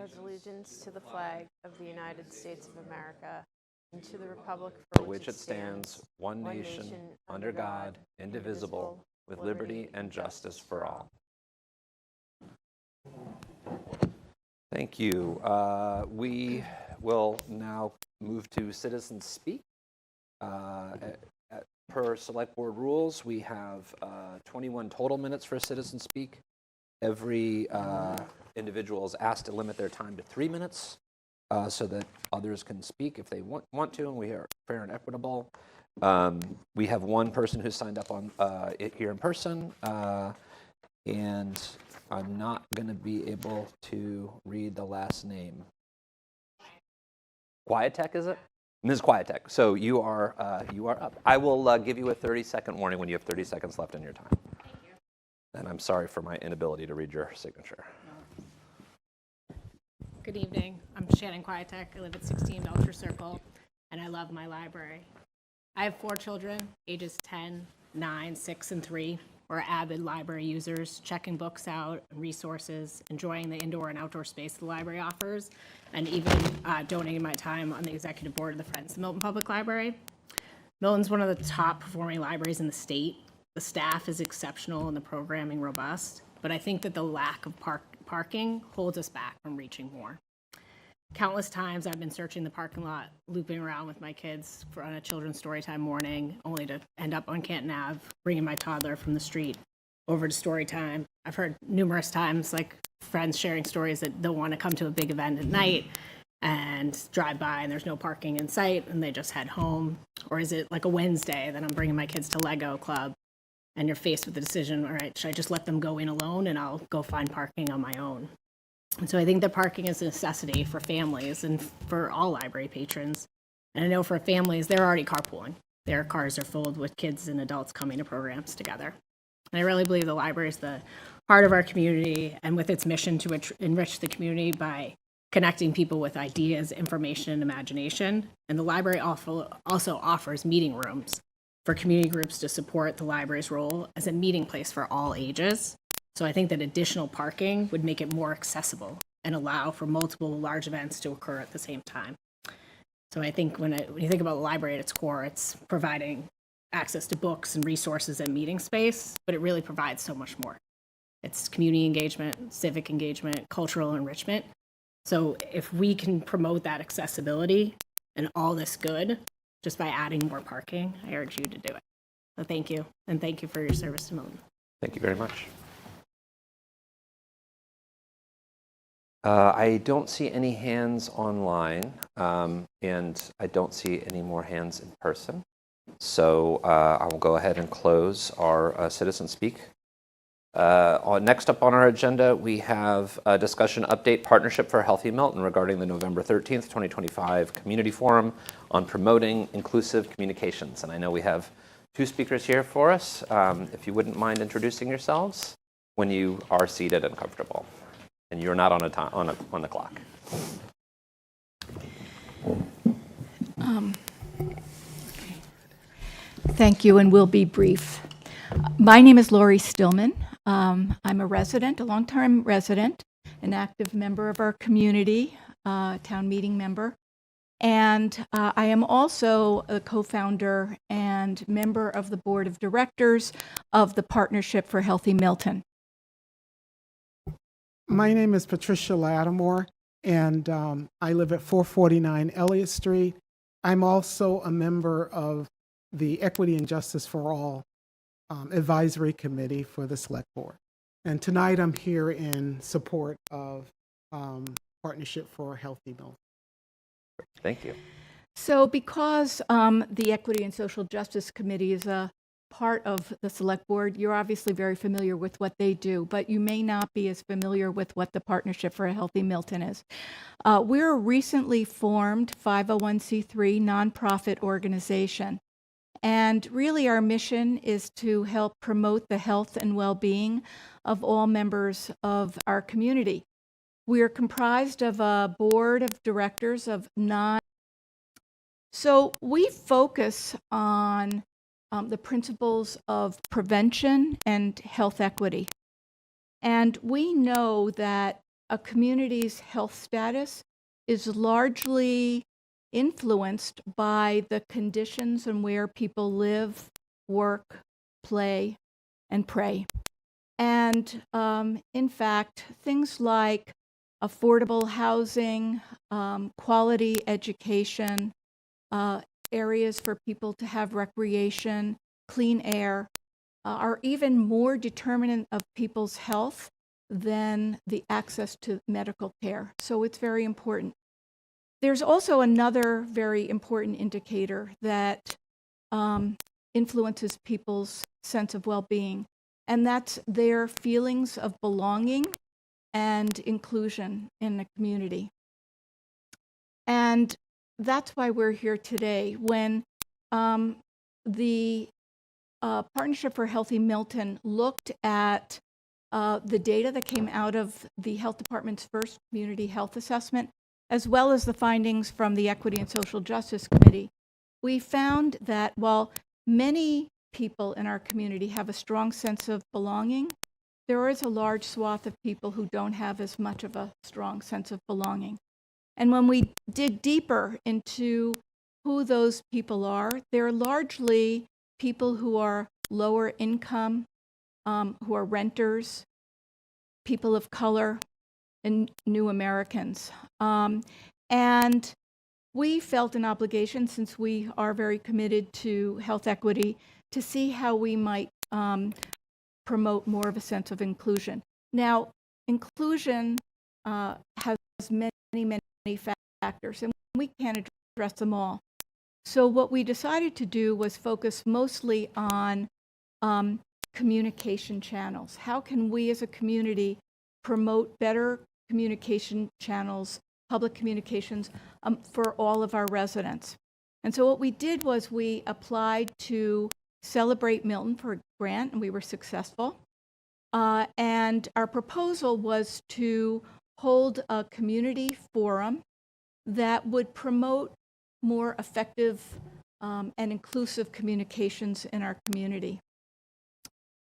pledge allegiance to the flag of the United States of America and to the republic for which it stands, one nation, under God, indivisible, with liberty and justice for all. Thank you. We will now move to Citizens Speak. Per Select Board rules, we have 21 total minutes for Citizens Speak. Every individual is asked to limit their time to 3 minutes so that others can speak if they want to, and we are fair and equitable. We have one person who's signed up on here in person, and I'm not going to be able to read the last name. Quietek, is it? Ms. Quietek. So you are up. I will give you a 30-second warning when you have 30 seconds left in your time. Thank you. And I'm sorry for my inability to read your signature. Good evening. I'm Shannon Quietek. I live at 16 Belcher Circle, and I love my library. I have 4 children, ages 10, 9, 6, and 3. We're avid library users, checking books out, resources, enjoying the indoor and outdoor space the library offers, and even donating my time on the executive board of the Friends of Milton Public Library. Milton's one of the top performing libraries in the state. The staff is exceptional and the programming robust, but I think that the lack of parking holds us back from reaching more. Countless times I've been searching the parking lot, looping around with my kids on a children's storytime morning, only to end up on Canton Ave, bringing my toddler from the street over to storytime. I've heard numerous times, like, friends sharing stories that they'll want to come to a big event at night and drive by and there's no parking in sight and they just head home. Or is it like a Wednesday that I'm bringing my kids to Lego Club and you're faced with the decision, all right, should I just let them go in alone and I'll go find parking on my own? And so I think that parking is a necessity for families and for all library patrons. And I know for families, they're already carpooling. Their cars are filled with kids and adults coming to programs together. And I really believe the library is the heart of our community, and with its mission to enrich the community by connecting people with ideas, information, and imagination. And the library also offers meeting rooms for community groups to support the library's role as a meeting place for all ages. So I think that additional parking would make it more accessible and allow for multiple large events to occur at the same time. So I think when you think about the library at its core, it's providing access to books and resources and meeting space, but it really provides so much more. It's community engagement, civic engagement, cultural enrichment. So if we can promote that accessibility and all this good just by adding more parking, I urge you to do it. So thank you, and thank you for your service to Milton. Thank you very much. I don't see any hands online, and I don't see any more hands in person. So I will go ahead and close our Citizen Speak. Next up on our agenda, we have a discussion update partnership for Healthy Milton regarding the November 13th, 2025 Community Forum on promoting inclusive communications. And I know we have 2 speakers here for us. If you wouldn't mind introducing yourselves when you are seated and comfortable. And you're not on the clock. Thank you, and we'll be brief. My name is Lori Stillman. I'm a resident, a long-time resident, an active member of our community, town meeting member, and I am also a co-founder and member of the board of directors of the Partnership for Healthy Milton. My name is Patricia Lattimore, and I live at 449 Elliott Street. I'm also a member of the Equity and Justice for All Advisory Committee for the Select Board. And tonight I'm here in support of Partnership for Healthy Milton. Thank you. So because the Equity and Social Justice Committee is a part of the Select Board, you're obviously very familiar with what they do, but you may not be as familiar with what the Partnership for a Healthy Milton is. We're a recently formed 501c3 nonprofit organization, and really our mission is to help promote the health and well-being of all members of our community. We are comprised of a board of directors of 9. So we focus on the principles of prevention and health equity. And we know that a community's health status is largely influenced by the conditions and where people live, work, play, and pray. And in fact, things like affordable housing, quality education, areas for people to have recreation, clean air, are even more determinant of people's health than the access to medical care. So it's very important. There's also another very important indicator that influences people's sense of well-being, and that's their feelings of belonging and inclusion in the community. And that's why we're here today. When the Partnership for Healthy Milton looked at the data that came out of the health department's first community health assessment, as well as the findings from the Equity and Social Justice Committee, we found that while many people in our community have a strong sense of belonging, there is a large swath of people who don't have as much of a strong sense of belonging. And when we dig deeper into who those people are, they're largely people who are lower income, who are renters, people of color, and new Americans. And we felt an obligation, since we are very committed to health equity, to see how we might promote more of a sense of inclusion. Now, inclusion has many, many factors, and we can't address them all. So what we decided to do was focus mostly on communication channels. How can we as a community promote better communication channels, public communications, for all of our residents? And so what we did was we applied to Celebrate Milton for a grant, and we were successful. And our proposal was to hold a community forum that would promote more effective and inclusive communications in our community.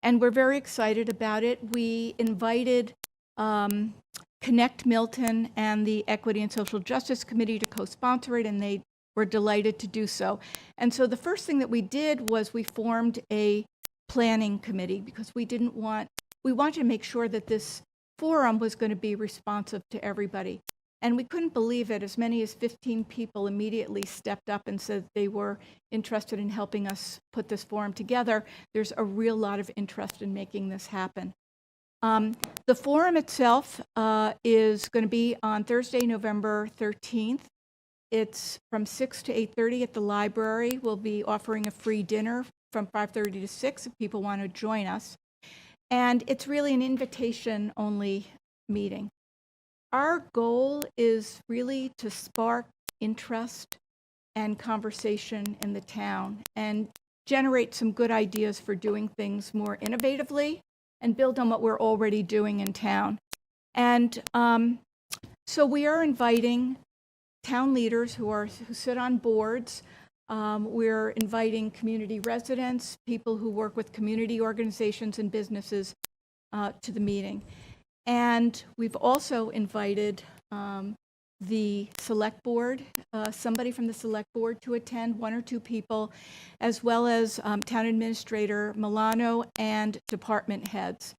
And we're very excited about it. We invited Connect Milton and the Equity and Social Justice Committee to co-sponsor it, and they were delighted to do so. And so the first thing that we did was we formed a planning committee, because we wanted to make sure that this forum was going to be responsive to everybody. And we couldn't believe it. As many as 15 people immediately stepped up and said they were interested in helping us put this forum together. There's a real lot of interest in making this happen. The forum itself is going to be on Thursday, November 13th. It's from 6 to 8:30 at the library. We'll be offering a free dinner from 5:30 to 6 if people want to join us. And it's really an invitation-only meeting. Our goal is really to spark interest and conversation in the town and generate some good ideas for doing things more innovatively and build on what we're already doing in town. And so we are inviting town leaders who sit on boards. We're inviting community residents, people who work with community organizations and businesses to the meeting. And we've also invited the select board, somebody from the select board to attend, one or two people, as well as town administrator Milano and department heads.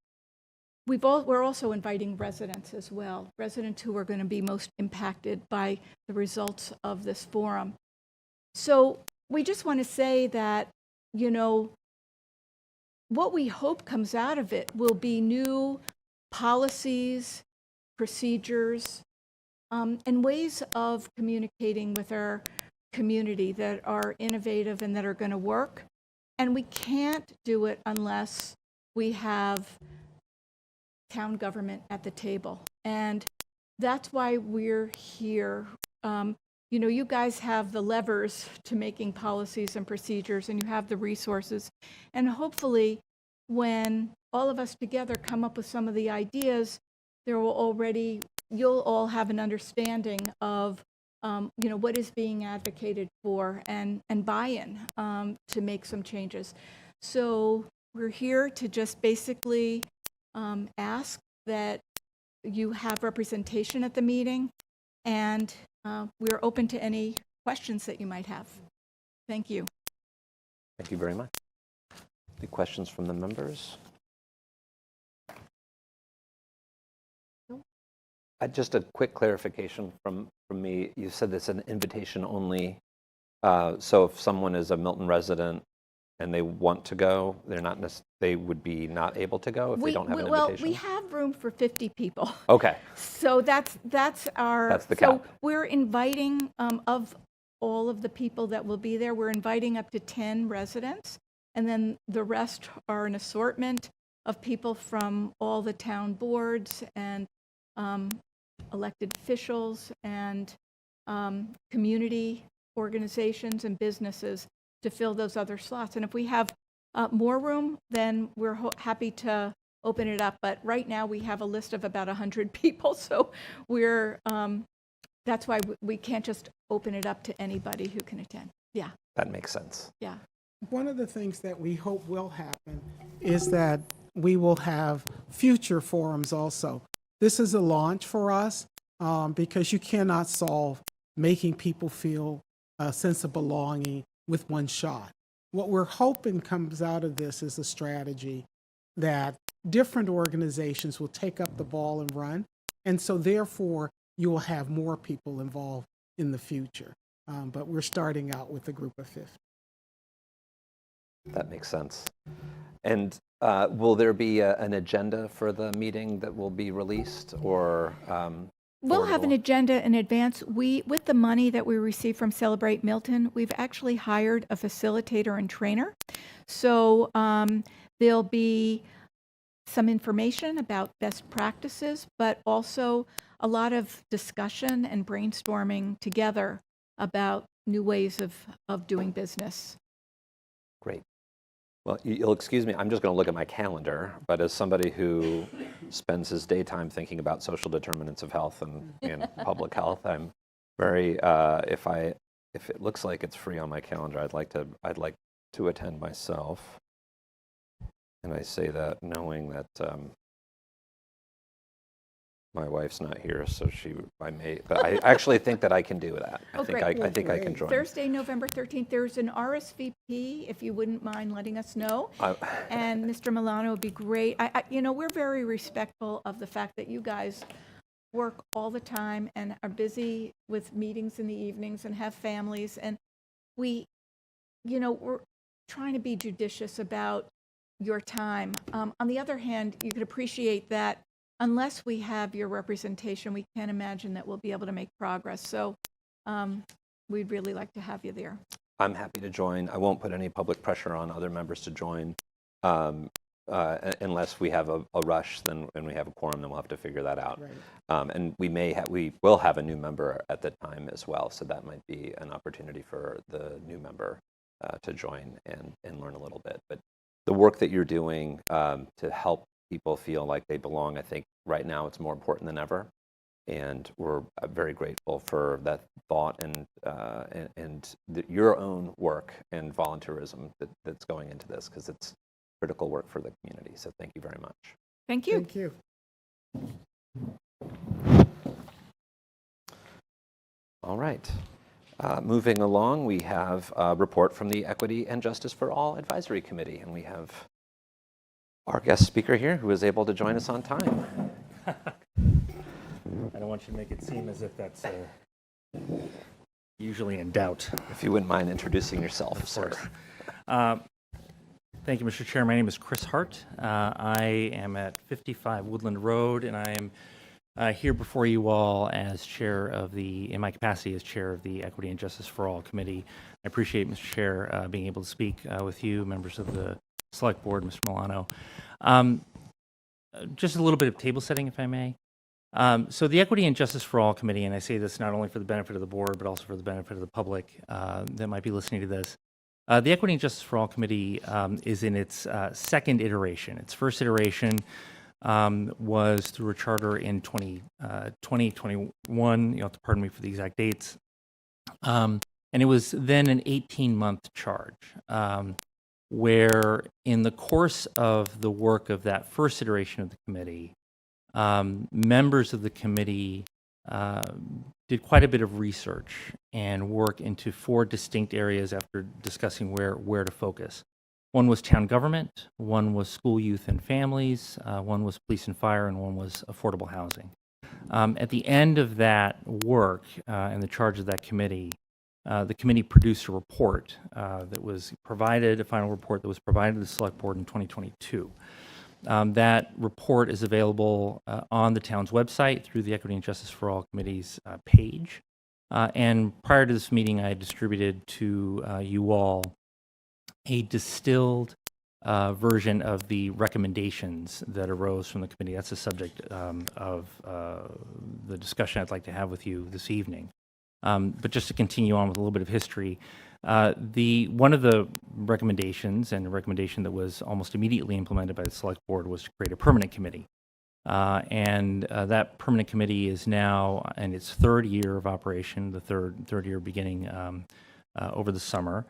We're also inviting residents as well, residents who are going to be most impacted by the results of this forum. So we just want to say that, what we hope comes out of it will be new policies, procedures, and ways of communicating with our community that are innovative and that are going to work. And we can't do it unless we have town government at the table. And that's why we're here. You guys have the levers to making policies and procedures, and you have the resources. And hopefully, when all of us together come up with some of the ideas, you'll all have an understanding of what is being advocated for and buy-in to make some changes. So we're here to just basically ask that you have representation at the meeting, and we're open to any questions that you might have. Thank you. Thank you very much. Any questions from the members? Just a quick clarification from me. You said it's an invitation only. So if someone is a Milton resident and they want to go, they would be not able to go if they don't have an Well, invitation? we have room for 50 people. Okay, So that's our. That's the So cap. we're inviting, of all of the people that will be there, we're inviting up to 10 residents. And then the rest are an assortment of people from all the town boards and elected officials and community organizations and businesses to fill those other slots. And if we have more room, then we're happy to open it up. But right now, we have a list of about 100 people, so we're, that's why we can't just open it up to anybody who can attend. Yeah, that makes sense. yeah. One of the things that we hope will happen is that we will have future forums also. This is a launch for us because you cannot solve making people feel a sense of belonging with one shot. What we're hoping comes out of this is a strategy that different organizations will take up the ball and run. And so therefore, you will have more people involved in the future. But we're starting out with a group of 50. That makes sense. And will there be an agenda for the meeting that will be released, or? We'll have an forwardable? agenda in advance. With the money that we receive from Celebrate Milton, we've actually hired a facilitator and trainer. So there'll be some information about best practices, but also a lot of discussion and brainstorming together about new ways of doing business. Great. Well, you'll excuse me, I'm just going to look at my calendar, but as somebody who spends his daytime thinking about social determinants of health and public health, I'm very, if it looks like it's free on my calendar, I'd like to attend myself. And I say that knowing that my wife's not here, so I may, but I actually think that I can do that. Oh, great. I think I can join. Thursday, November 13th, there's an RSVP, if you wouldn't mind letting us know. And Mr. Milano would be great. We're very respectful of the fact that you guys work all the time and are busy with meetings in the evenings and have families. And we're trying to be judicious about your time. On the other hand, you could appreciate that unless we have your representation, we can't imagine that we'll be able to make progress. So we'd really like to have you there. I'm happy to join. I won't put any public pressure on other members to join unless we have a rush, and we have a quorum, then we'll have to figure that out. Right. And we will have a new member at the time as well, so that might be an opportunity for the new member to join and learn a little bit. But the work that you're doing to help people feel like they belong, I think right now it's more important than ever. And we're very grateful for that thought and your own work and volunteerism that's going into this, because it's critical work for the community. So thank you very much. Thank you. Thank you. All right. Moving along, we have a report from the Equity and Justice for All Advisory Committee, and we have our guest speaker here who is able to join us on time. I don't want you to make it seem as if that's usually in doubt. If you wouldn't mind introducing yourself, Of sir. course. Thank you, Mr. Chair. My name is Chris Hart. I am at 55 Woodland Road, and I am here before you all as in my capacity as chair of the Equity and Justice for All Committee. I appreciate, Mr. Chair, being able to speak with you, members of the Select Board, Mr. Milano. Just a little bit of table setting, if I may. So the Equity and Justice for All Committee, and I say this not only for the benefit of the board, but also for the benefit of the public that might be listening to this. The Equity and Justice for All Committee is in its second iteration. Its first iteration was through a charter in 2021. You'll have to pardon me for the exact dates. And it was then an 18-month charge, where in the course of the work of that first iteration of the committee, members of the committee did quite a bit of research and work into 4 distinct areas after discussing where to focus. One was town government, one was school, youth, and families, one was police and fire, and one was affordable housing. At the end of that work and the charge of that committee, the committee produced a report that was provided, a final report that was provided to the Select Board in 2022. That report is available on the town's website through the Equity and Justice for All Committee's page. And prior to this meeting, I distributed to you all a distilled version of the recommendations that arose from the committee. That's the subject of the discussion I'd like to have with you this evening. But just to continue on with a little bit of history, one of the recommendations, and a recommendation that was almost immediately implemented by the Select Board, was to create a permanent committee. And that permanent committee is now in its 3rd year of operation, the third year beginning over the summer.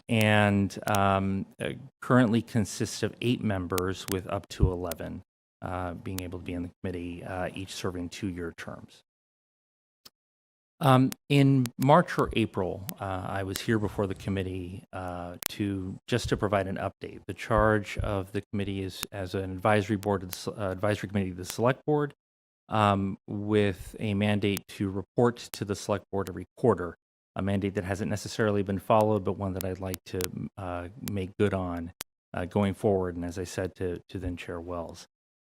And currently consists of 8 members with up to 11 being able to be in the committee, each serving 2-year terms. In March or April, I was here before the committee to provide an update. The charge of the committee is as an advisory board, advisory committee to the Select Board, with a mandate to report to the Select Board every quarter. A mandate that hasn't necessarily been followed, but one that I'd like to make good on going forward, and as I said to then Chair Wells.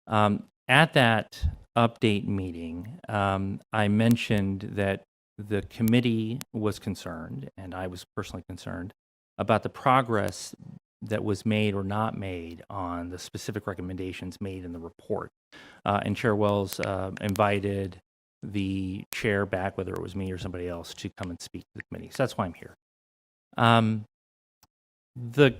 At that update meeting, I mentioned that the committee was concerned, and I was personally concerned, about the progress that was made or not made on the specific recommendations made in the report. And Chair Wells invited the chair back, whether it was me or somebody else, to come and speak to the committee. So that's why I'm here. The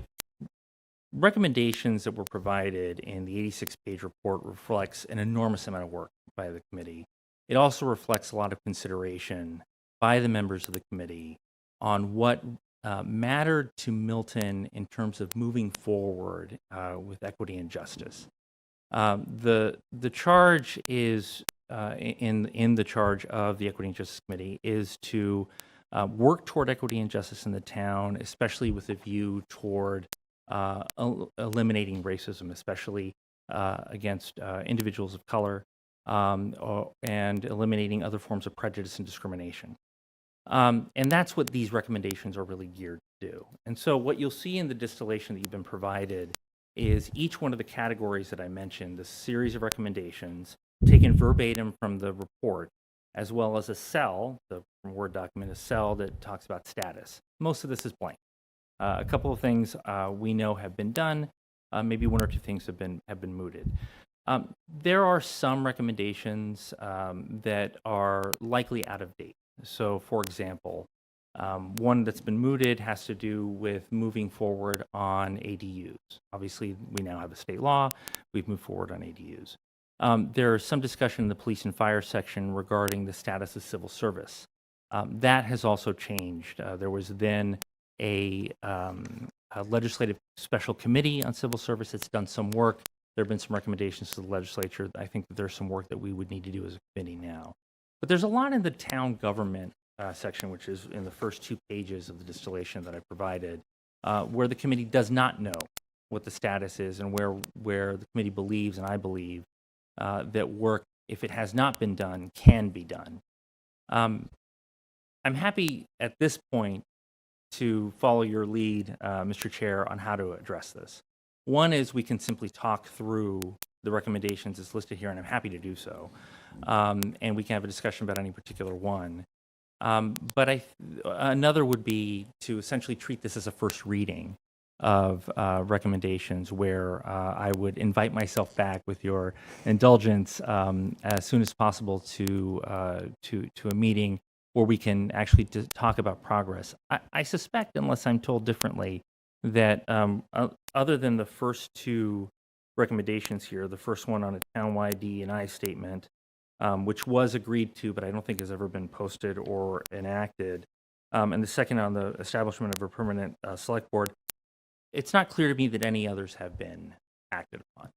recommendations that were provided in the 86-page report reflects an enormous amount of work by the committee. It also reflects a lot of consideration by the members of the committee on what mattered to Milton in terms of moving forward with equity and justice. The charge is in the charge of the Equity and Justice Committee is to work toward equity and justice in the town, especially with a view toward eliminating racism, especially against individuals of color, and eliminating other forms of prejudice and discrimination. And that's what these recommendations are really geared to do. And so what you'll see in the distillation that you've been provided is each one of the categories that I mentioned, the series of recommendations, taken verbatim from the report, as well as a cell, the Word document, a cell that talks about status. Most of this is blank. A couple of things we know have been done. Maybe 1 or 2 things have been mooted. There are some recommendations that are likely out of date. So, for example, one that's been mooted has to do with moving forward on ADUs. Obviously, we now have a state law. We've moved forward on ADUs. There's some discussion in the police and fire section regarding the status of civil service. That has also changed. There was then a legislative special committee on civil service that's done some work. There have been some recommendations to the legislature. I think that there's some work that we would need to do as a committee now. But there's a lot in the town government section, which is in the first 2 pages of the distillation that I provided, where the committee does not know what the status is, and where the committee believes, and I believe, that work, if it has not been done, can be done. I'm happy at this point to follow your lead, Mr. Chair, on how to address this. One is we can simply talk through the recommendations as listed here, and I'm happy to do so. And we can have a discussion about any particular one. But another would be to essentially treat this as a first reading of recommendations, where I would invite myself back, with your indulgence, as soon as possible to a meeting where we can actually talk about progress. I suspect, unless I'm told differently, that other than the first 2 recommendations here, the first one on a townwide DE&I statement, which was agreed to, but I don't think has ever been posted or enacted, and the second on the establishment of a permanent select board, it's not clear to me that any others have been acted upon.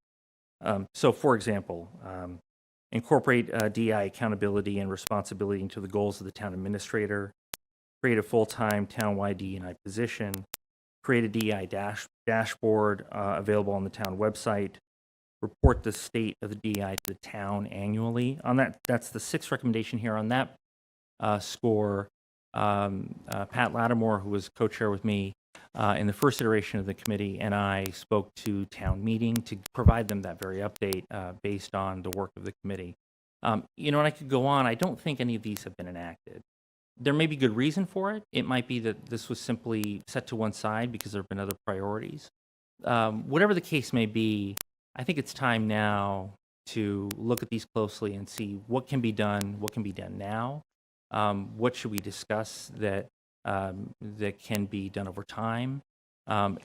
So, for example, incorporate DEI accountability and responsibility into the goals of the town administrator, create a full-time townwide DEI position, create a DEI dashboard available on the town website, report the state of the DEI to the town annually. On that, that's the sixth recommendation here. On that score, Pat Lattimore, who was co-chair with me in the first iteration of the committee, and I spoke to town meeting to provide them that very update based on the work of the committee. And I could go on. I don't think any of these have been enacted. There may be good reason for it. It might be that this was simply set to one side because there have been other priorities. Whatever the case may be, I think it's time now to look at these closely and see what can be done now. What should we discuss that can be done over time?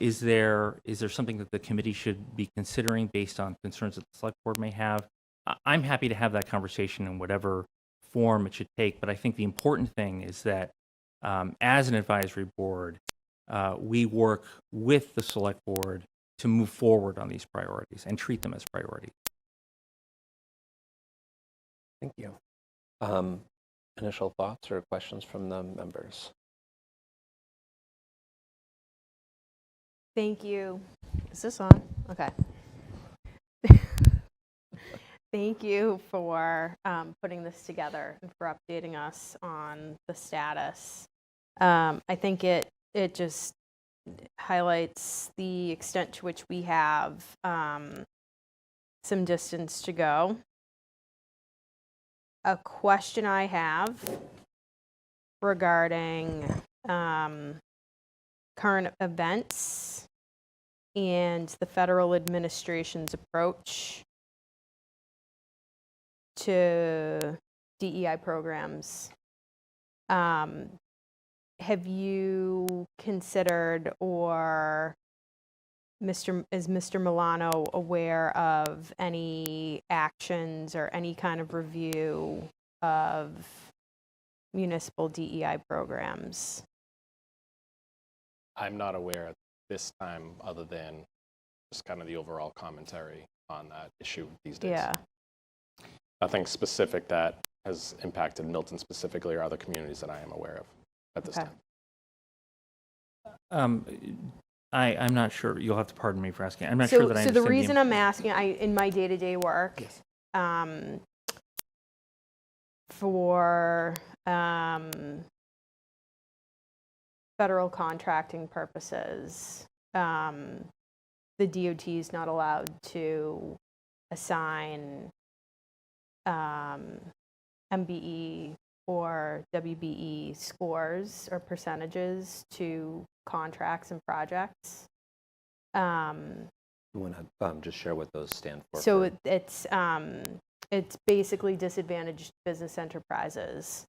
Is there something that the committee should be considering based on concerns that the select board may have? I'm happy to have that conversation in whatever form it should take, but I think the important thing is that as an advisory board, we work with the select board to move forward on these priorities and treat them as priorities. Thank you. Initial thoughts or questions from the members? Thank you. Is this on? Okay. Thank you for putting this together and for updating us on the status. I think it just highlights the extent to which we have some distance to go. A question I have regarding current events and the federal administration's approach to DEI programs. Have you considered, or is Mr. Milano aware of any actions or any kind of review of municipal DEI programs? I'm not aware at this time, other than just kind of the overall commentary on that issue these days. Yeah. Nothing specific that has impacted Milton specifically or other communities that I am aware of at this time. I'm not sure. You'll have to pardon me for asking. I'm not So sure that I understand. the reason I'm asking, in my day-to-day work, Yes. For federal contracting purposes, the DOT is not allowed to assign MBE or WBE scores or percentages to contracts and projects. You want to just share what those stand for? So it's basically disadvantaged business enterprises.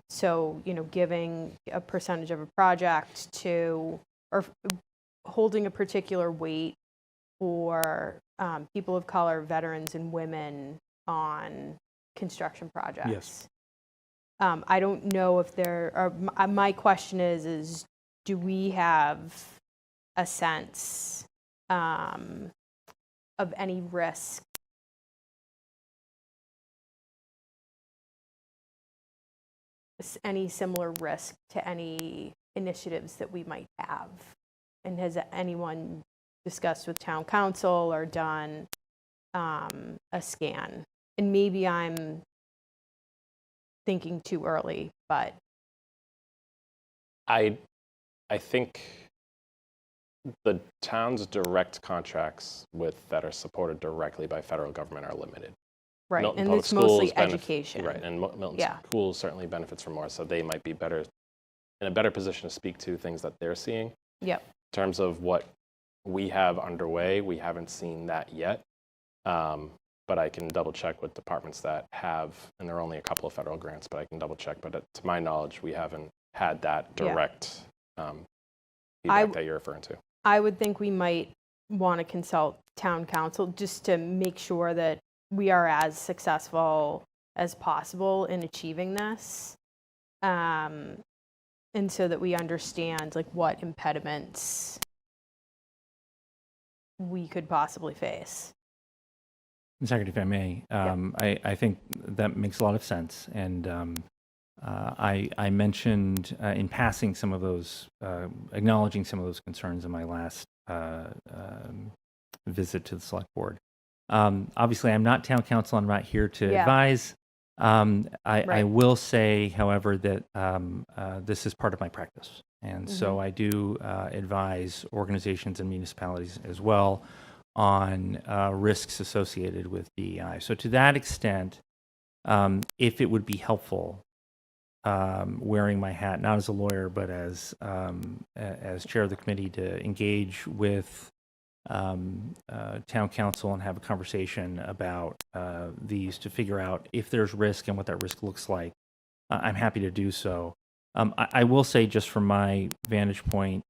So, giving a percentage of a project to, or holding a particular weight for people of color, veterans, and women on construction projects. Yes. I don't know if there are, my question is do we have a sense of any risk any similar risk to any initiatives that we might have? And has anyone discussed with town council or done a scan? And maybe I'm thinking too early, but I think the town's direct contracts that are supported directly by federal government are limited. right, Milton and Public it's mostly Schools education. Right, and Milton Yeah. Schools certainly benefits from more, so they might be in a better position to speak to things that they're seeing. Yep. In terms of what we have underway, we haven't seen that yet, but I can double check with departments that have, and there are only a couple of federal grants, but I can double check. But to my knowledge, we haven't had that direct feedback that you're referring to. I would think we might want to consult town council just to make sure that we are as successful as possible in achieving this. And so that we understand like what impediments we could possibly face. Secretary, if I may, I think that makes a lot of sense. And I mentioned in passing some of those, acknowledging some of those concerns in my last visit to the select board. Obviously, I'm not town council. I'm not here to advise. I Right. will say, however, that this is part of my practice. And so I do advise organizations and municipalities as well on risks associated with DEI. So to that extent, if it would be helpful, wearing my hat, not as a lawyer, but as chair of the committee, to engage with town council and have a conversation about these to figure out if there's risk and what that risk looks like, I'm happy to do so. I will say, just from my vantage point,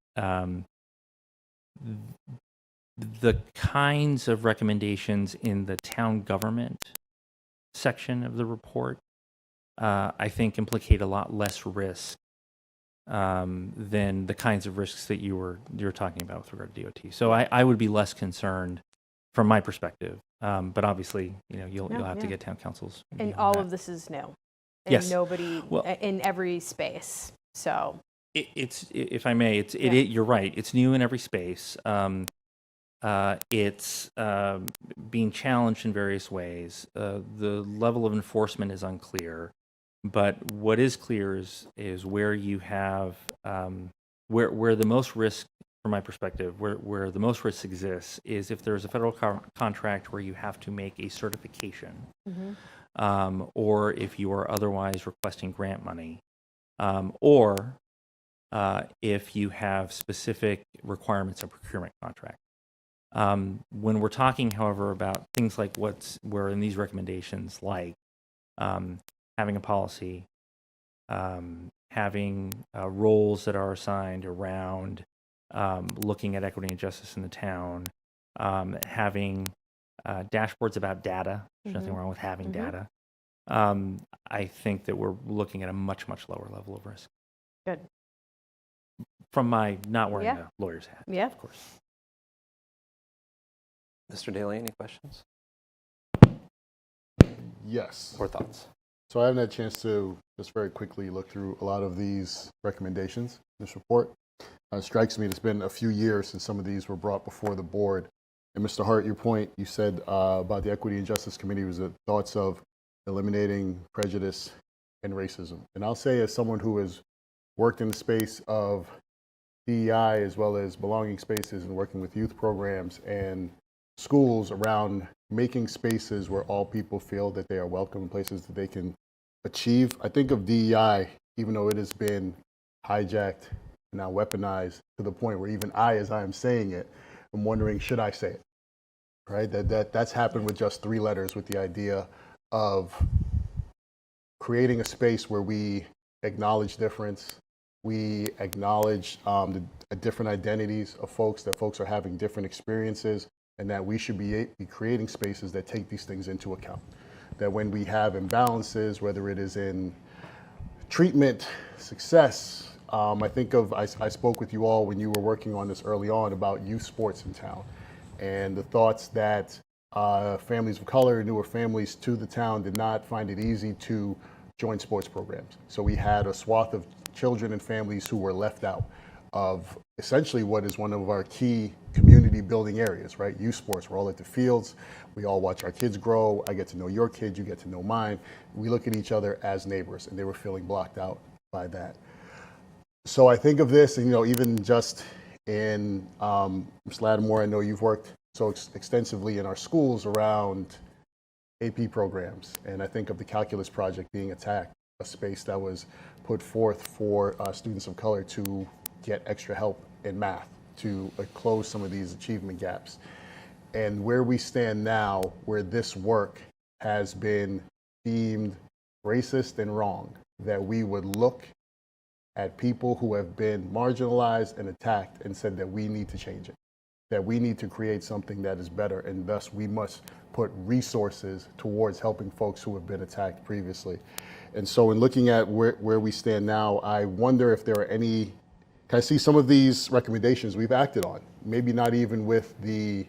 the kinds of recommendations in the town government section of the report, I think, implicate a lot less risk than the kinds of risks that you're talking about with regard to DOT. So I would be less concerned from my perspective. But obviously, you'll have to get town councils. And all of this is new. And Yes. nobody Well- in every space. So It's, if I may, you're right. It's new in every space. It's being challenged in various ways. The level of enforcement is unclear, but what is clear is where you have where the most risk, from my perspective, where the most risk exists is if there's a federal contract where you have to make a certification, or if you are otherwise requesting grant money, or if you have specific requirements of procurement contract. When we're talking, however, about things like where in these recommendations, like having a policy, having roles that are assigned around looking at equity and justice in the town, having dashboards about data. There's nothing wrong with having data. I think that we're looking at a much, much lower level of risk. good. From my not wearing Yeah. a lawyer's hat, Yeah. of course. Mr. Daly, any questions Yes. or thoughts? So I haven't had a chance to just very quickly look through a lot of these recommendations, this report. It strikes me it's been a few years since some of these were brought before the board. And Mr. Hart, your point, you said about the Equity and Justice Committee was the thoughts of eliminating prejudice and racism. And I'll say, as someone who has worked in the space of DEI as well as belonging spaces and working with youth programs and schools around making spaces where all people feel that they are welcome, and places that they can achieve. I think of DEI, even though it has been hijacked and now weaponized to the point where even as I am saying it, I'm wondering, should I say it? Right? That's happened with just 3 letters, with the idea of creating a space where we acknowledge difference, we acknowledge the different identities of folks, that folks are having different experiences, and that we should be creating spaces that take these things into account. That when we have imbalances, whether it is in treatment, success, I spoke with you all when you were working on this early on about youth sports in town, and the thoughts that families of color, newer families to the town, did not find it easy to join sports programs. So we had a swath of children and families who were left out of essentially what is one of our key community building areas, right? Youth sports. We're all at the fields. We all watch our kids grow. I get to know your kids. You get to know mine. We look at each other as neighbors, and they were feeling blocked out by that. So I think of this, and even just in Ms. Lattimore, I know you've worked so extensively in our schools around AP programs, and I think of the calculus project being attacked, a space that was put forth for students of color to get extra help in math, to close some of these achievement gaps. And where we stand now, where this work has been deemed racist and wrong, that we would look at people who have been marginalized and attacked and said that we need to change it, that we need to create something that is better, and thus we must put resources towards helping folks who have been attacked previously. And so in looking at where we stand now, I wonder if there are any, I see some of these recommendations we've acted on, maybe not even with the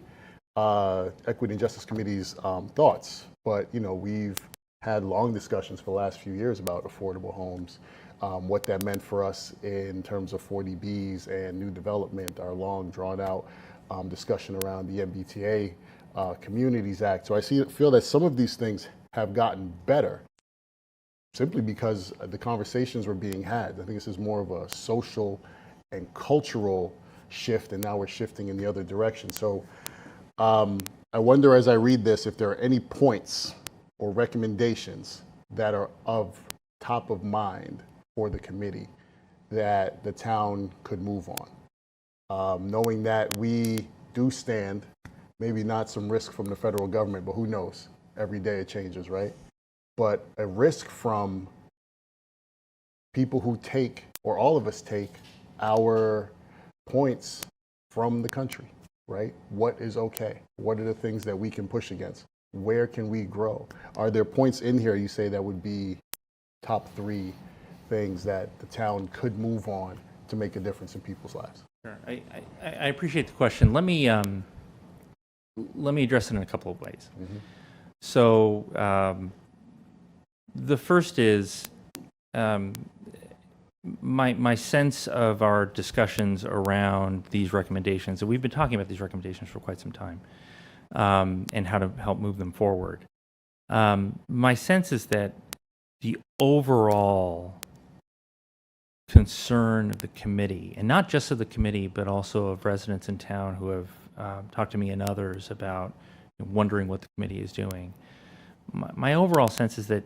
Equity and Justice Committee's thoughts. But, you know, we've had long discussions for the last few years about affordable homes, what that meant for us in terms of 40Bs and new development, our long drawn out discussion around the MBTA Communities Act. So I feel that some of these things have gotten better simply because the conversations were being had. I think this is more of a social and cultural shift, and now we're shifting in the other direction. So I wonder as I read this if there are any points or recommendations that are of top of mind for the committee that the town could move on. Knowing that we do stand, maybe not some risk from the federal government, but who knows? Every day it changes, right? But a risk from people who take, or all of us take, our points from the country, right? What is okay? What are the things that we can push against? Where can we grow? Are there points in here you say that would be top 3 things that the town could move on to make a difference in people's lives? Sure. I appreciate the question. Let me address it in a couple of ways. So the first is my sense of our discussions around these recommendations, and we've been talking about these recommendations for quite some time, and how to help move them forward. My sense is that the overall concern of the committee, and not just of the committee, but also of residents in town who have talked to me and others about wondering what the committee is doing. My overall sense is that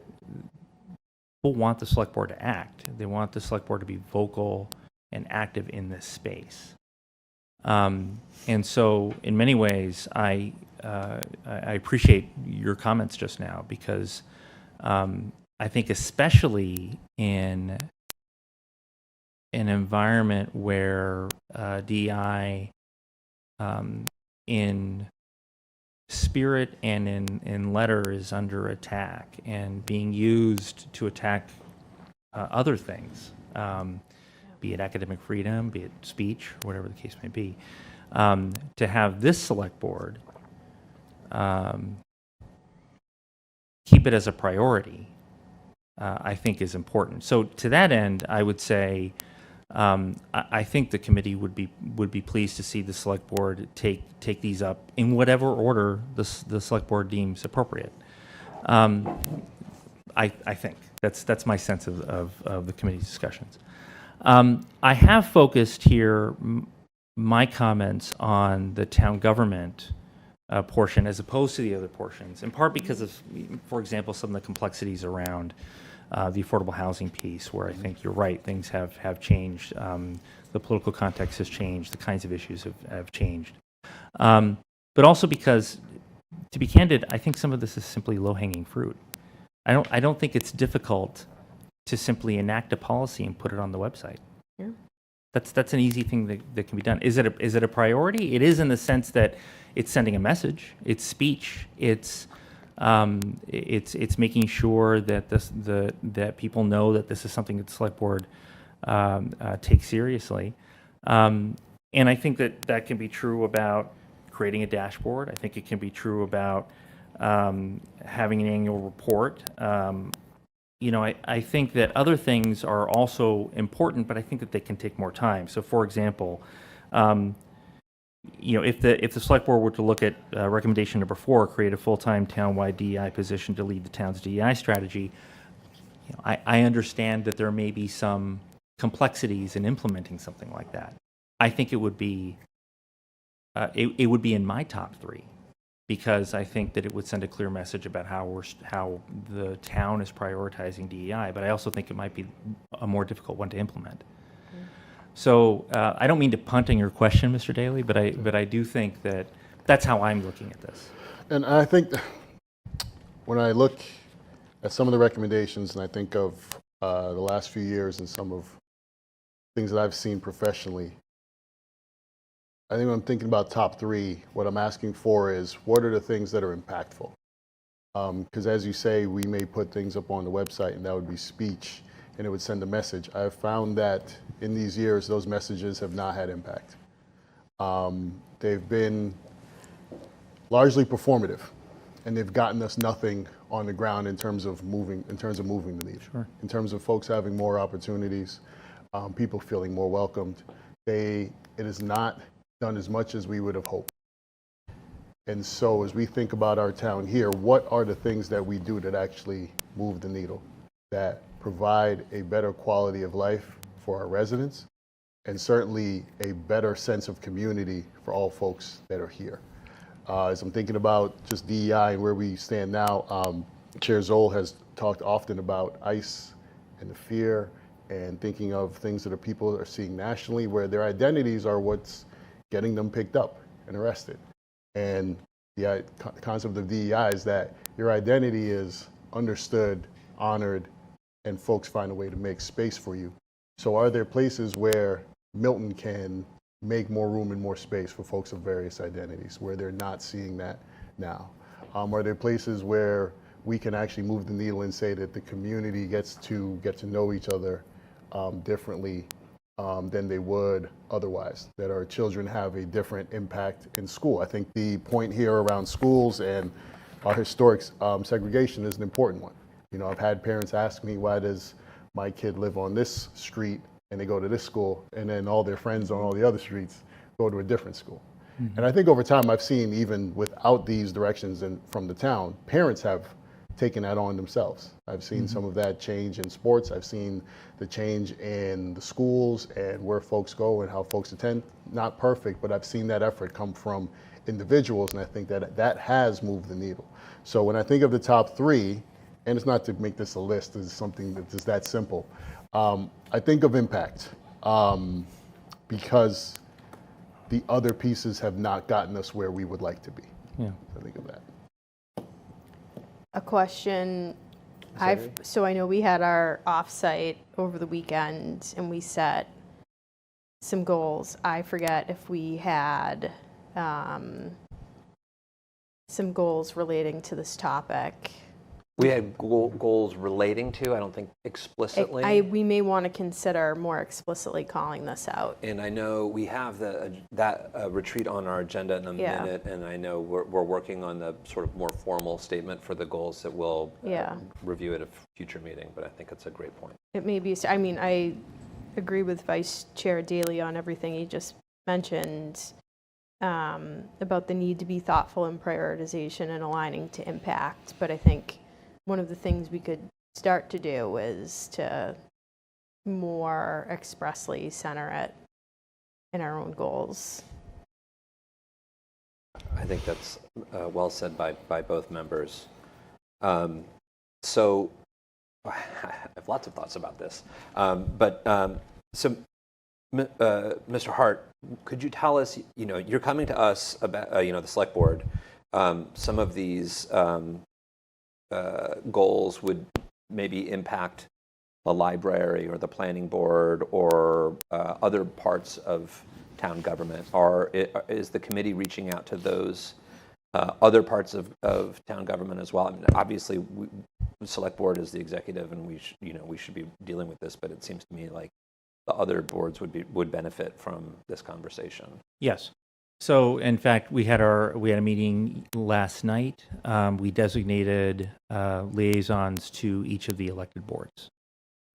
people want the select board to act. They want the select board to be vocal and active in this space. And so in many ways, I appreciate your comments just now, because I think especially in an environment where DEI in spirit and in letter is under attack and being used to attack other things, be it academic freedom, be it speech, whatever the case may be, to have this select board keep it as a priority, I think is important. So to that end, I would say I think the committee would be pleased to see the select board take these up in whatever order the select board deems appropriate. I think that's my sense of the committee's discussions. I have focused here my comments on the town government portion as opposed to the other portions, in part because of, for example, some of the complexities around the affordable housing piece, where I think you're right, things have changed. The political context has changed. The kinds of issues have changed. But also because, to be candid, I think some of this is simply low-hanging fruit. I don't think it's difficult to simply enact a policy and put it on the website. Yeah. That's an easy thing that can be done. Is it a priority? It is, in the sense that it's sending a message. It's speech. It's making sure that that people know that this is something that the select board takes seriously. And I think that can be true about creating a dashboard. I think it can be true about having an annual report. I think that other things are also important, but I think that they can take more time. So, for example, if the select board were to look at recommendation number 4, create a full-time townwide DEI position to lead the town's DEI strategy, I understand that there may be some complexities in implementing something like that. I think it would be in my top 3, because I think that it would send a clear message about how the town is prioritizing DEI, but I also think it might be a more difficult one to implement. So I don't mean to punt on your question, Mr. Daly, but I do think that that's how I'm looking at this. And I think when I look at some of the recommendations and I think of the last few years and some of things that I've seen professionally, I think when I'm thinking about top 3, what I'm asking for is, what are the things that are impactful? Because as you say, we may put things up on the website and that would be speech and it would send a message. I've found that in these years, those messages have not had impact. They've been largely performative, and they've gotten us nothing on the ground in terms of moving the needle. Sure. In terms of folks having more opportunities, people feeling more welcomed. It is not done as much as we would have hoped. And so as we think about our town here, what are the things that we do that actually move the needle, that provide a better quality of life for our residents, and certainly a better sense of community for all folks that are here? As I'm thinking about just DEI and where we stand now, Chair Zoll has talked often about ICE and the fear, and thinking of things that people are seeing nationally, where their identities are what's getting them picked up and arrested. And the concept of DEI is that your identity is understood, honored, and folks find a way to make space for you. So are there places where Milton can make more room and more space for folks of various identities, where they're not seeing that now? Are there places where we can actually move the needle and say that the community gets to get to know each other differently than they would otherwise, that our children have a different impact in school? I think the point here around schools and our historic segregation is an important one. You know, I've had parents ask me, why does my kid live on this street and they go to this school, and then all their friends on all the other streets go to a different school? And I think over time I've seen, even without these directions from the town, parents have taken that on themselves. I've seen some of that change in sports. I've seen the change in the schools and where folks go and how folks attend. Not perfect, but I've seen that effort come from individuals, and I think that has moved the needle. So when I think of the top three, and it's not to make this a list, it's something that is that simple, I think of impact, because the other pieces have not gotten us where we would like to be. Yeah. I think of that. A question, so I know we had our offsite over the weekend and we set some goals. I forget if we had some goals relating to this topic. We had goals relating to, I don't think explicitly. We may want to consider more explicitly calling this out. And I know we have that retreat on our agenda in a Yeah. minute, and I know we're working on the sort of more formal statement for the goals that we'll review at a future meeting, but I think it's a great point. It may be, I mean, I agree with Vice Chair Daley on everything he just mentioned about the need to be thoughtful in prioritization and aligning to impact, but I think one of the things we could start to do is to more expressly center it in our own goals. I think that's well said by both members. So I have lots of thoughts about this. So Mr. Hart, could you tell us, you're coming to us about, the select board, some of these goals would maybe impact the library or the planning board or other parts of town government. Is the committee reaching out to those other parts of town government as well? I mean, obviously, the select board is the executive, and we should be dealing with this. But it seems to me like the other boards would benefit from this conversation. Yes. So, in fact, we had a meeting last night. We designated liaisons to each of the elected boards,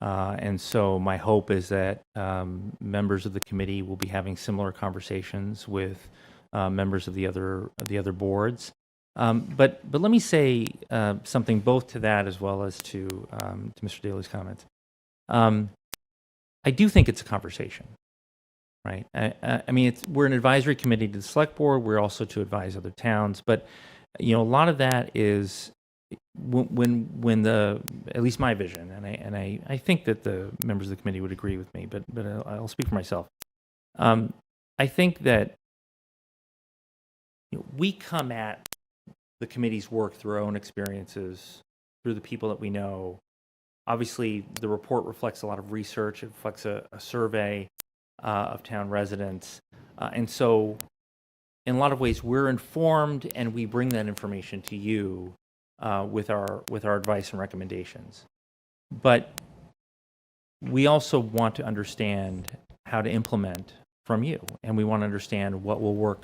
and so my hope is that members of the committee will be having similar conversations with members of the other boards. But let me say something both to that as well as to Mr. Daley's comments. I do think it's a conversation. Right. I mean, we're an advisory committee to the select board. We're also to advise other towns. But, a lot of that is when at least my vision, and I think that the members of the committee would agree with me, but I'll speak for myself. I think that we come at the committee's work through our own experiences, through the people that we know. Obviously, the report reflects a lot of research. It reflects a survey of town residents. And so in a lot of ways, we're informed and we bring that information to you with our advice and recommendations. But we also want to understand how to implement from you. And we want to understand what will work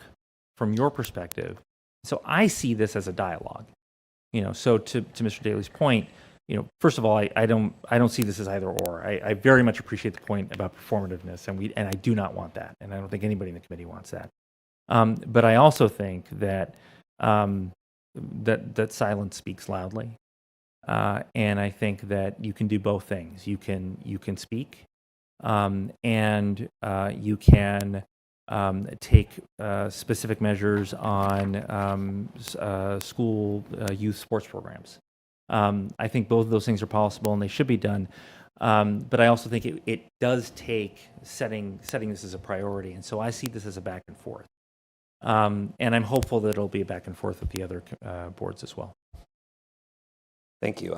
from your perspective So I see this as a dialogue. So to Mr. Daly's point, first of all, I don't see this as either or. I very much appreciate the point about performativeness, and I do not want that, and I don't think anybody in the committee wants that. But I also think that that silence speaks loudly, and I think that you can do both things. You can speak, and you can take specific measures on school youth sports programs. I think both of those things are possible and they should be done. But I also think it does take setting this as a priority. And so I see this as a back and forth. And I'm hopeful that it'll be a back and forth with the other boards as well. Thank you.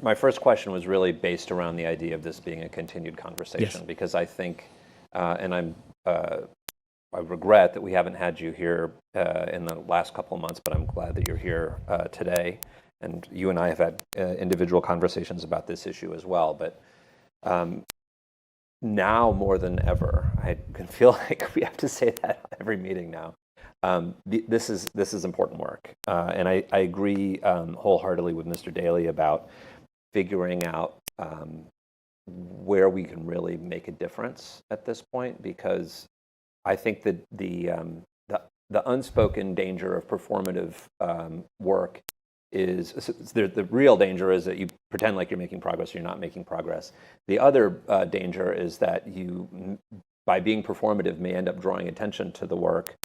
My first question was really based around the idea of this being a continued conversation, Yes. because I think, and I regret that we haven't had you here in the last couple of months, but I'm glad that you're here today. And you and I have had individual conversations about this issue as well. But now more than ever, I can feel like we have to say that every meeting now. This is important work, and I agree wholeheartedly with Mr. Daly about figuring out where we can really make a difference at this point, because I think that the unspoken danger of performative work is the real danger is that you pretend like you're making progress or you're not making progress. The other danger is that you, by being performative, may end up drawing attention to the work,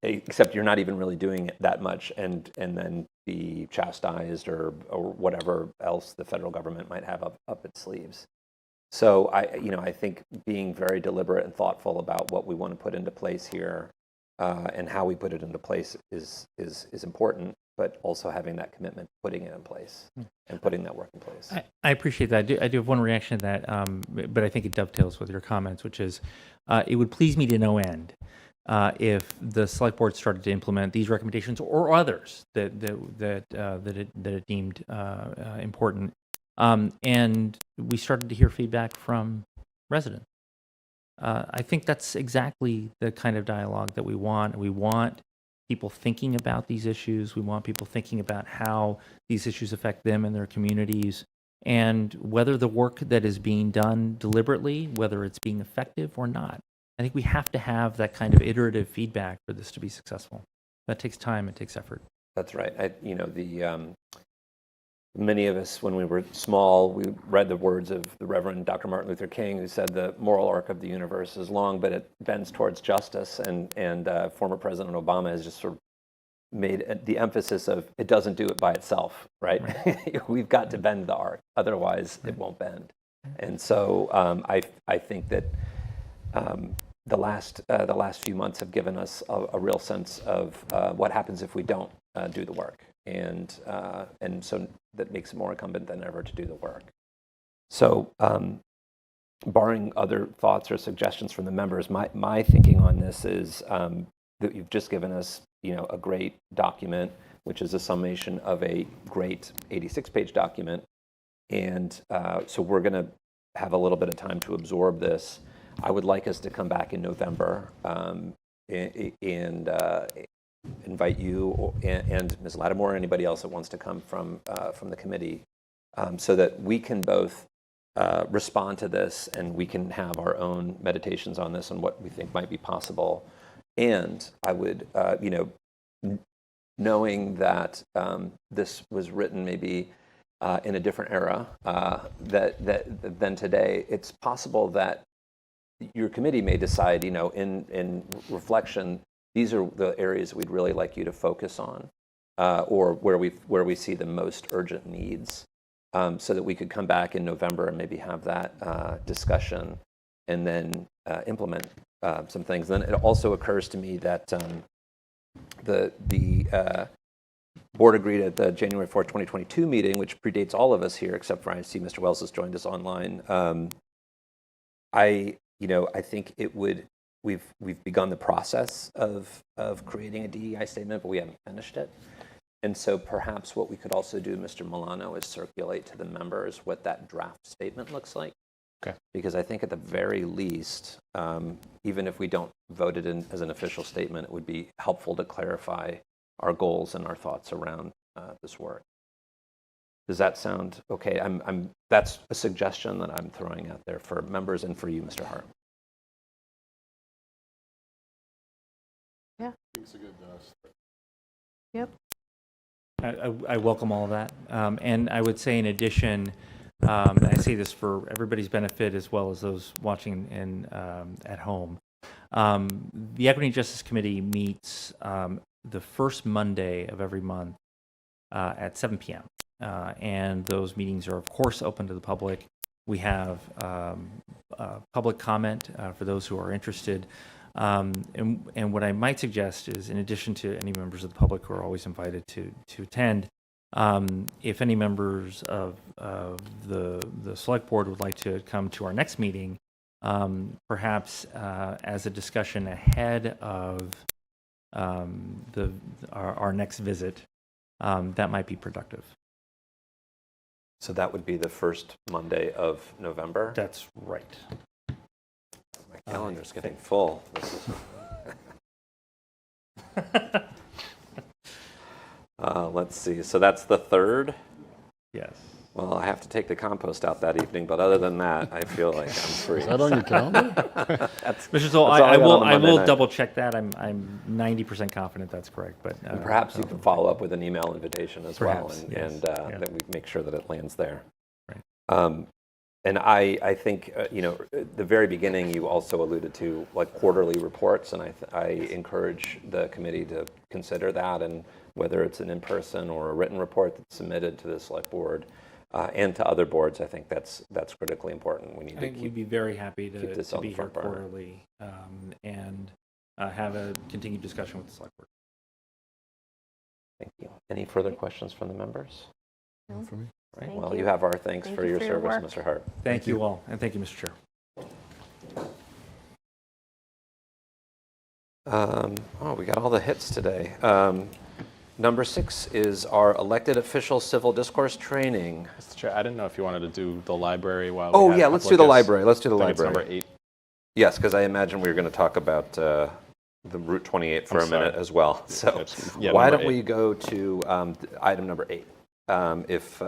except you're not even really doing it that much, and then be chastised or whatever else the federal government might have up its sleeves. So I think being very deliberate and thoughtful about what we want to put into place here and how we put it into place is important, but also having that commitment, putting it in place and putting that work in place. I appreciate that. I do have one reaction to that, but I think it dovetails with your comments, which is it would please me to no end if the select board started to implement these recommendations or others that it deemed important, and we started to hear feedback from residents. I think that's exactly the kind of dialogue that we want. We want people thinking about these issues. We want people thinking about how these issues affect them and their communities, and whether the work that is being done deliberately, whether it's being effective or not. I think we have to have that kind of iterative feedback for this to be successful. That takes time, it takes effort. That's right. Many of us, when we were small, we read the words of the Reverend Dr. Martin Luther King, who said the moral arc of the universe is long, but it bends towards justice. And former President Obama has just sort of made the emphasis of it doesn't do it by itself, right? We've got to bend the arc, otherwise it won't bend. And so I think that the last few months have given us a real sense of what happens if we don't do the work. And so that makes it more incumbent than ever to do the work. So barring other thoughts or suggestions from the members, my thinking on this is that you've just given us a great document, which is a summation of a great 86-page document. And so we're going to have a little bit of time to absorb this. I would like us to come back in November and invite you and Ms. Lattimore or anybody else that wants to come from the committee so that we can both respond to this and we can have our own meditations on this and what we think might be possible. And I would, knowing that this was written maybe in a different era than today, it's possible that your committee may decide, in reflection, these are the areas we'd really like you to focus on, or where we see the most urgent needs, so that we could come back in November and maybe have that discussion, and then implement some things. Then it also occurs to me that the board agreed at the January 4th, 2022 meeting, which predates all of us here, except for I see Mr. Wells has joined us online. I think we've begun the process of creating a DEI statement, but we haven't finished it. And so perhaps what we could also do, Mr. Milano, is circulate to the members what that draft statement looks like, Okay. Because I think at the very least, even if we don't vote it in as an official statement, it would be helpful to clarify our goals and our thoughts around this work. Does that sound okay? That's a suggestion that I'm throwing out there for members and for you, Mr. Hart. Yeah. Yep. I welcome all of that. And I would say in addition, and I say this for everybody's benefit as well as those watching at home, the Equity and Justice Committee meets the first Monday of every month at 7 p.m. And those meetings are, of course, open to the public. We have public comment for those who are interested. And what I might suggest is, in addition to any members of the public who are always invited to attend, if any members of the select board would like to come to our next meeting, perhaps as a discussion ahead of our next visit, that might be productive. So that would be the first Monday of November? That's right. My calendar's getting full. This is... let's see. So that's the 3rd? Yes. Well, I have to take the compost out that evening, but other than that, I feel like I'm free. Is that on your calendar? Mr. Zoll, that's all I got on the I Monday will night. double check that. I'm 90% confident that's correct. But And perhaps you can follow up with an email invitation as Perhaps, well, yes. and Yeah. that we make sure that it lands there. Right. And I think, at the very beginning, you also alluded to like quarterly reports, and I encourage the committee to consider that, and whether it's an in-person or a written report that's submitted to the select board and to other boards, I think that's critically important. We need I to think we'd keep. be very happy keep to this on be the here front burner. quarterly and have a continued discussion with the select board. Thank you. Any further questions from the members? None for me. Right. Thank Well, you. you have our thanks Thank for you your for your service, work. Mr. Hart. Thank you all, and thank you, Mr. Chair. We got all the hits today. Number 6 is our elected official civil discourse training. Mr. Chair, I didn't know if you wanted to do the library while Oh, we had yeah, a let's couple do of the guests. library. Let's do the I think it's library. number 8. Yes, because I imagine we were going to talk about the Route 28 for I'm a minute sorry. as well. So That's- yeah, why number don't we 8. go to item number 8? If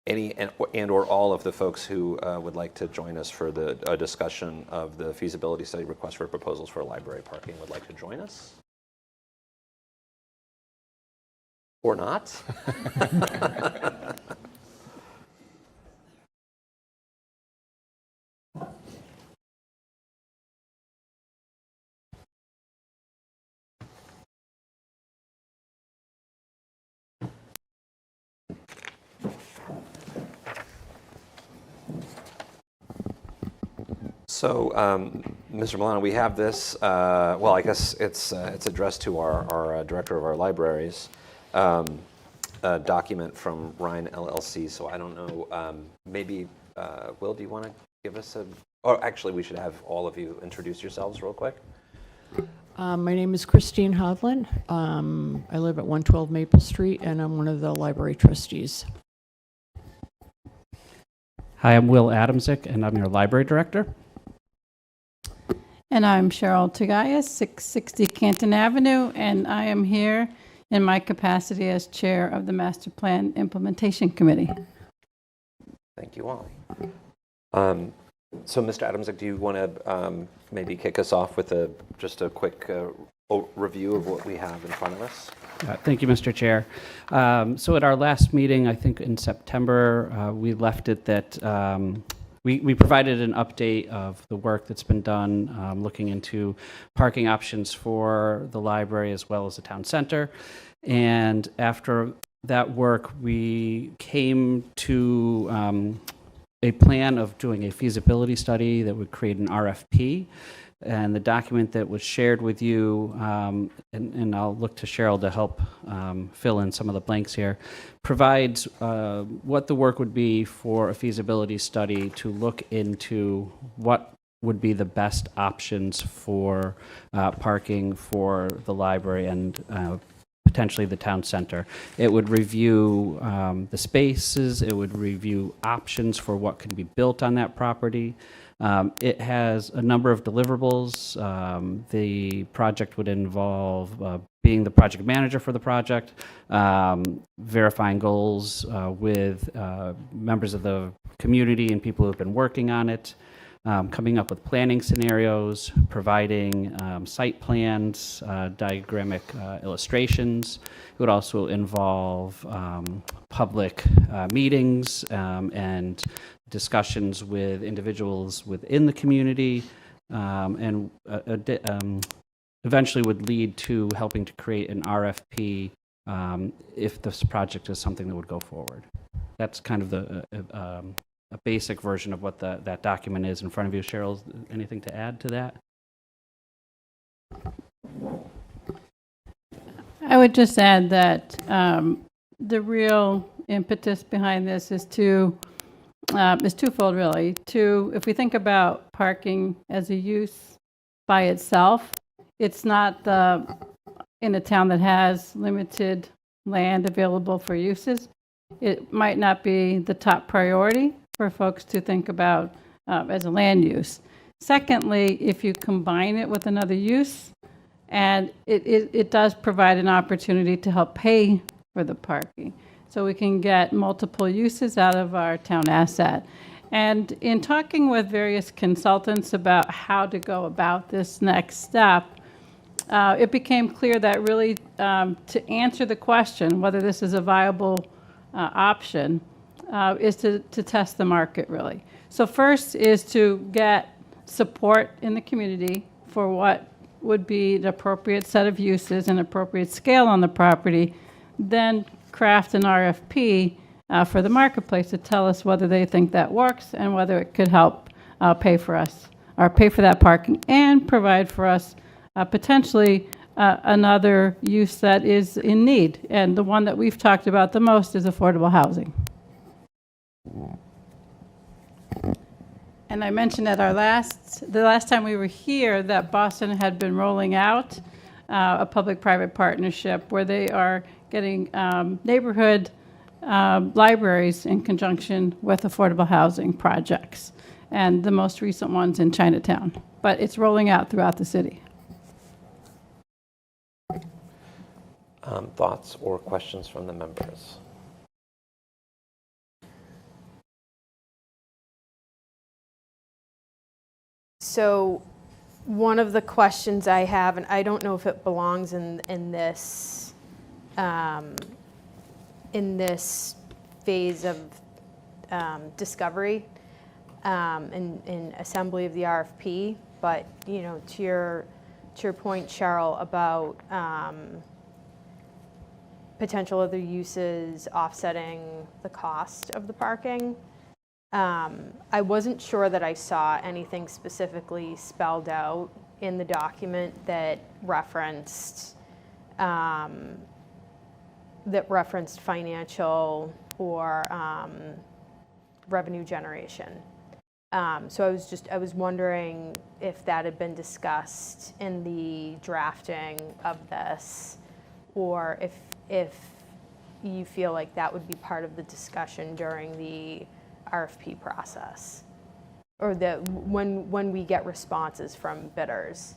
any and or all of the folks who would like to join us for the discussion of the feasibility study request for proposals for library parking would like to join us? Or not? So, Mr. Milano, we have this, well, I guess it's addressed to our director of our libraries, a document from Rhine LLC. So I don't know, maybe, Will, do you want to give us or actually we should have all of you introduce yourselves real quick. My name is Christine Hodlin. I live at 112 Maple Street, and I'm one of the library trustees. Hi, I'm Will Adamczyk, and I'm your library director. And I'm Cheryl Tagayas, 660 Canton Avenue, and I am here in my capacity as chair of the Master Plan Implementation Committee. Thank you all. So, Mr. Adamczyk, do you want to maybe kick us off with just a quick review of what we have in front of us? Thank you, Mr. Chair. So at our last meeting, I think in September, we left it that we provided an update of the work that's been done looking into parking options for the library as well as the town center. And after that work, we came to a plan of doing a feasibility study that would create an RFP. And the document that was shared with you, and I'll look to Cheryl to help fill in some of the blanks here, provides what the work would be for a feasibility study to look into what would be the best options for parking for the library and potentially the town center. It would review the spaces, it would review options for what can be built on that property. It has a number of deliverables. The project would involve being the project manager for the project, verifying goals with members of the community and people who have been working on it, coming up with planning scenarios, providing site plans, diagrammic illustrations. It would also involve public meetings and discussions with individuals within the community, and eventually would lead to helping to create an RFP if this project is something that would go forward. That's kind of a basic version of what that document is in front of you. Cheryl, anything to add to that? I would just add that the real impetus behind this is twofold, really. If we think about parking as a use by itself, it's not in a town that has limited land available for uses. It might not be the top priority for folks to think about as a land use. Secondly, if you combine it with another use, and it does provide an opportunity to help pay for the parking. So we can get multiple uses out of our town asset. And in talking with various consultants about how to go about this next step, it became clear that really to answer the question whether this is a viable option is to test the market, really. So first is to get support in the community for what would be the appropriate set of uses and appropriate scale on the property, then craft an RFP for the marketplace to tell us whether they think that works and whether it could help pay for us, or pay for that parking and provide for us potentially another use that is in need. And the one that we've talked about the most is affordable housing. And I mentioned at the last time we were here that Boston had been rolling out a public-private partnership where they are getting neighborhood libraries in conjunction with affordable housing projects, and the most recent one's in Chinatown. But it's rolling out throughout the city. Thoughts or questions from the members? So one of the questions I have, and I don't know if it belongs in this phase of discovery in assembly of the RFP, but to your point, Cheryl, about potential other uses offsetting the cost of the parking. I wasn't sure that I saw anything specifically spelled out in the document that referenced financial or revenue generation. So I was wondering if that had been discussed in the drafting of this, or if you feel like that would be part of the discussion during the RFP process, or when we get responses from bidders.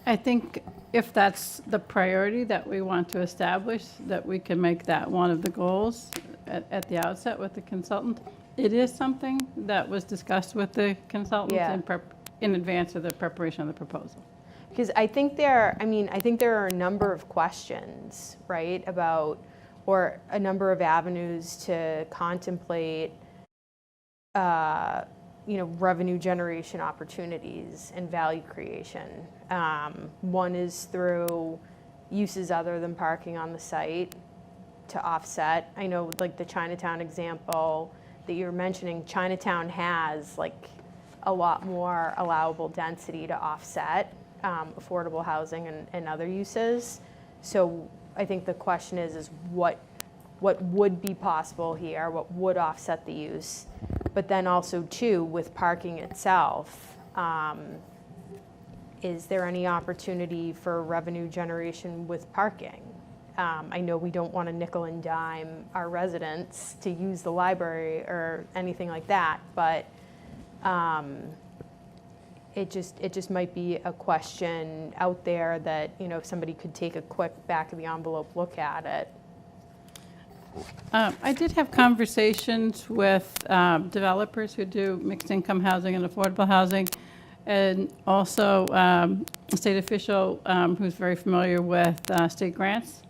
I think if that's the priority that we want to establish, that we can make that one of the goals at the outset with the consultant. It is something that was discussed with the consultants in advance of the preparation of the proposal. Because I think there are a number of questions, right, about, or a number of avenues to contemplate, revenue generation opportunities and value creation. One is through uses other than parking on the site to offset. I know, like the Chinatown example that you're mentioning, Chinatown has like a lot more allowable density to offset affordable housing and other uses. So I think the question is what would be possible here, what would offset the use, but then also too with parking itself, is there any opportunity for revenue generation with parking? I know we don't want to nickel and dime our residents to use the library or anything like that, but it just might be a question out there that, if somebody could take a quick back of the envelope look at it. I did have conversations with developers who do mixed income housing and affordable housing, and also a state official who's very familiar with state grants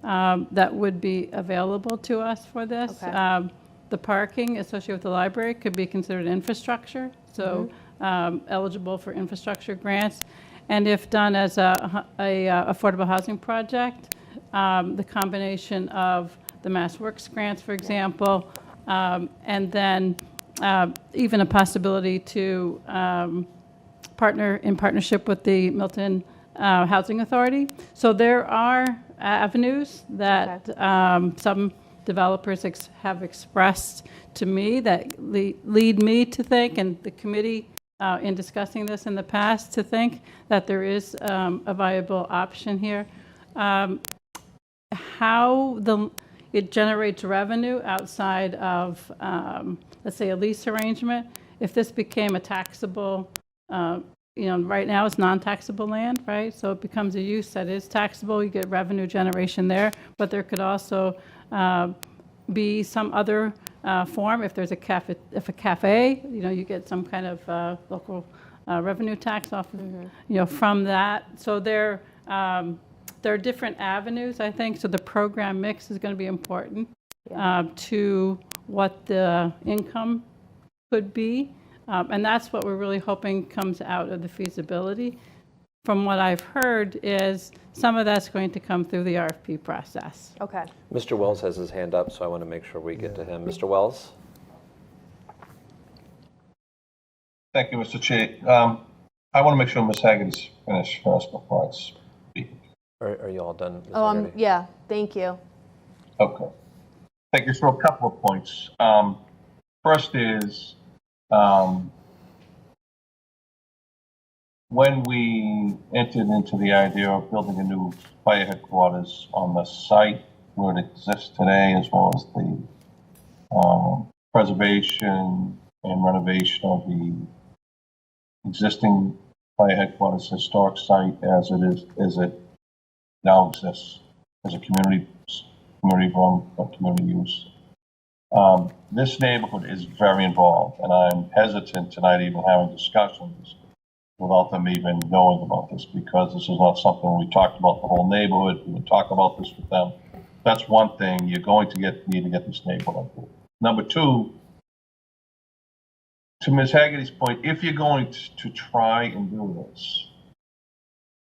that would be available to us for this. Okay. The parking associated with the library could be considered infrastructure, so eligible for infrastructure grants. And if done as a affordable housing project, the combination of the Mass Works grants, for example, and then even a possibility to partnership with the Milton Housing Authority. So there are avenues that some developers have expressed to me that lead me to think, and the committee in discussing this in the past, to think that there is a viable option here. How it generates revenue outside of, let's say, a lease arrangement. If this became a taxable, right now it's non-taxable land, right? So it becomes a use that is taxable. You get revenue generation there, but there could also be some other form. If there's a cafe, you get some kind of local revenue tax off, from that. So there are different avenues, I think. So the program mix is going to be important to what the income could be. And that's what we're really hoping comes out of the feasibility. From what I've heard is some of that's going to come through the RFP process. Okay. Mr. Wells has his hand up, so I want to make sure we get to him. Mr. Wells? Thank you, Mr. Chair. I want to make sure Ms. Haggerty's finished first before I speak. Are you all done, Ms. Oh, Haggerty? yeah, thank you. Okay. Thank you. So a couple of points. First is, when we entered into the idea of building a new fire headquarters on the site where it exists today, as well as the preservation and renovation of the existing fire headquarters historic site as it now exists as a community room or community use. This neighborhood is very involved, and I'm hesitant tonight even having discussions without them even knowing about this, because this is not something we talked about the whole neighborhood. We would talk about this with them. That's one thing. You're going to need to get this neighborhood. Number two, to Ms. Haggerty's point, if you're going to try and do this,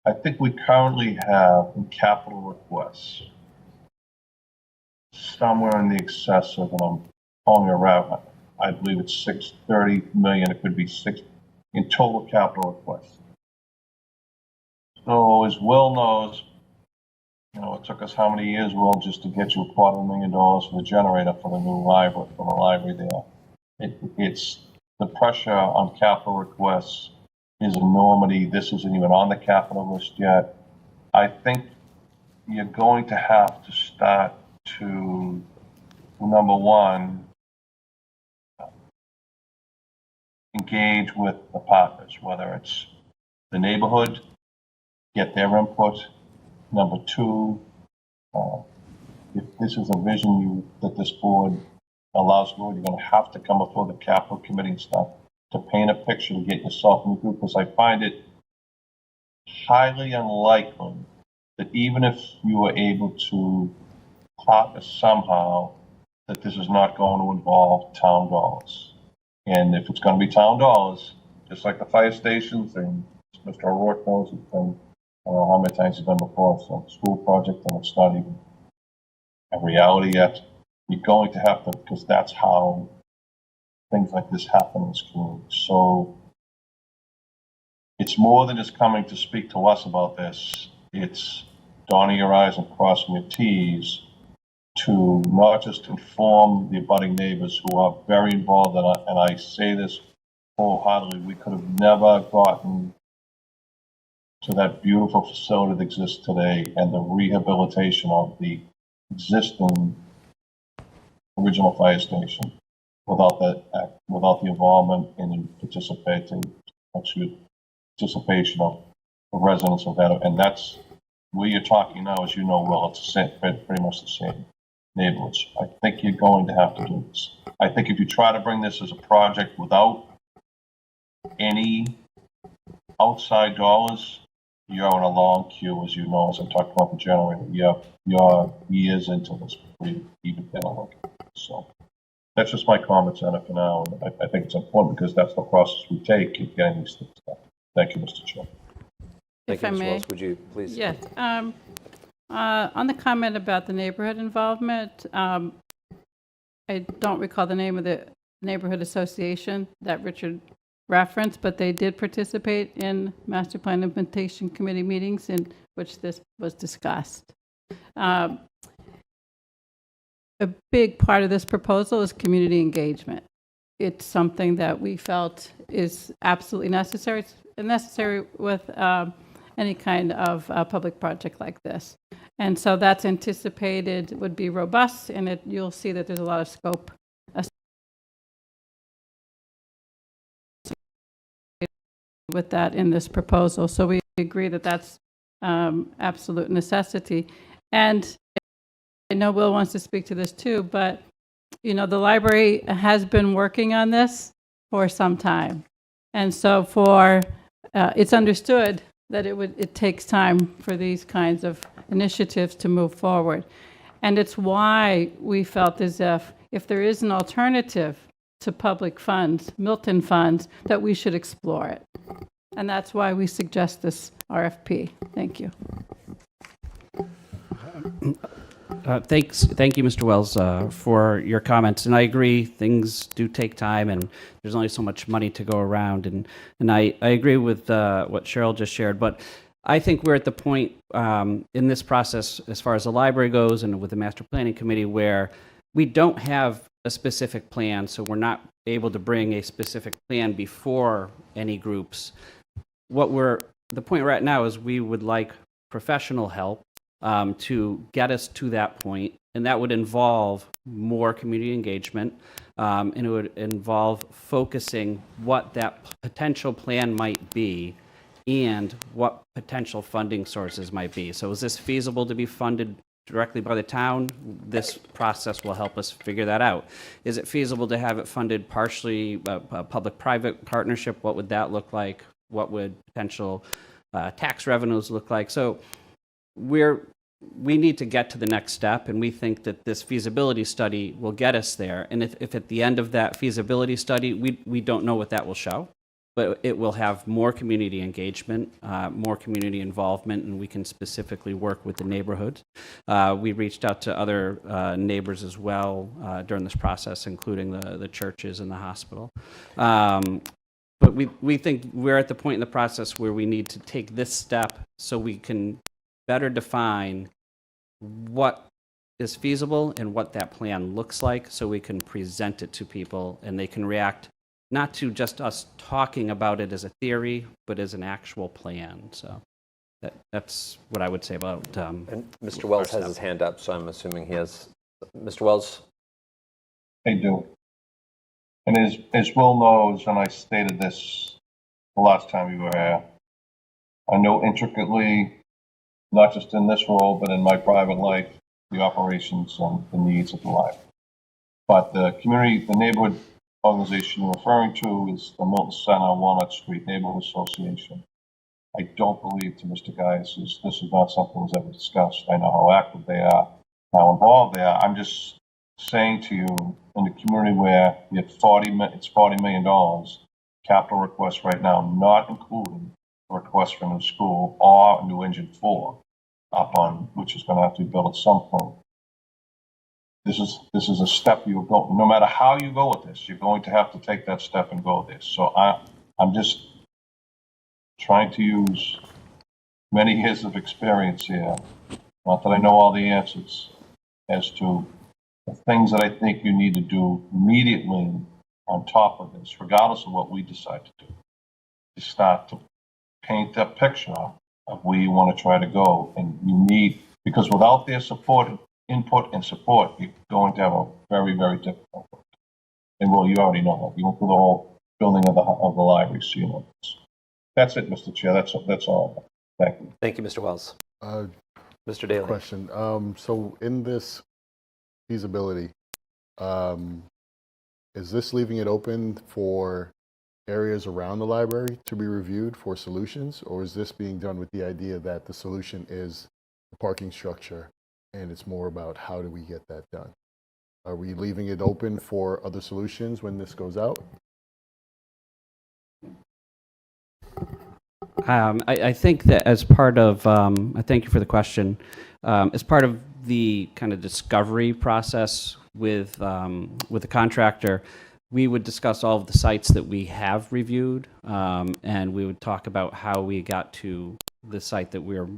I think we currently have in capital requests somewhere in the excess of, and I'm calling it around, I believe it's 630 million. It could be six in total capital requests. So as Will knows, it took us how many years, Will, just to get you $250,000 for the generator for the new library, for the library there. It's the pressure on capital requests is enormity. This isn't even on the capital list yet. I think you're going to have to start to, number one, engage with the partners, whether it's the neighborhood, get their input. Number two, if this is a vision that this board allows you, you're going to have to come before the capital committee and stuff to paint a picture to get yourself in the group, because I find it highly unlikely that even if you were able to partner somehow, that this is not going to involve town dollars. And if it's going to be town dollars, just like the fire stations, and Mr. O'Rourke knows, it's been, I don't know how many times it's been before, it's a school project and it's not even a reality yet. You're going to have to, because that's how things like this happen in this community. So it's more than just coming to speak to us about this. It's dotting your I's and crossing your T's to not just inform the abutting neighbors who are very involved, and I say this wholeheartedly, we could have never gotten to that beautiful facility that exists today and the rehabilitation of the existing original fire station without the involvement and participation of the residents of that. And that's where you're talking now, as you know well, it's the same, pretty much the same neighborhoods. I think you're going to have to do this. I think if you try to bring this as a project without any outside dollars, you're in a long queue, as you know, as I talked about the generator. You're years into this before you even get a look at it. So that's just my comments on it for now. And I think it's important because that's the process we take in getting these things done. Thank you, Mr. Chair. Thank If you, I Mr. may. Wells. Would you please? Yes. On the comment about the neighborhood involvement, I don't recall the name of the neighborhood association that Richard referenced, but they did participate in Master Plan Implementation Committee meetings in which this was discussed. A big part of this proposal is community engagement. It's something that we felt is absolutely necessary. It's necessary with any kind of public project like this. And so that's anticipated would be robust, and you'll see that there's a lot of scope with that in this proposal. So we agree that that's absolute necessity. And I know Will wants to speak to this too, but you know, the library has been working on this for some time. And so it's understood that it takes time for these kinds of initiatives to move forward. And it's why we felt as if there is an alternative to public funds, Milton funds, that we should explore it. And that's why we suggest this RFP. Thank you. Thank you, Mr. Wells, for your comments. And I agree, things do take time, and there's only so much money to go around. And I agree with what Cheryl just shared. But I think we're at the point in this process, as far as the library goes and with the Master Planning Committee, where we don't have a specific plan, so we're not able to bring a specific plan before any groups. The point we're at now is we would like professional help to get us to that point, and that would involve more community engagement, and it would involve focusing what that potential plan might be and what potential funding sources might be. So is this feasible to be funded directly by the town? This process will help us figure that out. Is it feasible to have it funded partially, a public-private partnership? What would that look like? What would potential tax revenues look like? So we need to get to the next step, and we think that this feasibility study will get us there. And if at the end of that feasibility study, we don't know what that will show, but it will have more community engagement, more community involvement, and we can specifically work with the neighborhood. We reached out to other neighbors as well during this process, including the churches and the hospital. But we think we're at the point in the process where we need to take this step so we can better define what is feasible and what that plan looks like, so we can present it to people and they can react not to just us talking about it as a theory, but as an actual plan. So that's what I would say about. And Mr. Wells has his hand up, so I'm assuming he has. Mr. Wells? I do. And as Will knows, and I stated this the last time you were here, I know intricately, not just in this role, but in my private life, the operations and the needs of the library. But the neighborhood organization you're referring to is the Milton Center, Walnut Street Neighborhood Association. I don't believe, to Mr. Gaius, this is not something that was ever discussed. I know how active they are, how involved they are. I'm just saying to you, in the community where you have it's $40 million capital requests right now, not including a request for a new school or a new engine 4 which is going to have to be built at some point. This is a step you go. No matter how you go with this, you're going to have to take that step and go there. So I'm just trying to use many years of experience here, not that I know all the answers, as to the things that I think you need to do immediately on top of this, regardless of what we decide to do, to start to paint that picture of where you want to try to go. And you need, because without their support, input and support, you're going to have a very, very difficult work. And well, you already know that. You went through the whole building of the library, so you know this. That's it, Mr. Chair. That's all. Thank you. Thank you, Mr. Wells. Mr. Daly. Question. So in this feasibility, is this leaving it open for areas around the library to be reviewed for solutions, or is this being done with the idea that the solution is the parking structure and it's more about how do we get that done? Are we leaving it open for other solutions when this goes out? I think that as part of, I thank you for the question, as part of the kind of discovery process with the contractor, we would discuss all of the sites that we have reviewed, and we would talk about how we got to the site that we're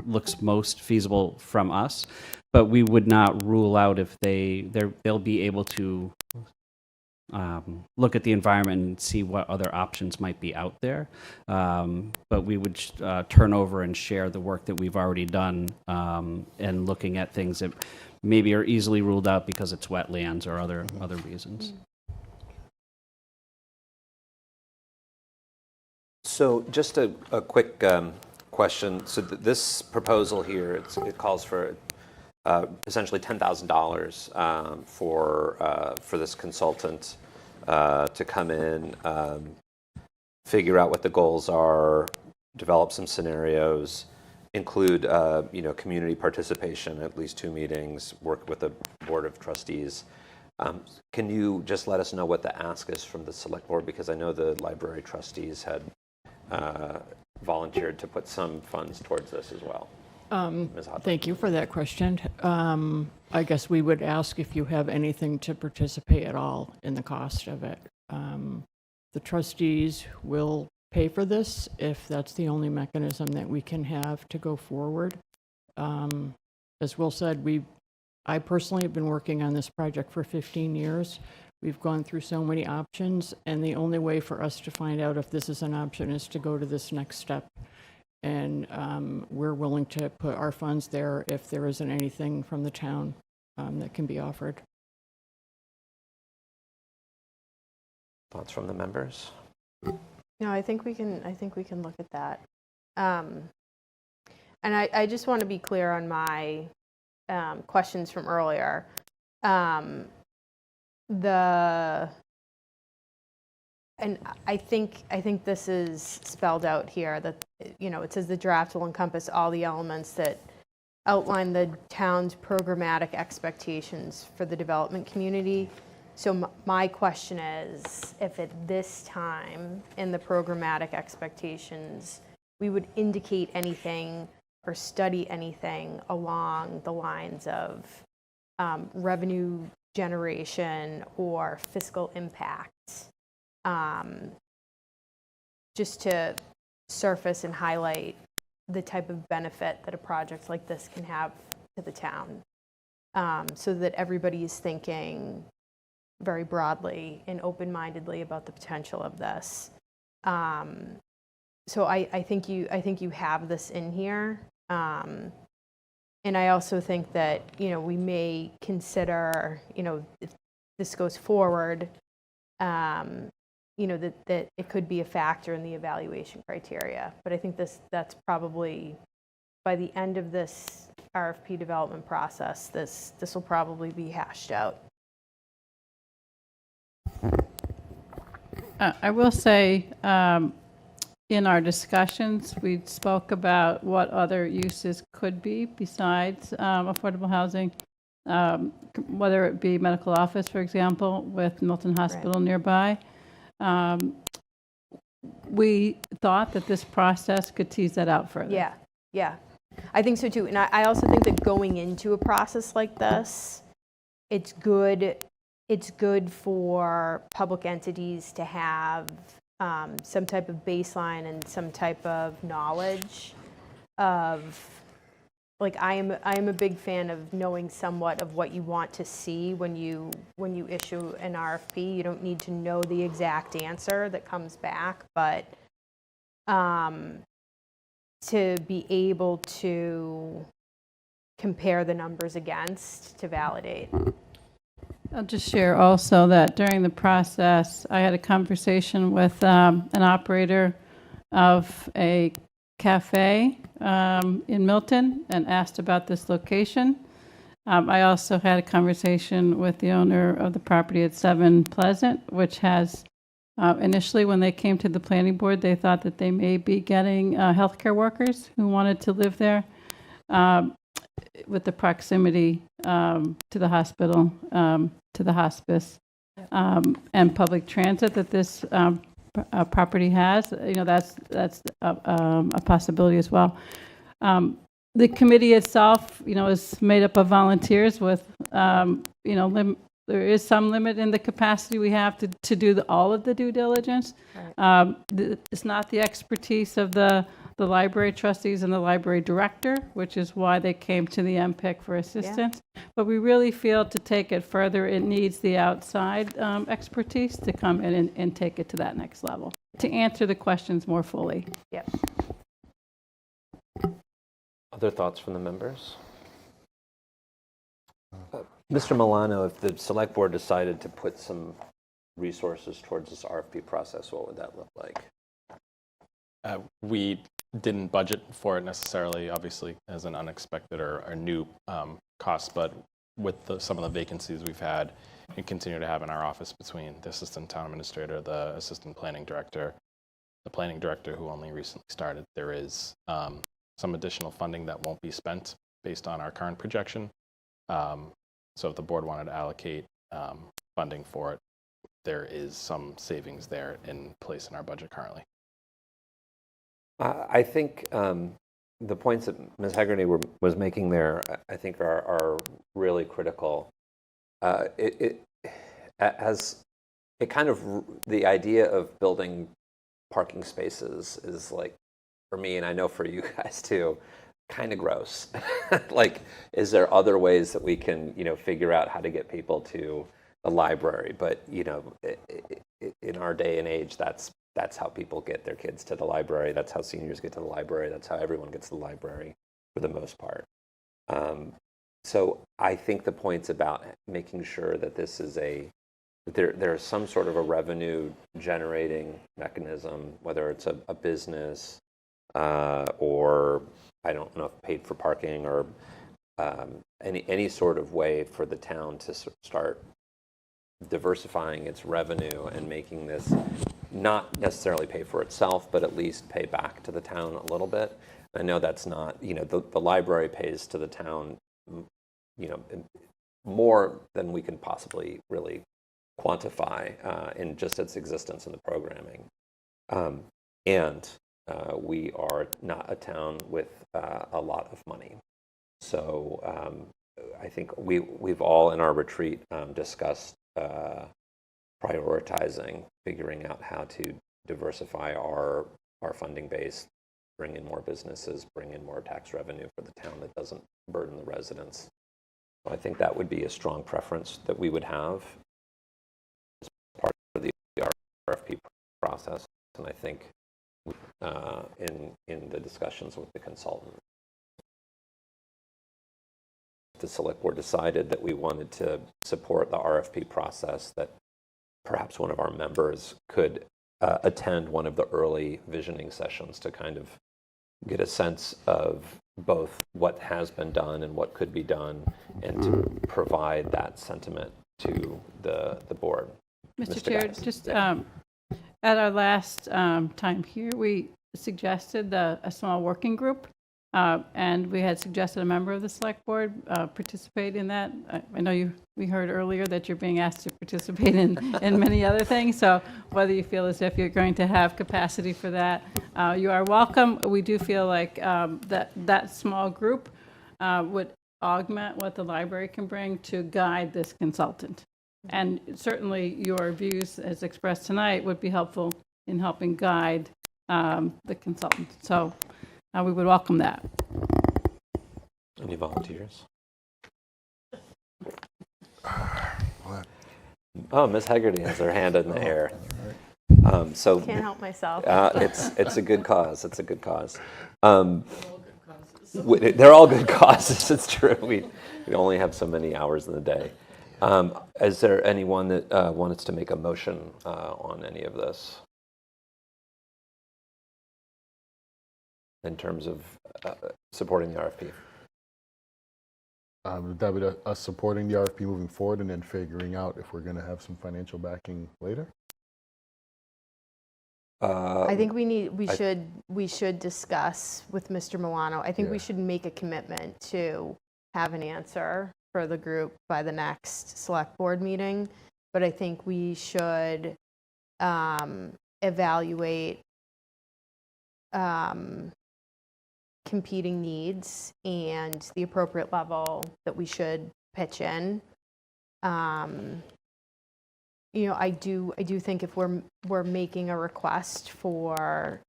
looks most feasible from us. But we would not rule out if they'll be able to look at the environment and see what other options might be out there. But we would turn over and share the work that we've already done, and looking at things that maybe are easily ruled out because it's wetlands or other reasons. So just a quick question. So this proposal here, it calls for essentially $10,000 for this consultant to come in, figure out what the goals are, develop some scenarios, include community participation, at least 2 meetings, work with the board of trustees. Can you just let us know what the ask is from the select board? Because I know the library trustees had volunteered to put some funds towards this as well. Ms. Hodgson. Thank you for that question. I guess we would ask if you have anything to participate at all in the cost of it. The trustees will pay for this if that's the only mechanism that we can have to go forward. As Will said, I personally have been working on this project for 15 years. We've gone through so many options, and the only way for us to find out if this is an option is to go to this next step. And we're willing to put our funds there if there isn't anything from the town that can be offered. Thoughts from the members? No, I think we can look at that. And I just want to be clear on my questions from earlier. And I think this is spelled out here that, it says the draft will encompass all the elements that outline the town's programmatic expectations for the development community. So my question is, if at this time in the programmatic expectations, we would indicate anything or study anything along the lines of revenue generation or fiscal impact, just to surface and highlight the type of benefit that a project like this can have to the town, so that everybody is thinking very broadly and open-mindedly about the potential of this. So I think you have this in here, and I also think that we may consider if this goes forward, that it could be a factor in the evaluation criteria. But I think that's probably by the end of this RFP development process, this will probably be hashed out. I will say, in our discussions, we spoke about what other uses could be besides affordable housing, whether it be medical office, for example, with Milton Hospital nearby. We thought that this process could tease that out further. Yeah. I think so too. And I also think that going into a process like this, it's good for public entities to have some type of baseline and some type of knowledge of, like, I am a big fan of knowing somewhat of what you want to see when you issue an RFP. You don't need to know the exact answer that comes back, but to be able to compare the numbers against to validate. I'll just share also that during the process, I had a conversation with an operator of a cafe in Milton and asked about this location. I also had a conversation with the owner of the property at 7 Pleasant, which has, initially when they came to the planning board, they thought that they may be getting healthcare workers who wanted to live there. With the proximity to the hospital, to the hospice, and public transit that this property has, that's a possibility as well. The committee itself, is made up of volunteers with, there is some limit in the capacity we have to do all of the due diligence. Right. It's not the expertise of the library trustees and the library director, which is why they came to the MPIC for assistance. But we really feel to take it further, it needs the outside expertise to come in and take it to that next level, to answer the questions more fully. Yep. Other thoughts from the members? Mr. Milano, if the select board decided to put some resources towards this RFP process, what would that look like? We didn't budget for it necessarily, obviously, as an unexpected or new cost, but with some of the vacancies we've had and continue to have in our office between the assistant town administrator, the assistant planning director, the planning director who only recently started, there is some additional funding that won't be spent based on our current projection. So if the board wanted to allocate funding for it, there is some savings there in place in our budget currently. I think the points that Ms. Hegarty was making there, I think are really critical. The idea of building parking spaces is, like, for me, and I know for you guys too, kind of gross. Like, is there other ways that we can, figure out how to get people to the library? But, in our day and age, that's how people get their kids to the library. That's how seniors get to the library. That's how everyone gets to the library for the most part. So I think the points about making sure that this is there's some sort of a revenue generating mechanism, whether it's a business or, I don't know if paid for parking or any sort of way for the town to start diversifying its revenue and making this not necessarily pay for itself, but at least pay back to the town a little bit. I know that's not, the library pays to the town, more than we can possibly really quantify in just its existence in the programming. And we are not a town with a lot of money. So I think we've all in our retreat discussed prioritizing, figuring out how to diversify our funding base, bring in more businesses, bring in more tax revenue for the town that doesn't burden the residents. So I think that would be a strong preference that we would have as part of the RFP process. And I think in the discussions with the consultant, the select board decided that we wanted to support the RFP process, that perhaps one of our members could attend one of the early visioning sessions to kind of get a sense of both what has been done and what could be done, and to provide that sentiment to the board. Mr. Chair, Geis. just at our last time here, we suggested a small working group, and we had suggested a member of the select board participate in that. I know we heard earlier that you're being asked to participate in many other things, so whether you feel as if you're going to have capacity for that, you are welcome. We do feel like that small group would augment what the library can bring to guide this consultant. And certainly your views as expressed tonight would be helpful in helping guide the consultant. So we would welcome that. Any volunteers? Oh, Ms. Hegarty has her hand in the air. So Can't help myself. it's a good cause. It's a good cause. They're all good causes. It's true. We only have so many hours in the day. Is there anyone that wants to make a motion on any of this in terms of supporting the RFP? That would us supporting the RFP moving forward and then figuring out if we're going to have some financial backing later. I think we should discuss with Mr. Milano. I think we Yeah. should make a commitment to have an answer for the group by the next select board meeting. But I think we should evaluate competing needs and the appropriate level that we should pitch in. I do think if we're making a request for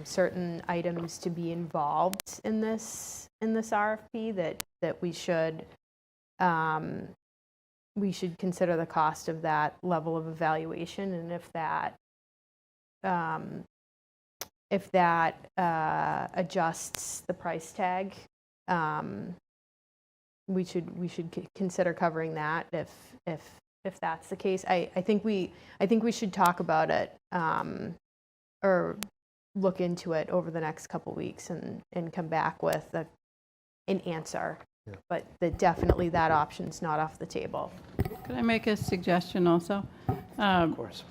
certain items to be involved in this RFP, that we should consider the cost of that level of evaluation, and if that adjusts the price tag, we should consider covering that if that's the case. I think we should talk about it or look into it over the next couple weeks and come back with an answer. Yeah. But definitely that option's not off the table. Could I make a suggestion also? Of course.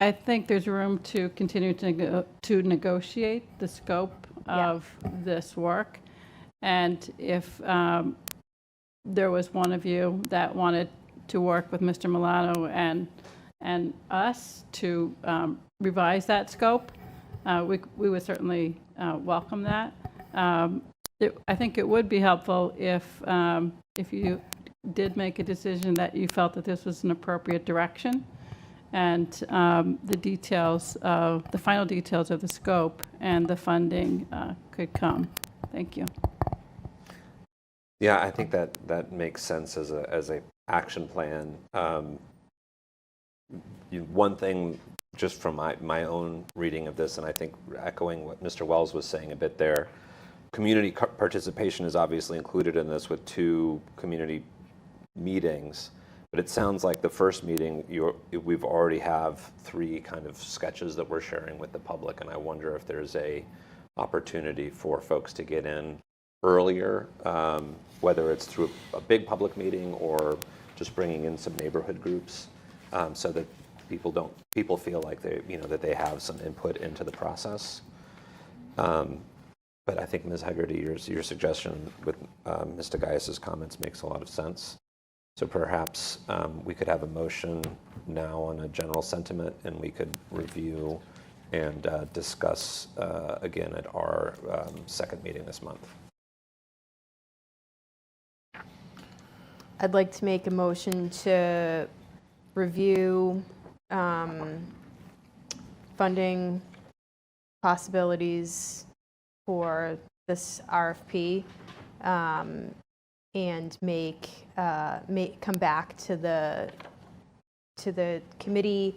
I think there's room to continue to negotiate the scope of this work. And if there was one of you that wanted to work with Mr. Milano and us to revise that scope, we would certainly welcome that. I think it would be helpful if you did make a decision that you felt that this was an appropriate direction, and the final details of the scope and the funding could come. Thank you. Yeah, I think that makes sense as a action plan. One thing, just from my own reading of this, and I think echoing what Mr. Wells was saying a bit there, community participation is obviously included in this with 2 community meetings. But it sounds like the first meeting, we've already have 3 kind of sketches that we're sharing with the public, and I wonder if there's a opportunity for folks to get in earlier, whether it's through a big public meeting or just bringing in some neighborhood groups, so that people feel like that they have some input into the process. But I think, Ms. Hegarty, your suggestion with Mr. Gaius's comments makes a lot of sense. So perhaps we could have a motion now on a general sentiment, and we could review and discuss again at our second meeting this month. I'd like to make a motion to review funding possibilities for this RFP, and come back to the committee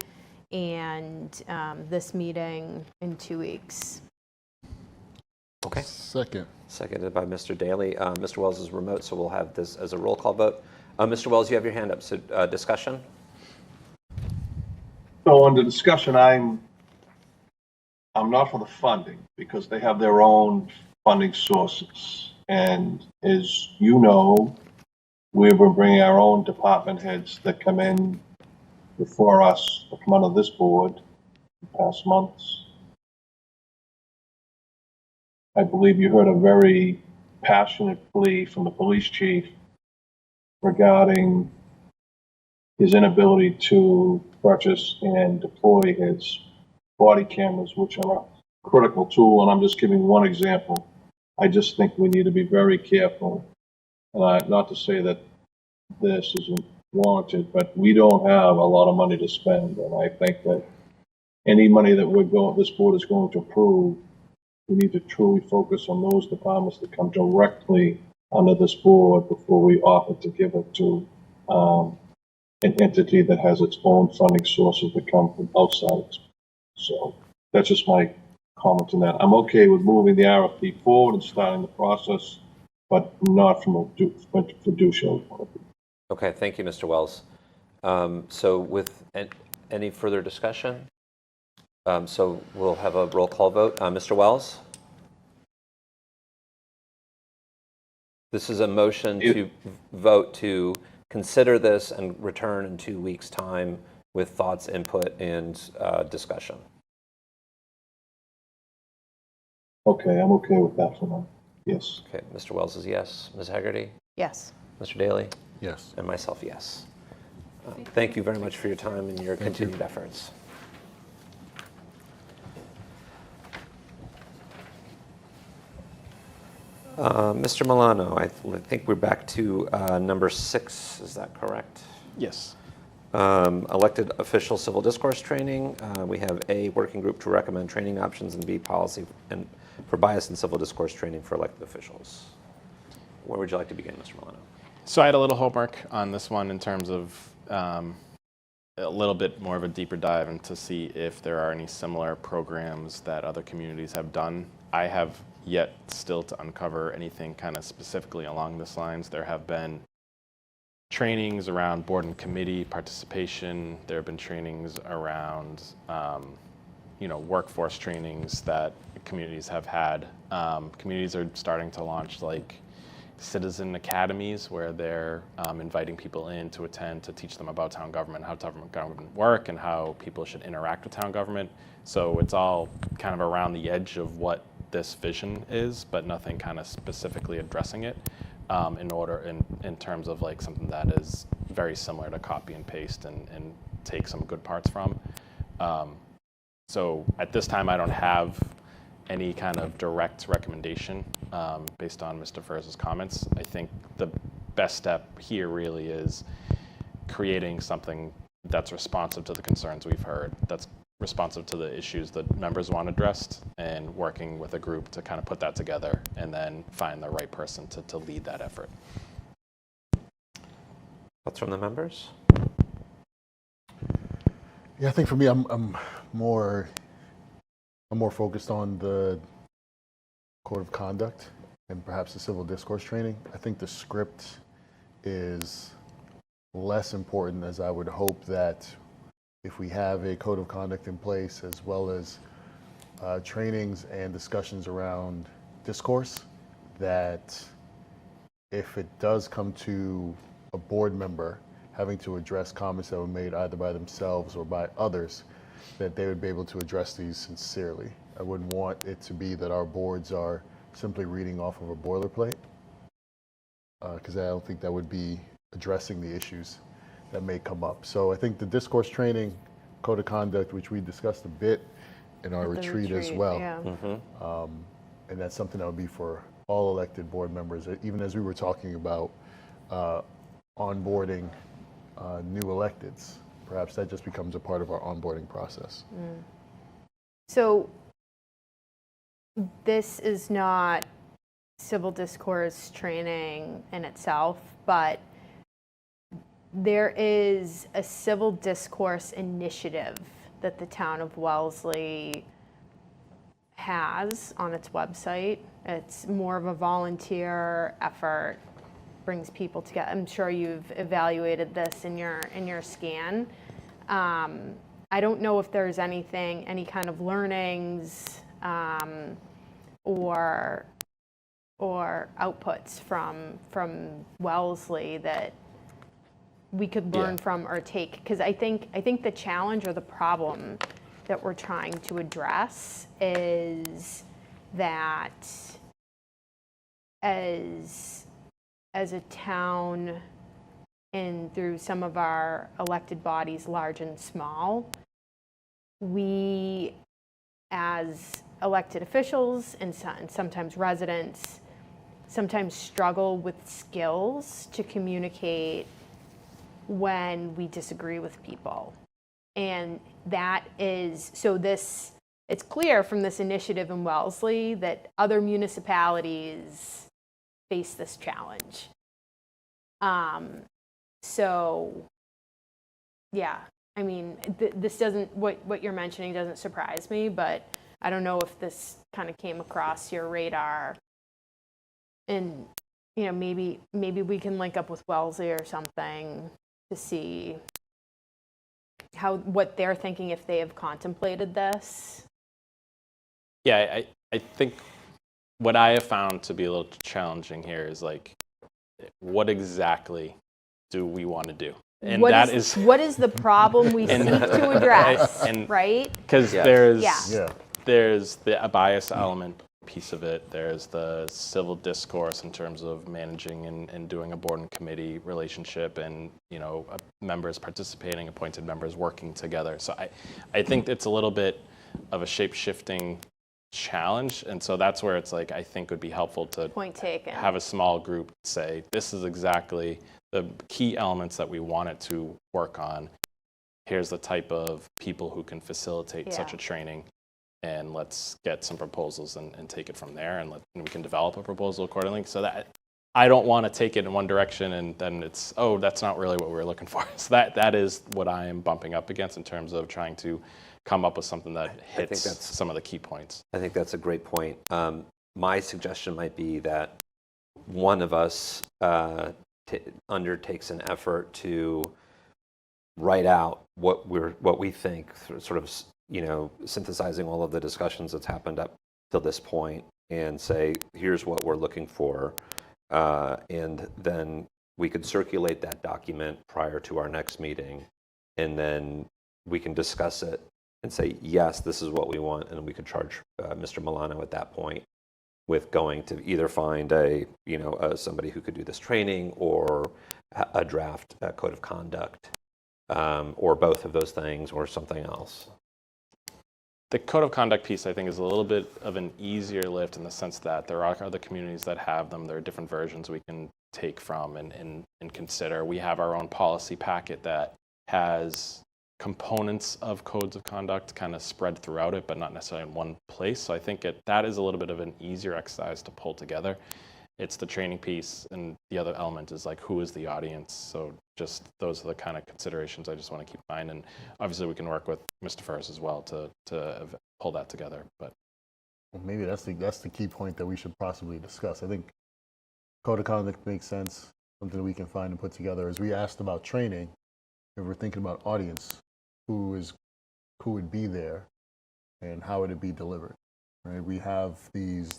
and this meeting in 2 weeks. Okay. Second. Seconded by Mr. Daly. Mr. Wells is remote, so we'll have this as a roll call vote. Mr. Wells, you have your hand up. So discussion? So under discussion, I'm not for the funding because they have their own funding sources. And as you know, we were bringing our own department heads that come in before us, that come under this board in the past months. I believe you heard a very passionate plea from the police chief regarding his inability to purchase and deploy his body cameras, which are a critical tool. And I'm just giving one example. I just think we need to be very careful. And not to say that this isn't warranted, but we don't have a lot of money to spend. And I think that any money that this board is going to approve, we need to truly focus on those departments that come directly under this board before we offer to give it to an entity that has its own funding sources that come from outside. So that's just my comment on that. I'm okay with moving the RFP forward and starting the process, but not from a fiduciary point of view. Okay, thank you, Mr. Wells. So with any further discussion? So we'll have a roll call vote. Mr. Wells? This is a motion to vote to consider this and return in 2 weeks' time with thoughts, input, and discussion. Okay, I'm okay with that for now. Yes. Okay, Mr. Wells is yes. Ms. Haggerty? Yes. Mr. Daly? Yes. And myself, yes. Thank you very much for your time and your continued efforts. Mr. Milano, I think we're back to number 6. Is that correct? Yes. Elected official civil discourse training. We have A, working group to recommend training options, and B, policy and for bias and civil discourse training for elected officials. Where would you like to begin, Mr. Milano? So I had a little homework on this one in terms of a little bit more of a deeper dive into see if there are any similar programs that other communities have done. I have yet still to uncover anything kind of specifically along this lines. There have been trainings around board and committee participation. There have been trainings around, workforce trainings that communities have had. Communities are starting to launch like citizen academies where they're inviting people in to attend to teach them about town government, how government work, and how people should interact with town government. So it's all kind of around the edge of what this vision is, but nothing kind of specifically addressing it in terms of like something that is very similar to copy and paste and take some good parts from. So at this time, I don't have any kind of direct recommendation based on Mr. Furz's comments. I think the best step here really is creating something that's responsive to the concerns we've heard, that's responsive to the issues that members want addressed, and working with a group to kind of put that together and then find the right person to lead that effort. Thoughts from the members? Yeah, I think for me, I'm more focused on the code of conduct and perhaps the civil discourse training. I think the script is less important, as I would hope that if we have a code of conduct in place, as well as trainings and discussions around discourse, that if it does come to a board member having to address comments that were made either by themselves or by others, that they would be able to address these sincerely. I wouldn't want it to be that our boards are simply reading off of a boilerplate, because I don't think that would be addressing the issues that may come up. So I think the discourse training, code of conduct, which we discussed a bit in our retreat as well, Yeah. and that's something that would be for all elected board members, even as we were talking about onboarding new electeds. Perhaps that just becomes a part of our onboarding process. So this is not civil discourse training in itself, but there is a civil discourse initiative that the town of Wellesley has on its website. It's more of a volunteer effort, brings people together. I'm sure you've evaluated this in your scan. I don't know if there's any kind of learnings or outputs from Wellesley that we could learn from or take, because I think the challenge or the problem that we're trying to address is that as a town and through some of our elected bodies, large and small, we as elected officials and sometimes residents sometimes struggle with skills to communicate when we disagree with people. And that is, it's clear from this initiative in Wellesley that other municipalities face this challenge. So yeah, I mean, this doesn't, what you're mentioning doesn't surprise me, but I don't know if this kind of came across your radar. And, you know, maybe we can link up with Wellesley or something to see what they're thinking, if they have contemplated this. Yeah, I think what I have found to be a little challenging here is like, what exactly do we want to do? And What that is is what is the problem we seek to address, right? because Yes. there's the bias element piece of it. There's the civil discourse in terms of managing and doing a board and committee relationship, and you know, members participating, appointed members working together. So I think it's a little bit of a shape-shifting challenge, and so that's where it's like I think would be helpful to Point taken. have a small group say this is exactly the key elements that we wanted to work on. Here's the type of people who can facilitate such a training, and let's get some proposals and take it from there, and we can develop a proposal accordingly. So that I don't want to take it in one direction and then it's, oh, that's not really what we were looking for. So that is what I am bumping up against in terms of trying to come up with something that hits some of the key points. I think that's a great point. My suggestion might be that one of us undertakes an effort to write out what we think, sort of, you know, synthesizing all of the discussions that's happened up till this point, and say, here's what we're looking for, and then we could circulate that document prior to our next meeting, and then we can discuss it and say, yes, this is what we want, and we could charge Mr. Milano at that point with going to either find somebody who could do this training, or a draft code of conduct, or both of those things, or something else. The code of conduct piece, I think, is a little bit of an easier lift in the sense that there are other communities that have them. There are different versions we can take from and consider. We have our own policy packet that has components of codes of conduct kind of spread throughout it, but not necessarily in one place. So I think that is a little bit of an easier exercise to pull together. It's the training piece, and the other element is like, who is the audience? So just those are the kind of considerations I just want to keep in mind. And obviously we can work with Mr. Ferris as well to pull that together. But well, maybe that's the key point that we should possibly discuss. I think code of conduct makes sense, something that we can find and put together. As we asked about training, if we're thinking about audience, who would be there and how would it be delivered, right? We have these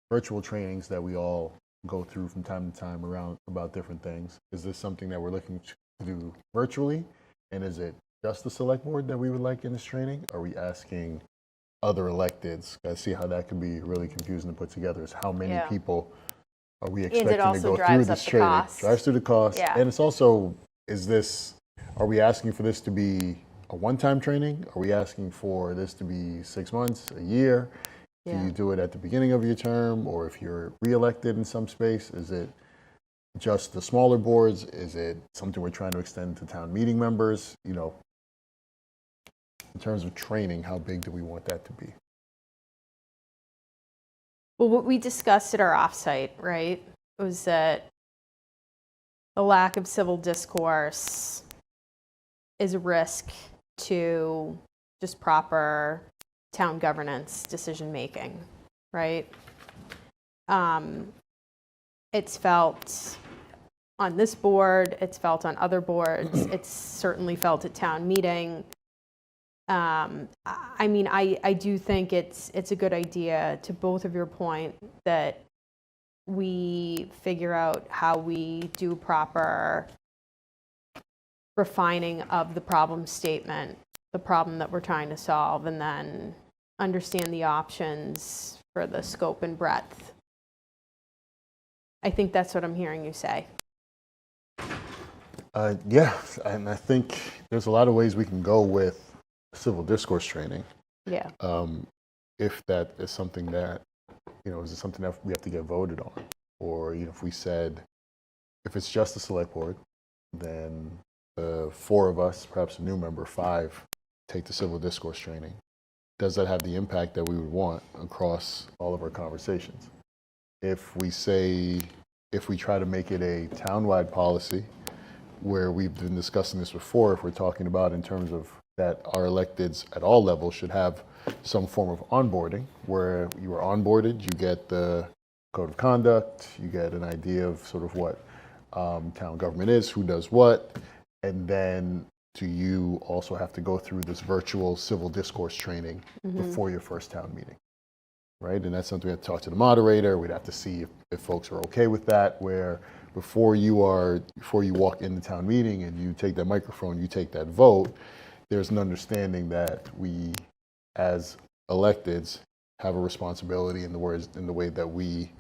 virtual trainings that we all go through from time to time about different things. Is this something that we're looking to do virtually? And is it just the select board that we would like in this training? Are we asking other electeds? I see how that can be really confusing to put together, is how many people are we expecting to go through this training? Drives through the cost. Yeah. And it's also, are we asking for this to be a one-time training? Are we asking for this to be 6 months, a year? Do you do it at the beginning of your term, or if you're reelected in some space? Is it just the smaller boards? Is it something we're trying to extend to town meeting members? You know, in terms of training, how big do we want that to be? Well, what we discussed at our offsite, right, was that the lack of civil discourse is a risk to just proper town governance decision making, right? It's felt on this board, it's felt on other boards, it's certainly felt at town meeting. I mean, I do think it's a good idea, to both of your point, that we figure out how we do proper refining of the problem statement, the problem that we're trying to solve, and then understand the options for the scope and breadth. I think that's what I'm hearing you say. Yeah, and I think there's a lot of ways we can go with civil discourse training. Yeah. If that is something that, is it something that we have to get voted on? Or, if we said, if it's just the select board, then the 4 of us, perhaps a new member, 5, take the civil discourse training. Does that have the impact that we would want across all of our conversations? If we try to make it a townwide policy, where we've been discussing this before, if we're talking about in terms of that our electeds at all levels should have some form of onboarding, where you are onboarded, you get the code of conduct, you get an idea of sort of what town government is, who does what, and then do you also have to go through this virtual civil discourse training before your first town meeting, right? And that's something we have to talk to the moderator. We'd have to see if folks are okay with that, where before you walk in the town meeting and you take that microphone, you take that vote, there's an understanding that we, as electeds, have a responsibility in the way that we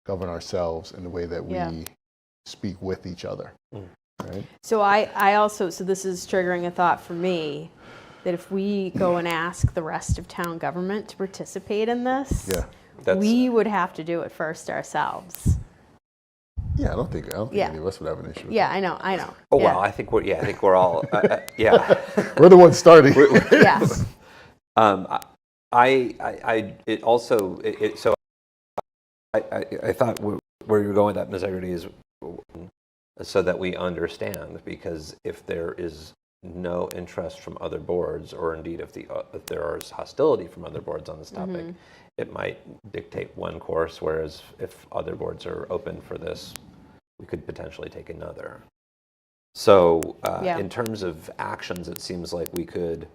govern ourselves, in the way that we speak with each other. Right? So I also, so this is triggering a thought for me, that if we go and ask the rest of town government to participate in this, we would have to do it first ourselves. Yeah, I don't think any of us would have an issue with that. I know. Oh, well, I think we're all, yeah. We're the ones starting. Yeah. I thought where you're going with that, Ms. Egerty, is so that we understand, because if there is no interest from other boards, or indeed if there is hostility from other boards on this topic, it might dictate one course, whereas if other boards are open for this, we could potentially take another. So in terms of actions, it seems like we could,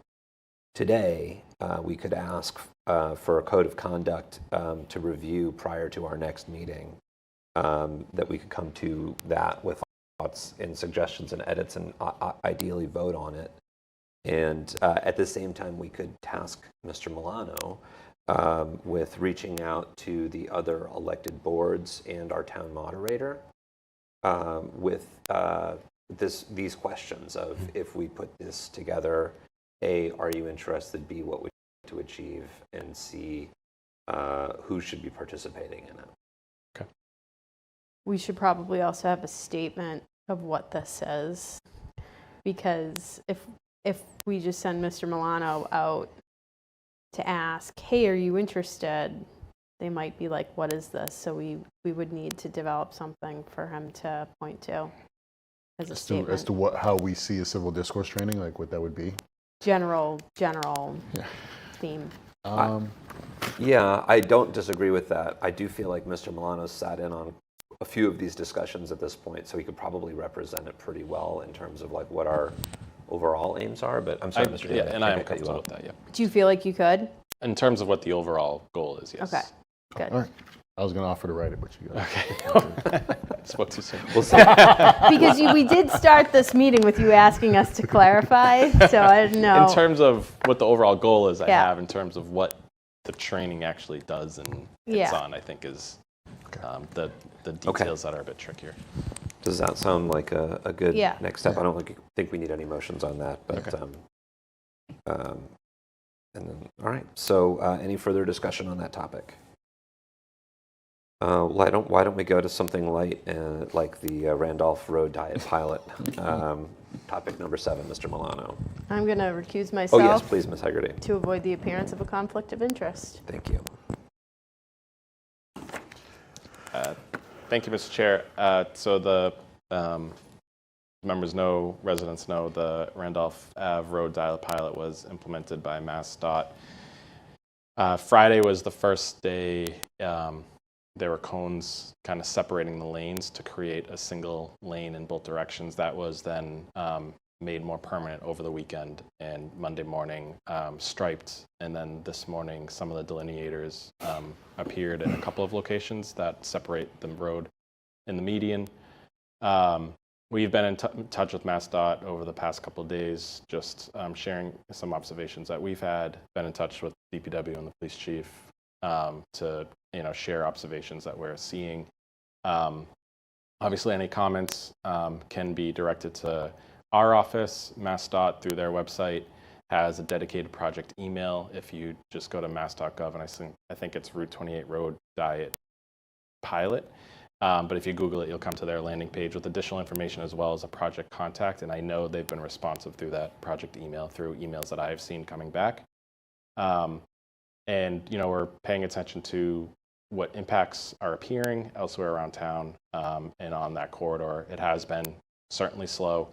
today, we could ask for a code of conduct to review prior to our next meeting, that we could come to that with thoughts and suggestions and edits, and ideally vote on it. And at the same time, we could task Mr. Milano with reaching out to the other elected boards and our town moderator with these questions of, if we put this together, A, are you interested? B, what would you like to achieve? And C, who should be participating in it? Okay. We should probably also have a statement of what this says, because if we just send Mr. Milano out to ask, hey, are you interested? They might be like, what is this? So we would need to develop something for him to point to as a statement. As to how we see a civil discourse training, like what that would be? General theme. Yeah, I don't disagree with that. I do feel like Mr. Milano sat in on a few of these discussions at this point, so he could probably represent it pretty well in terms of like what our overall aims are. But I'm sorry, Mr. Yeah, Daly, and I I am can't cut you comfortable off. with that, yeah. Do you feel like you could? In terms of what the overall goal is, yes. Okay, good. All right. I was going to offer to write it, but you got Okay. Spoke too soon. We'll see. Because we did start this meeting with you asking us to clarify, so I didn't know. In terms of what the overall goal is, I Yeah. have in terms of what the training actually does and it's Yeah. on, I think is the details that are a bit trickier. Does that sound like a good Yeah. next step? I don't think we need any motions on that, but Okay. and then, all right. So any further discussion on that topic? Why don't we go to something light, like the Randolph Road Diet Pilot? Topic number 7, Mr. Milano. I'm going to recuse Oh myself yes, please, Ms. Hegarty. to avoid the appearance of a conflict of interest. Thank you. Thank you, Mr. Chair. So the residents know, the Randolph Ave Road Dial Pilot was implemented by MassDOT. Friday was the first day there were cones kind of separating the lanes to create a single lane in both directions. That was then made more permanent over the weekend, and Monday morning striped, and then this morning some of the delineators appeared in a couple of locations that separate the road and the median. We've been in touch with MassDOT over the past couple of days, just sharing some observations that we've had, been in touch with DPW and the police chief to share observations that we're seeing. Obviously, any comments can be directed to our office. MassDOT, through their website, has a dedicated project email. If you just go to mass.gov, and I think it's Route 28 Road Diet Pilot. But if you Google it, you'll come to their landing page with additional information as well as a project contact. And I know they've been responsive through that project email, through emails that I've seen coming back. And we're paying attention to what impacts are appearing elsewhere around town and on that corridor. It has been certainly slow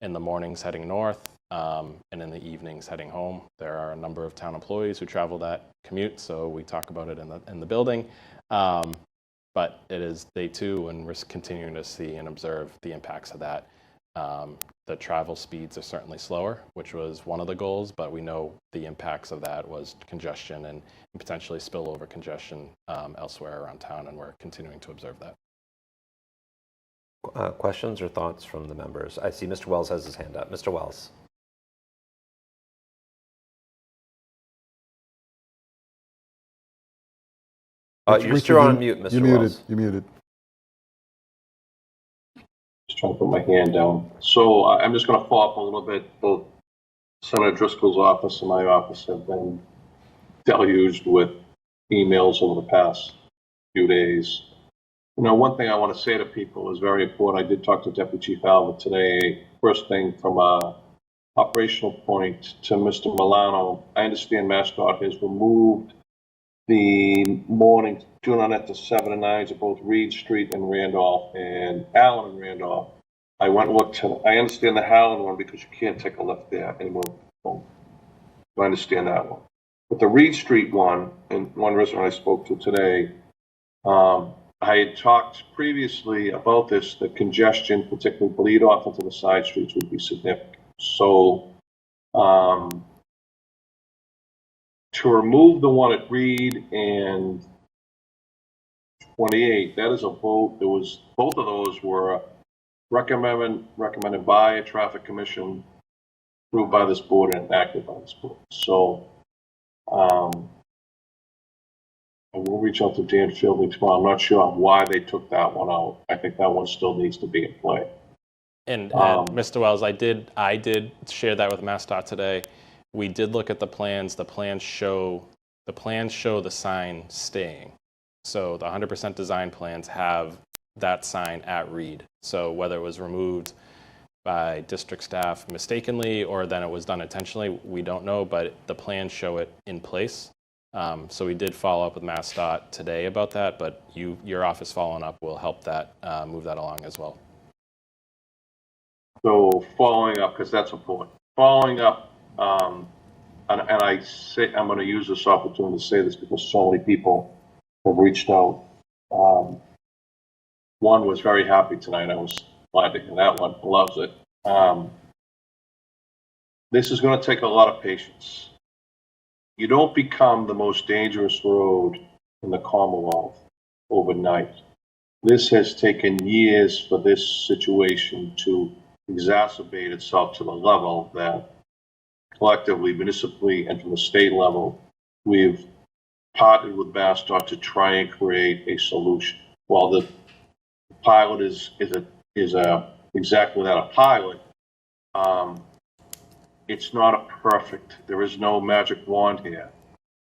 in the mornings heading north, and in the evenings heading home. There are a number of town employees who travel that commute, so we talk about it in the building. But it is day 2, and we're continuing to see and observe the impacts of that. The travel speeds are certainly slower, which was one of the goals, but we know the impacts of that was congestion and potentially spillover congestion elsewhere around town, and we're continuing to observe that. Questions or thoughts from the members? I see Mr. Wells has his hand up. Mr. Wells. You're Richard, still on mute, Mr. You're muted. Wells. You're muted. Just trying to put my hand down. So I'm just going to follow up a little bit. Both Senator Driscoll's office and my office have been deluged with emails over the past few days. You know, one thing I want to say to people is very important. I did talk to Deputy Chief Albert today. First thing, from a operational point to Mr. Milano, I understand MassDOT has removed the morning 209 to 7 and 9s at both Reed Street and Randolph, and Allen and Randolph. I went and looked. I understand the Howland one because you can't take a left there anymore. I understand that one. But the Reed Street one, and one resident I spoke to today, I had talked previously about this, the congestion, particularly bleed off into the side streets, would be significant. So to remove the one at Reed and 28, that is a vote. There was, both of those were recommended by a traffic commission, approved by this board, and enacted by this board. So I will reach out to Dan Fielding tomorrow. I'm not sure why they took that one out. I think that one still needs to be in play. And Mr. Wells, I did share that with MassDOT today. We did look at the plans. The plans show the sign staying. So the 100% design plans have that sign at Reed. So whether it was removed by district staff mistakenly or then it was done intentionally, we don't know, but the plans show it in place. So we did follow up with MassDOT today about that, but your office following up will help that move that along as well. So following up, because that's important. Following up, and I say I'm going to use this opportunity to say this because so many people have reached out. One was very happy tonight. I was glad to hear that one. Loves it. This is going to take a lot of patience. You don't become the most dangerous road in the Commonwealth overnight. This has taken years for this situation to exacerbate itself to the level that collectively, municipally, and from the state level, we've partnered with MassDOT to try and create a solution. While the pilot is exactly that, a pilot, it's not a perfect. There is no magic wand here.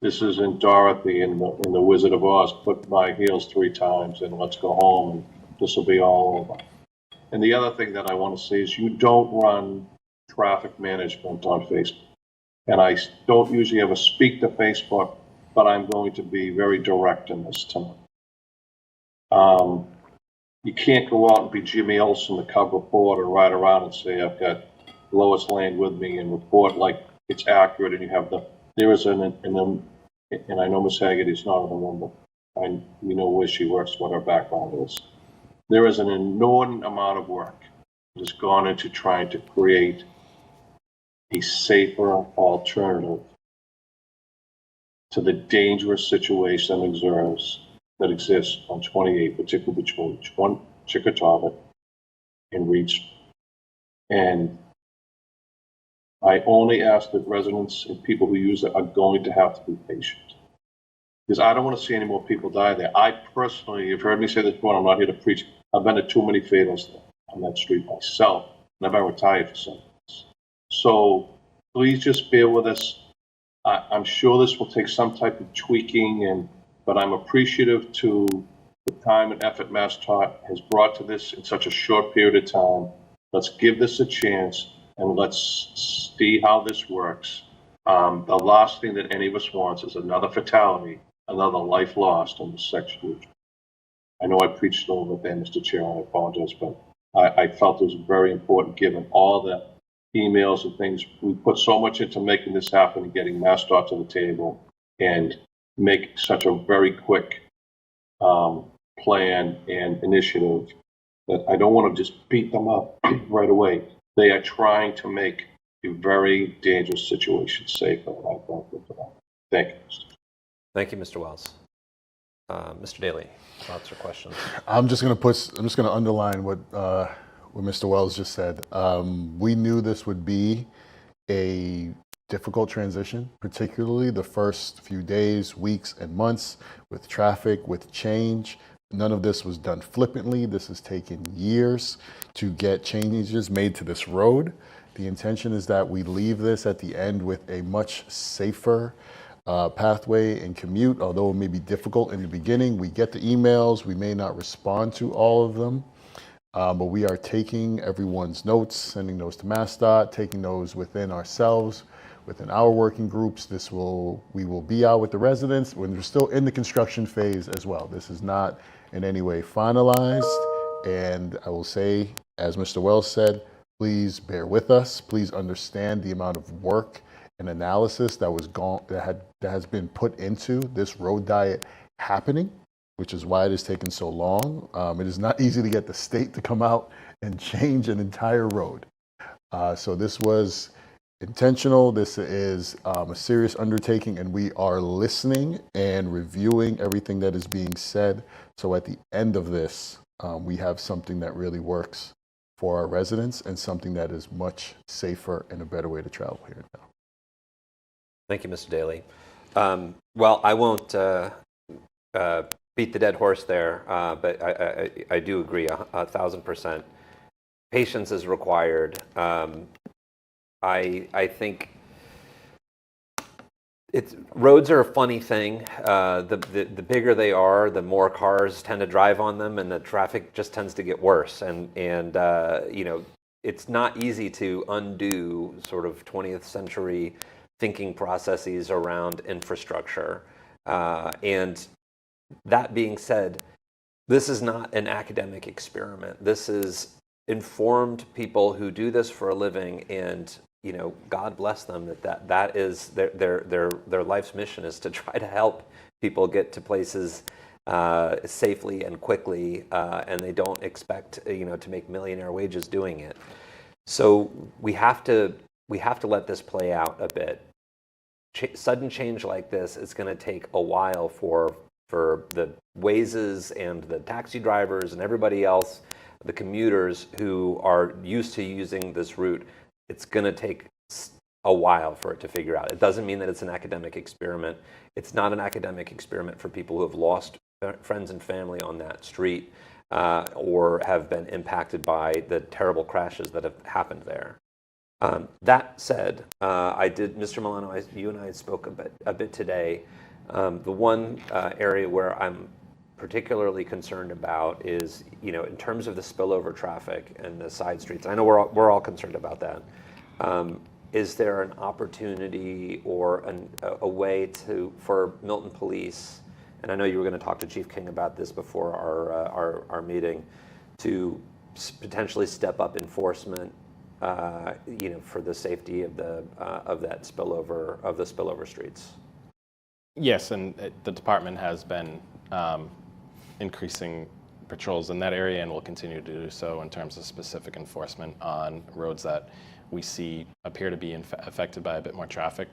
This isn't Dorothy in the Wizard of Oz. Put my heels 3 times and let's go home, and this will be all over. And the other thing that I want to say is you don't run traffic management on Facebook. And I don't usually ever speak to Facebook, but I'm going to be very direct in this tonight. You can't go out and be Jimmy Olsen, the cub reporter, ride around and say, I've got Lois Lane with me and report like it's accurate, and you have there is and I know Ms. Haggerty's not in the room, but we know where she works, what her background is. There is an inordinate amount of work that has gone into trying to create a safer alternative to the dangerous situation that exists on 28, particularly between Chickatawba and Reach. And I only ask that residents and people who use it are going to have to be patient. Because I don't want to see any more people die there. I personally, you've heard me say this before, I'm not here to preach. I've been to too many fatals on that street myself, and I've been retired for 7 years. So please just bear with us. I'm sure this will take some type of tweaking, but I'm appreciative to the time and effort MassDOT has brought to this in such a short period of time. Let's give this a chance and let's see how this works. The last thing that any of us wants is another fatality, another life lost on the section. I know I preached a little bit there, Mr. Chair, and I apologize, but I felt it was very important, given all the emails and things. We put so much into making this happen and getting MassDOT to the table and make such a very quick plan and initiative that I don't want to just beat them up right away. They are trying to make a very dangerous situation safer, and I thank them for that. Thank you. Thank you, Mr. Wells. Mr. Daly, thoughts or questions? I'm just going to underline what Mr. Wells just said. We knew this would be a difficult transition, particularly the first few days, weeks, and months with traffic, with change. None of this was done flippantly. This has taken years to get changes made to this road. The intention is that we leave this at the end with a much safer pathway and commute. Although it may be difficult in the beginning, we get the emails, we may not respond to all of them, but we are taking everyone's notes, sending those to MassDOT, taking those within ourselves, within our working groups. We will be out with the residents when they're still in the construction phase as well. This is not in any way finalized, and I will say, as Mr. Wells said, please bear with us. Please understand the amount of work and analysis that has been put into this road diet happening, which is why it has taken so long. It is not easy to get the state to come out and change an entire road. So this was intentional. This is a serious undertaking, and we are listening and reviewing everything that is being said. So at the end of this, we have something that really works for our residents and something that is much safer and a better way to travel here now. Thank you, Mr. Daly. Well, I won't beat the dead horse there, but I do agree 1,000%. Patience is required. I think roads are a funny thing. The bigger they are, the more cars tend to drive on them, and the traffic just tends to get worse. And you know, it's not easy to undo sort of 20th century thinking processes around infrastructure. And that being said, this is not an academic experiment. This is informed people who do this for a living, and you know, God bless them that is their life's mission, is to try to help people get to places safely and quickly, and they don't expect to make millionaire wages doing it. So we have to let this play out a bit. Sudden change like this is going to take a while for the Wazes and the taxi drivers and everybody else, the commuters who are used to using this route. It's going to take a while for it to figure out. It doesn't mean that it's an academic experiment. It's not an academic experiment for people who have lost friends and family on that street or have been impacted by the terrible crashes that have happened there. That said, Mr. Milano, you and I spoke a bit today. The one area where I'm particularly concerned about is, in terms of the spillover traffic and the side streets. I know we're all concerned about that. Is there an opportunity or a way for Milton Police, and I know you were going to talk to Chief King about this before our meeting, to potentially step up enforcement, for the safety of that spillover streets? Yes, and the department has been increasing patrols in that area and will continue to do so in terms of specific enforcement on roads that we see appear to be affected by a bit more traffic.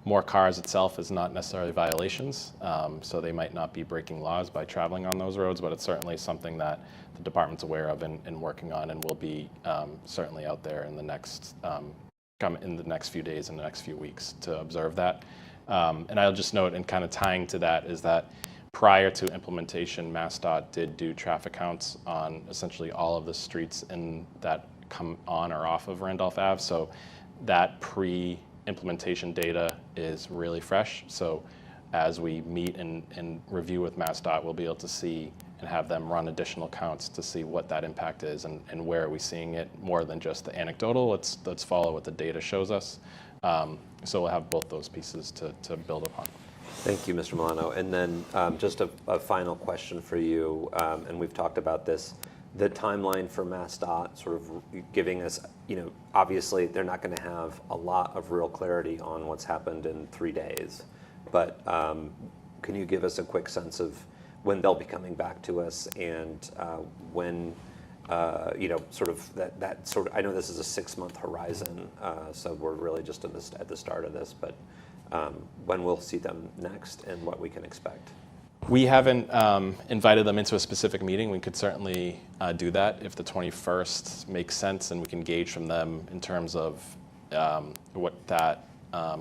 More cars itself is not necessarily violations, so they might not be breaking laws by traveling on those roads, but it's certainly something that the department's aware of and working on, and will be certainly out there in the next few days and the next few weeks to observe that. And I'll just note, and kind of tying to that, is that prior to implementation, MassDOT did do traffic counts on essentially all of the streets that come on or off of Randolph Ave. So that pre-implementation data is really fresh. So as we meet and review with MassDOT, we'll be able to see and have them run additional counts to see what that impact is and where are we seeing it more than just the anecdotal. Let's follow what the data shows us. So we'll have both those pieces to build upon. Thank you, Mr. Milano. And then just a final question for you, and we've talked about this the timeline for MassDOT sort of giving us, obviously they're not going to have a lot of real clarity on what's happened in 3 days, but can you give us a quick sense of when they'll be coming back to us and when, sort of that sort of, I know this is a 6-month horizon, so we're really just at the start of this, but when we'll see them next and what we can expect. We haven't invited them into a specific meeting. We could certainly do that if the 21st makes sense, and we can gauge from them in terms of what that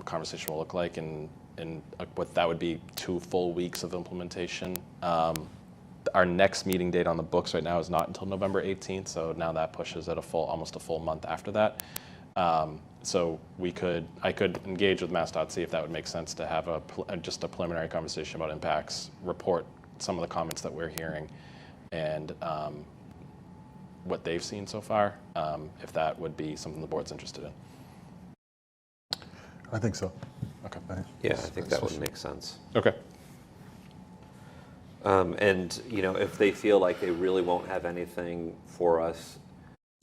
conversation will look like, and what that would be 2 full weeks of implementation. Our next meeting date on the books right now is not until November 18th, so now that pushes it almost a full month after that. So I could engage with MassDOT, see if that would make sense to have just a preliminary conversation about impacts, report some of the comments that we're hearing, and what they've seen so far, if that would be something the board's interested in. I think so. Okay. Yeah, I think that would make sense. Okay. And if they feel like they really won't have anything for us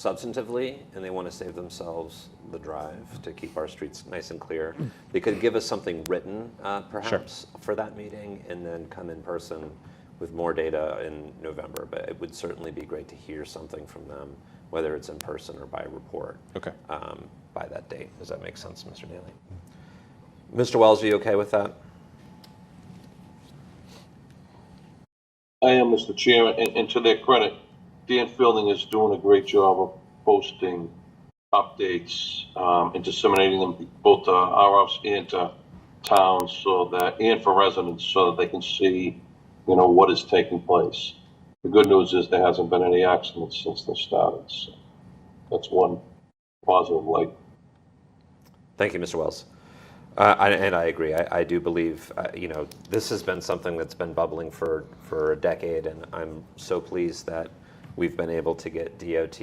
substantively, and they want to save themselves the drive to keep our streets nice and clear, they could give us something written, perhaps, for that meeting, and then come in person with more data in November. But it would certainly be great to hear something from them, whether it's in person or by report, Okay. by that date. Does that make sense, Mr. Daly? Mr. Wells, are you okay with that? I am, Mr. Chair, and to their credit, Dan Fielding is doing a great job of posting updates and disseminating them both to our office and to towns, and for residents, so that they can see, what is taking place. The good news is there hasn't been any accidents since they started. So that's one positive light. Thank you, Mr. Wells. And I agree. I do believe, this has been something that's been bubbling for a decade, and I'm so pleased that we've been able to get DOT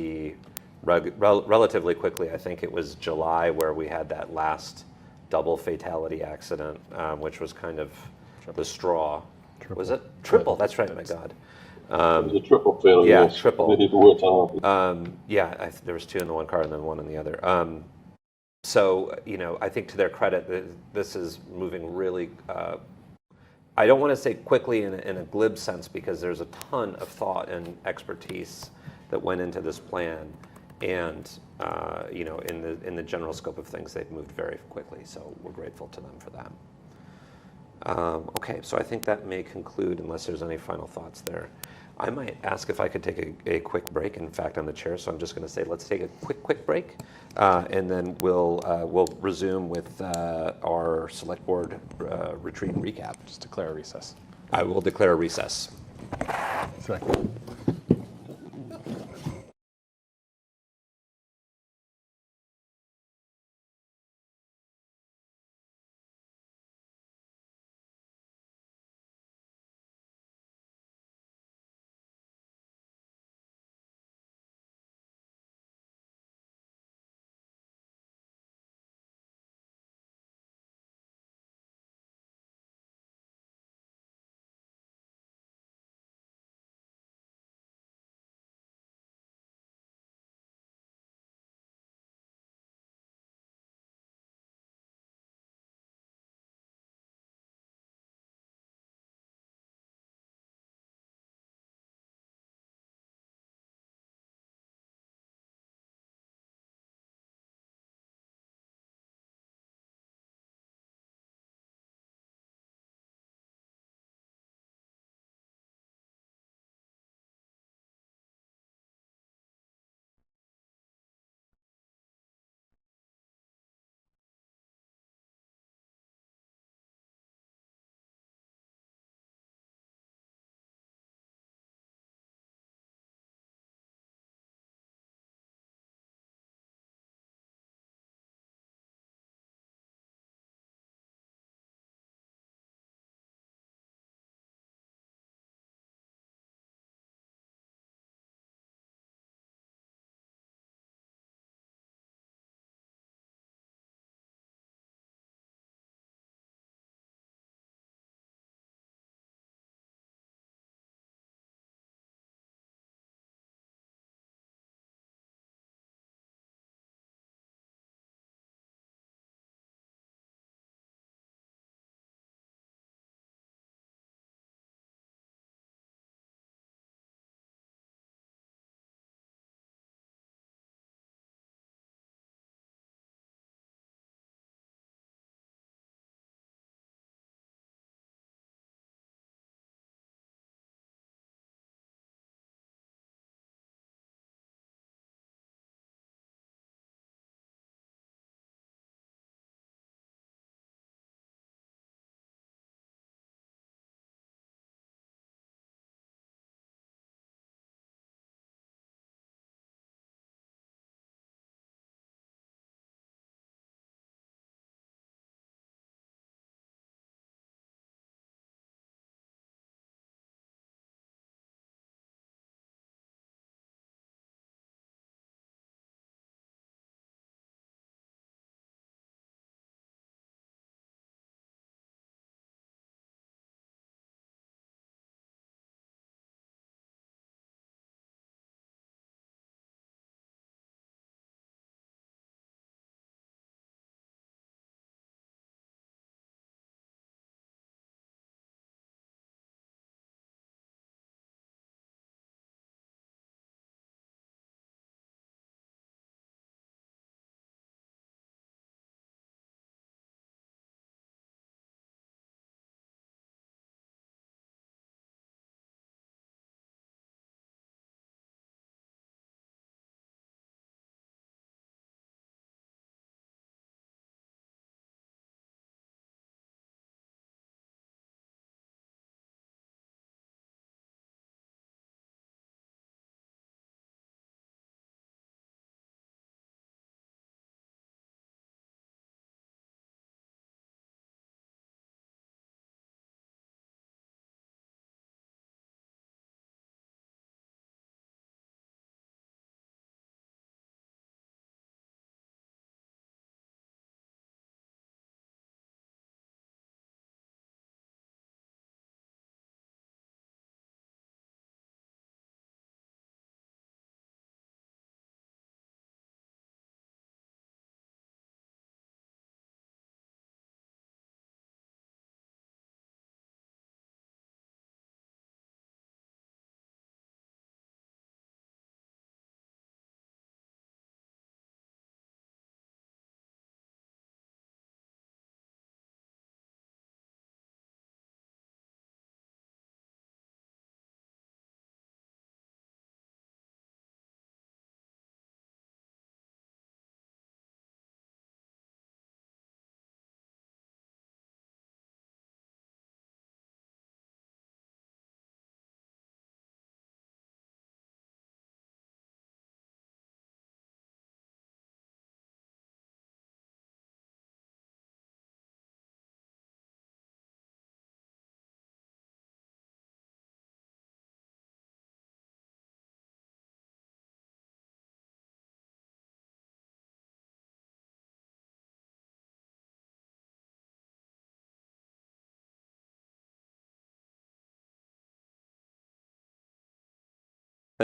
relatively quickly. I think it was July where we had that last double fatality accident, which was kind of the straw. Triple. Was it? Triple, that's right, my God. It was a triple failure. Yeah, yes. triple. They did work on it. There was 2 in the one car and then 1 in the other. So, I think to their credit, this is moving really, I don't want to say quickly in a glib sense, because there's a ton of thought and expertise that went into this plan. And, in the general scope of things, they've moved very quickly. So we're grateful to them for that. Okay, so I think that may conclude, unless there's any final thoughts there. I might ask if I could take a quick break. In fact, I'm the chair, so I'm just going to say let's take a quick break, and then we'll resume with our select board retreat and recap. Just declare a recess. I will declare a recess. Second.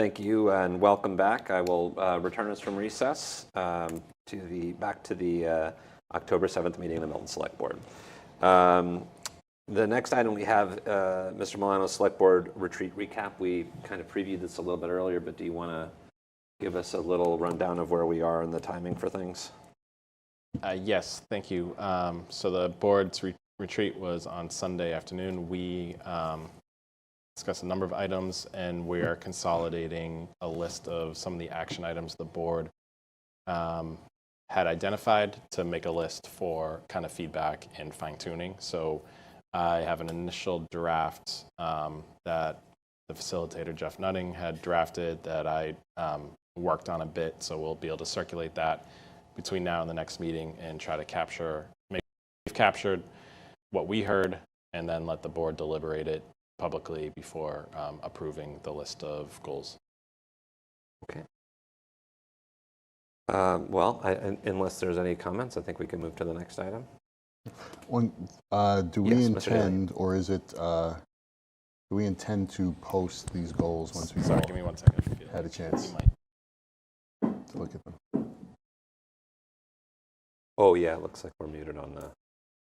Thank you and welcome back. I will return us from recess back to the October 7th meeting of the Milton Select Board. The next item we have, Mr. Milano's Select Board retreat recap. We kind of previewed this a little bit earlier, but do you want to give us a little rundown of where we are and the timing for things? Yes, thank you. So the board's retreat was on Sunday afternoon. We discussed a number of items, and we are consolidating a list of some of the action items the board had identified to make a list for kind of feedback and fine-tuning. So I have an initial draft that the facilitator, Jeff Nutting, had drafted that I worked on a bit, so we'll be able to circulate that between now and the next meeting and try to maybe we've captured what we heard, and then let the board deliberate it publicly before approving the list of goals. Okay. Well, unless there's any comments, I think we can move to the next item. Do we Yes, Mr. Daly. intend, or is it, do we intend to post these goals once we've Sorry, all give me 1 second. had a chance You might. to look at them? Oh, yeah, it looks like we're muted on the,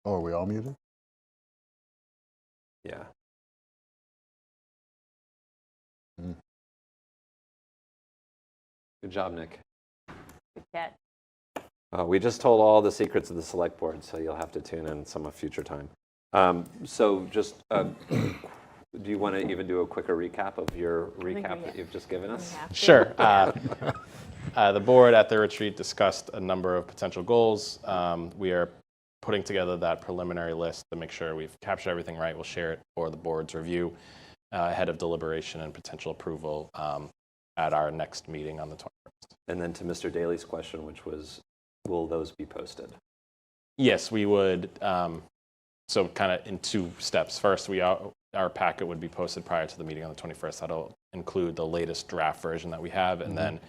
Oh, are we all muted? yeah. Mm. Good job, Nick. Good catch. We just told all the secrets of the Select Board, so you'll have to tune in some future time. So just, do you want to even do a quicker recap of your recap that you've just given us? Sure. The board at the retreat discussed a number of potential goals. We are putting together that preliminary list to make sure we've captured everything right. We'll share it for the board's review ahead of deliberation and potential approval at our next meeting on the 21st. And then to Mr. Daly's question, which was, will those be posted? Yes, we would. So kind of in 2 steps. First, our packet would be posted prior to the meeting on the 21st. That'll include the latest draft version that we have. And then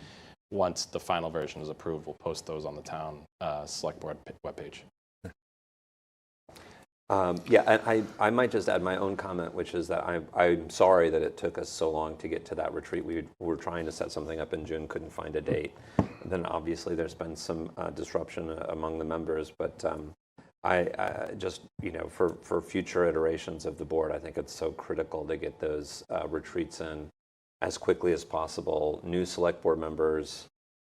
once the final version is approved, we'll post those on the town Select Board webpage. Yeah, and I might just add my own comment, which is that I'm sorry that it took us so long to get to that retreat. We were trying to set something up in June, couldn't find a date. And then obviously there's been some disruption among the members, but I just, for future iterations of the board, I think it's so critical to get those retreats in as quickly as possible. New Select Board members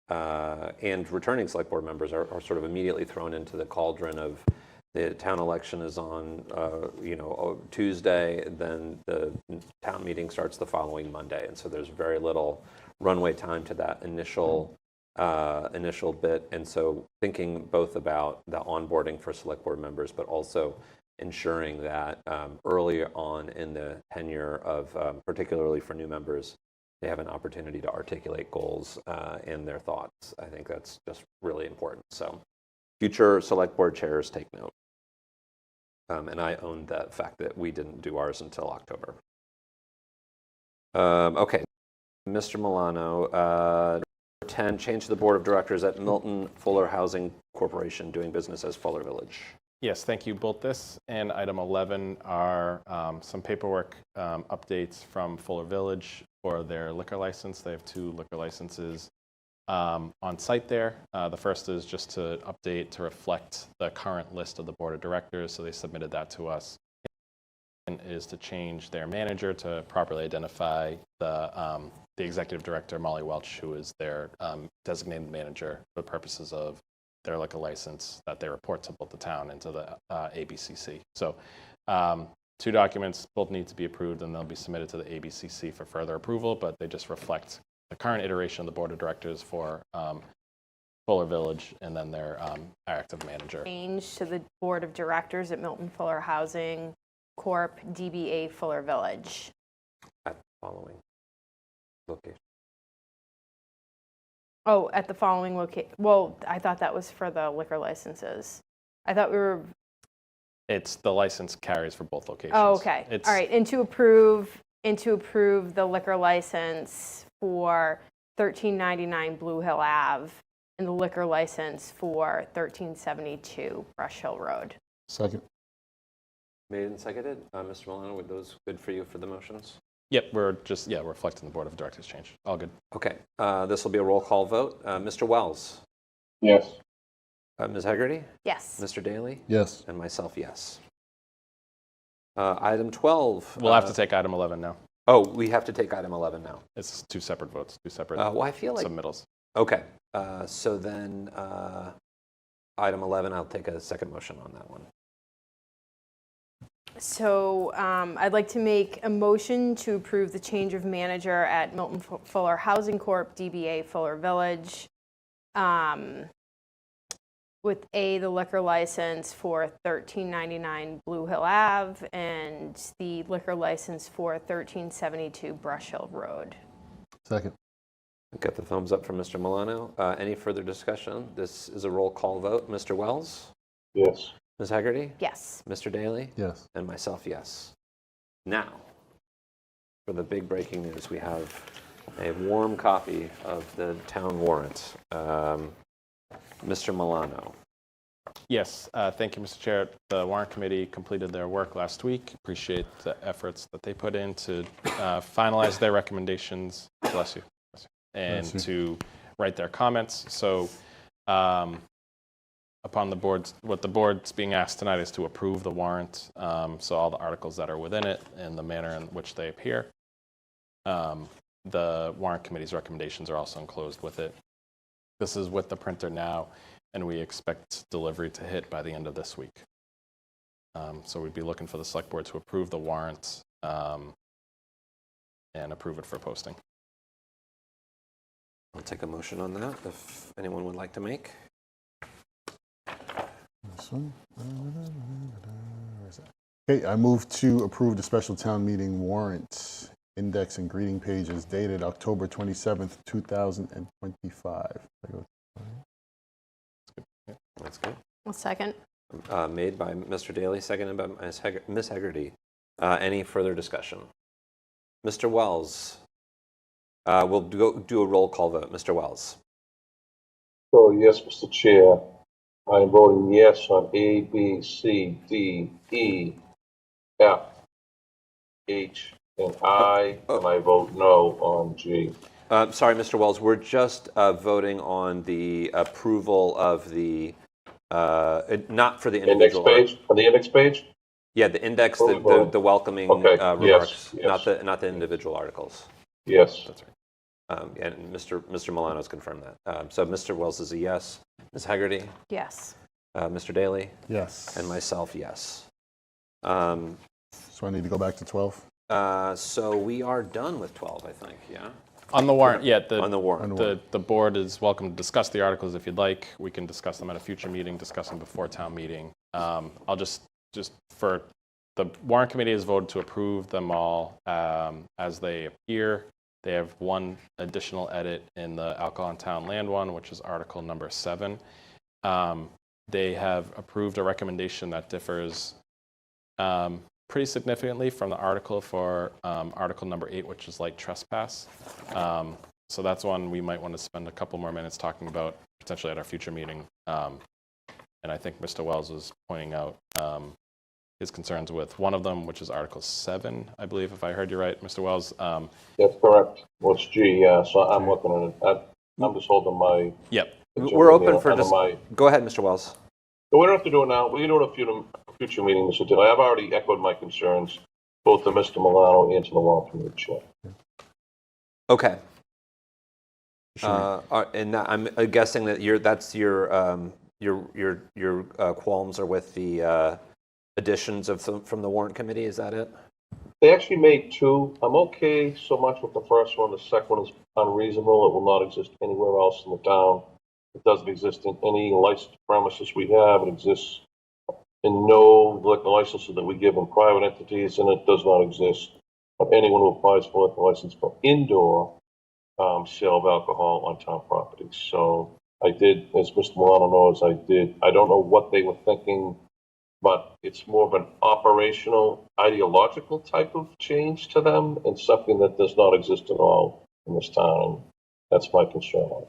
and returning Select Board members are sort of immediately thrown into the cauldron of the town election is on, Tuesday, then the town meeting starts the following Monday. And so there's very little runway time to that initial bit. And so thinking both about the onboarding for Select Board members, but also ensuring that early on in the tenure of, particularly for new members, they have an opportunity to articulate goals and their thoughts. I think that's just really important. So future Select Board chairs take note. And I own the fact that we didn't do ours until October. Okay, Mr. Milano, 10, change the board of directors at Milton Fuller Housing Corporation doing business as Fuller Village. Yes, thank you. Both this and item 11 are some paperwork updates from Fuller Village for their liquor license. They have 2 liquor licenses on site there. The first is just to update to reflect the current list of the board of directors. So they submitted that to us. And is to change their manager to properly identify the executive director, Molly Welch, who is their designated manager for purposes of their liquor license that they report to both the town and to the ABCC. So 2 documents, both need to be approved, and they'll be submitted to the ABCC for further approval, but they just reflect the current iteration of the board of directors for Fuller Village and then their active manager. Change to the board of directors at Milton Fuller Housing Corp. DBA Fuller Village. At the following location. Oh, at the following location. Well, I thought that was for the liquor licenses. I thought we were. It's the license carries for both locations. Oh, okay. All right. And to approve the liquor license for 1399 Blue Hill Ave and the liquor license for 1372 Brush Hill Road. Second. Made and seconded. Mr. Milano, were those good for you for the motions? Yep, we're reflecting the Board of Directors change. All good. Okay, this will be a roll call vote. Mr. Wells? Yes. Ms. Hegarty? Yes. Mr. Daly? Yes. And myself, yes. Item 12. We'll have to take item 11 now. Oh, we have to take item 11 now. It's two separate votes, two separate Well, I feel like, submittals. okay, so then item 11, I'll take a second motion on that one. So I'd like to make a motion to approve the change of manager at Milton Fuller Housing Corp., DBA Fuller Village, with the liquor license for 1399 Blue Hill Ave and the liquor license for 1372 Brush Hill Road. Second. Got the thumbs up from Mr. Milano. Any further discussion? This is a roll call vote. Mr. Wells? Yes. Ms. Hegarty? Yes. Mr. Daly? Yes. And myself, yes. Now, for the big breaking news, we have a warm copy of the town warrant. Mr. Milano. Yes, thank you, Mr. Chair. The warrant committee completed their work last week. Appreciate the efforts that they put in to finalize their recommendations. Bless you. And Bless you. to write their comments. So upon the board's, what the board's being asked tonight is to approve the warrant. So all the articles that are within it and the manner in which they appear. The warrant committee's recommendations are also enclosed with it. This is with the printer now, and we expect delivery to hit by the end of this week. So we'd be looking for the select board to approve the warrant and approve it for posting. I'll take a motion on that if anyone would like to make. This one. Where is that? Okay, I move to approve the special town meeting warrant, index and greeting pages dated October 27th, 2025. That's good. A second. Made by Mr. Daly, seconded by Ms. Hegarty. Any further discussion? Mr. Wells. We'll do a roll call vote. Mr. Wells. So yes, Mr. Chair, I am voting yes on A, B, C, D, E, F, H, and I, and I vote no on G. Sorry, Mr. Wells, we're just voting on the approval of the, not for the Index individual. page, on the index page? Yeah, the index, Oh, the welcoming okay, remarks, yes. not the individual articles. Yes. That's right. And Mr. Milano's confirmed that. So Mr. Wells is a yes. Ms. Hegarty? Yes. Mr. Daly? Yes. And myself, yes. So I need to go back to 12? So we are done with 12, I think, yeah? On the warrant, yeah. On the warrant. The board is welcome to discuss the articles if you'd like. We can discuss them at a future meeting, discuss them before town meeting. I'll just for the warrant committee has voted to approve them all as they appear. They have one additional edit in the alcohol in town land one, which is article number 7. They have approved a recommendation that differs pretty significantly from the article for article number 8, which is light trespass. So that's one we might want to spend a couple more minutes talking about potentially at our future meeting. And I think Mr. Wells was pointing out his concerns with one of them, which is article 7, I believe, if I heard you right, Mr. Wells. That's correct. What's G, yeah, so I'm looking at it. I'm just holding my. Yep. We're open for my. Go ahead, Mr. Wells. But we don't have to do it now. We can do it at a future meeting, Mr. Dill. I've already echoed my concerns, both to Mr. Milano and to the warrant committee chair. Okay. And I'm guessing that your qualms are with the additions from the warrant committee. Is that it? They actually made 2. I'm okay so much with the first one. The second one is unreasonable. It will not exist anywhere else in the town. It doesn't exist in any licensed premises we have. It exists in no liquor licenses that we give in private entities, and it does not exist for anyone who applies for a liquor license for indoor sale of alcohol on town property. So I did, as Mr. Milano knows, I don't know what they were thinking, but it's more of an operational, ideological type of change to them and something that does not exist at all in this town. That's my concern on it.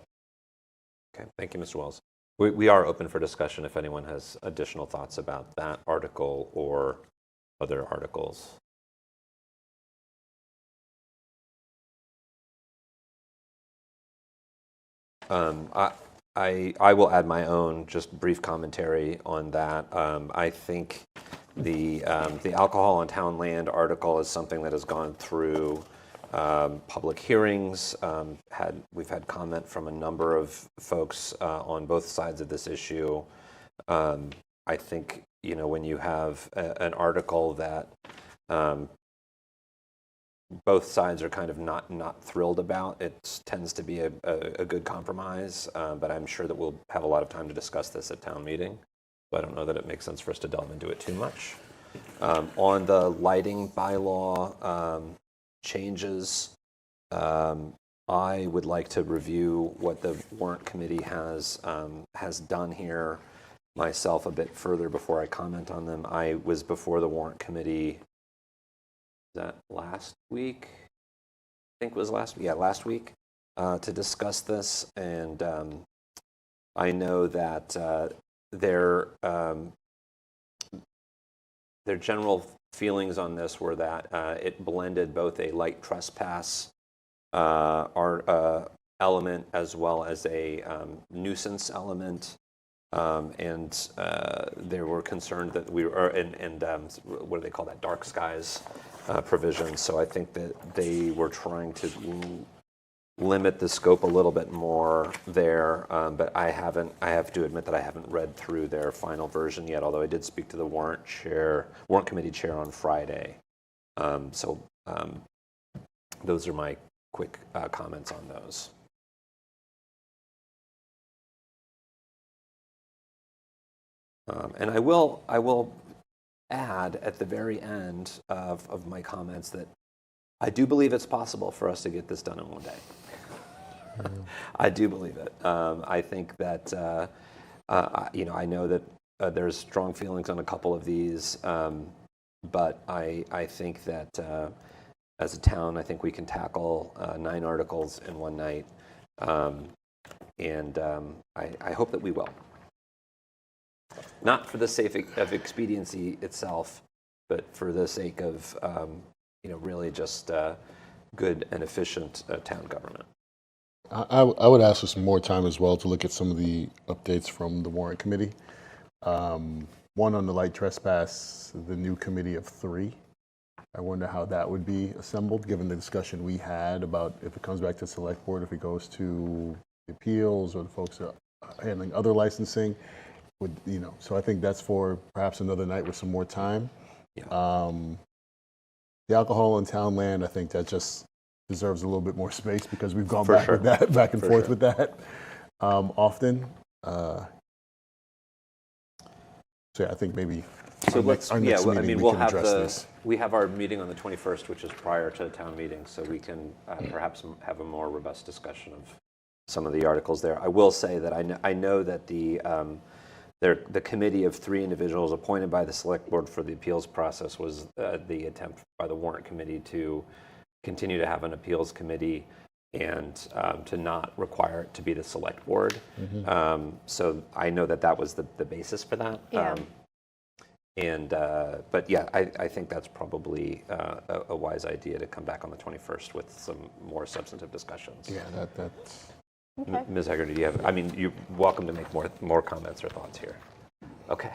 Okay, thank you, Mr. Wells. We are open for discussion if anyone has additional thoughts about that article or other articles. I will add my own just brief commentary on that. I think the alcohol on town land article is something that has gone through public hearings. We've had comment from a number of folks on both sides of this issue. I think, when you have an article that both sides are kind of not thrilled about, it tends to be a good compromise, but I'm sure that we'll have a lot of time to discuss this at town meeting. So I don't know that it makes sense for us to delve into it too much. On the lighting bylaw changes, I would like to review what the warrant committee has done here myself a bit further before I comment on them. I was before the warrant committee, that last week? I think it was last week. Yeah, last week to discuss this, and I know that their general feelings on this were that it blended both a light trespass element as well as a nuisance element. And they were concerned that we were, what do they call that, dark skies provision. So I think that they were trying to limit the scope a little bit more there. But I have to admit that I haven't read through their final version yet, although I did speak to the warrant committee chair on Friday. So those are my quick comments on those. And I will add at the very end of my comments that I do believe it's possible for us to get this done in one day. I do believe it. I think that I know that there's strong feelings on a couple of these, but I think that as a town, I think we can tackle 9 articles in one night, and I hope that we will. Not for the sake of expediency itself, but for the sake of really just good and efficient town government. I would ask for some more time as well to look at some of the updates from the warrant committee. One on the light trespass, the new committee of 3. I wonder how that would be assembled, given the discussion we had about if it comes back to select board, if it goes to the appeals or the folks that are handling other licensing. So I think that's for perhaps another night with some more time. Yeah. The alcohol on town land, I think that just deserves a little bit more space because we've gone For back sure. with that, back and For forth sure. with that often. So yeah, I think maybe So our next meeting we we'll can have address this. we have our meeting on the 21st, which is prior to the town meeting, so we can perhaps have a more robust discussion of some of the articles there. I will say that I know that the committee of 3 individuals appointed by the select board for the appeals process was the attempt by the warrant committee to continue to have an appeals committee and to not require it to be the select board. So I know that was the basis for that. Yeah. But yeah, I think that's probably a wise idea to come back on the 21st with some more substantive discussions. Yeah, that's. Okay. Ms. Hegarty, do you have? I mean, you're welcome to make more comments or thoughts here. Okay.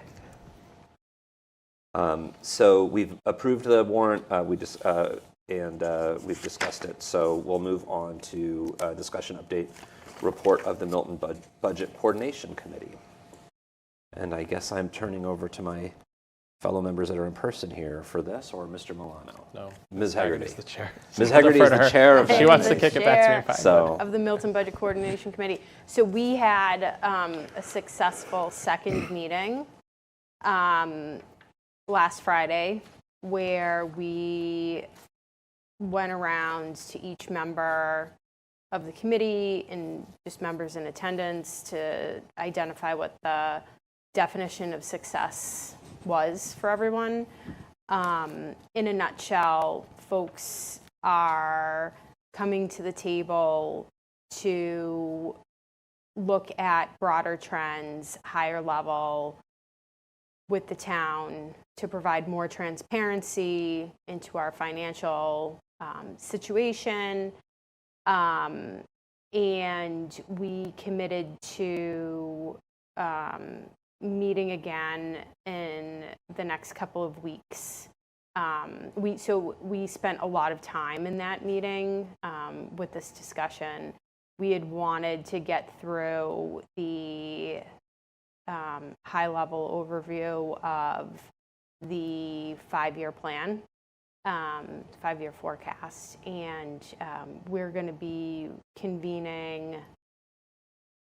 So we've approved the warrant. We've discussed it. So we'll move on to discussion update report of the Milton Budget Coordination Committee. And I guess I'm turning over to my fellow members that are in person here for this, or Mr. Milano? No. Ms. Hegarty. is the chair. Ms. Hegarty is the chair of If she that wants to committee. kick it back to me, fine. So Of the Milton Budget Coordination Committee. So we had a successful second meeting last Friday where we went around to each member of the committee and just members in attendance to identify what the definition of success was for everyone. In a nutshell, folks are coming to the table to look at broader trends, higher level with the town to provide more transparency into our financial situation, And we committed to meeting again in the next couple of weeks. We spent a lot of time in that meeting with this discussion. We had wanted to get through the high-level overview of the 5-year plan, 5-year forecast, and we're going to be convening.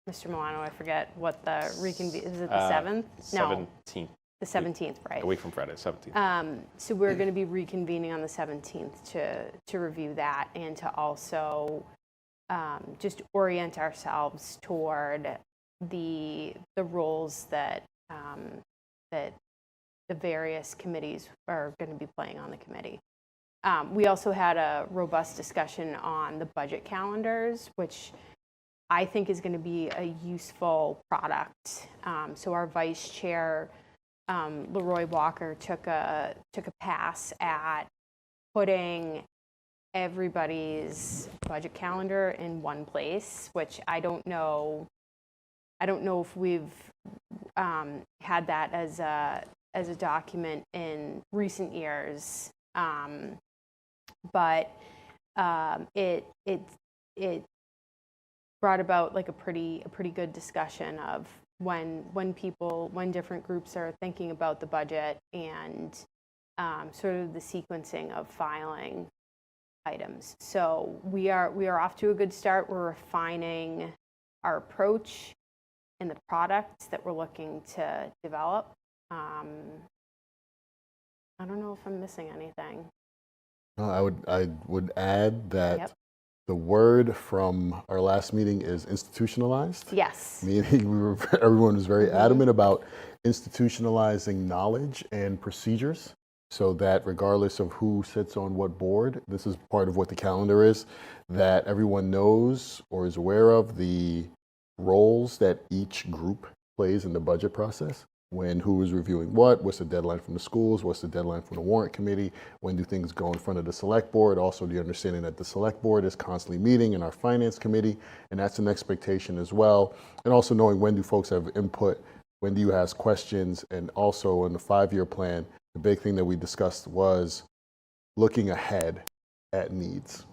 Mr. Milano, I forget what the reconvene is. It the 7th? No, 17th. the 17th, right? A week from Friday, 17th. So we're going to be reconvening on the 17th to review that and to also just orient ourselves toward the roles that that the various committees are going to be playing on the committee. We also had a robust discussion on the budget calendars, which I think is going to be a useful product. So our vice chair, Leroy Walker, took a pass at putting everybody's budget calendar in one place, which I don't know if we've had that as a document in recent years, but it brought about like a pretty good discussion of when different groups are thinking about the budget and sort of the sequencing of filing items. So we are off to a good start. We're refining our approach and the products that we're looking to develop. I don't know if I'm missing anything. I would add that Yep. the word from our last meeting is institutionalized. Yes. Meaning everyone was very adamant about institutionalizing knowledge and procedures so that regardless of who sits on what board, this is part of what the calendar is, that everyone knows or is aware of the roles that each group plays in the budget process. When who is reviewing what's the deadline from the schools, what's the deadline from the warrant committee, when do things go in front of the select board, also the understanding that the select board is constantly meeting in our finance committee, and that's an expectation as well, and also knowing when do folks have input, when do you ask questions, and also in the 5-year plan, the big thing that we discussed was looking ahead at needs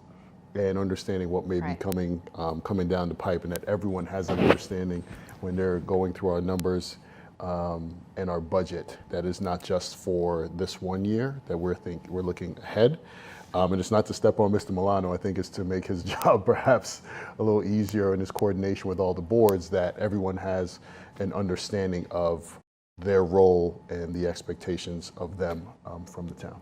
and understanding what may be coming down the pipe, and that everyone has an understanding when they're going through our numbers and our budget, that is not just for this one year, that we're looking ahead. And it's not to step on Mr. Milano, I think it's to make his job perhaps a little easier in his coordination with all the boards, that everyone has an understanding of their role and the expectations of them from the town.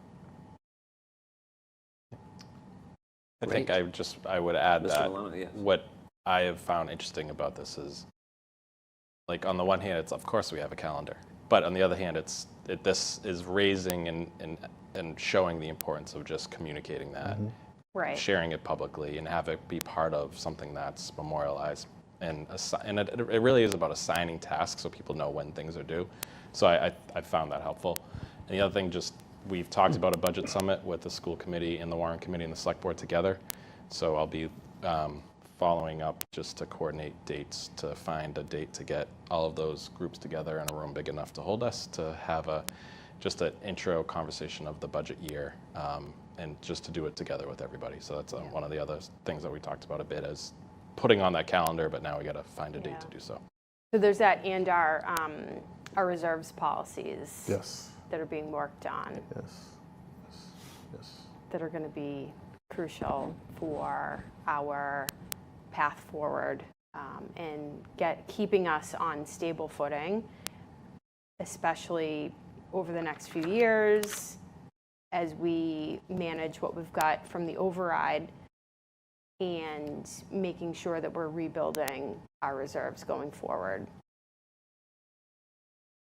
I think Great. I would add Mr. that Milano, yes. what I have found interesting about this is, like, on the one hand, it's of course we have a calendar, but on the other hand, this is raising and showing the importance of just communicating that, Right. sharing it publicly, and have it be part of something that's memorialized. And it really is about assigning tasks so people know when things are due. So I found that helpful. And the other thing, just we've talked about a budget summit with the school committee and the warrant committee and the select board together. So I'll be following up just to coordinate dates, to find a date to get all of those groups together in a room big enough to hold us, to have just an intro conversation of the budget year, and just to do it together with everybody. So that's one of the other things that we talked about a bit, as putting on that calendar, but now we got to find a date to do so. So there's that, and our reserves policies Yes. that are being worked on Yes. that are going to be crucial for our path forward, and keeping us on stable footing, especially over the next few years as we manage what we've got from the override and making sure that we're rebuilding our reserves going forward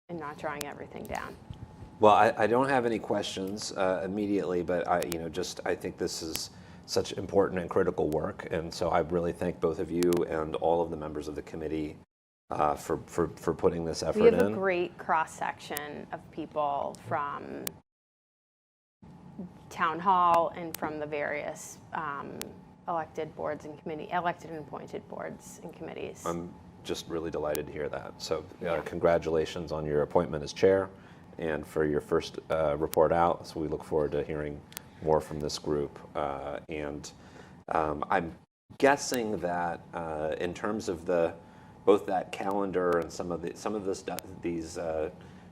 and not drawing everything down. Well, I don't have any questions immediately, but I think this is such important and critical work, and so I really thank both of you and all of the members of the committee for putting this effort in. We have a great cross-section of people from town hall and from the various elected boards and elected and appointed boards and committees. I'm just really delighted to hear that. So congratulations on your appointment as chair and for your first report out. So we look forward to hearing more from this group. I'm guessing that in terms of both that calendar and some of these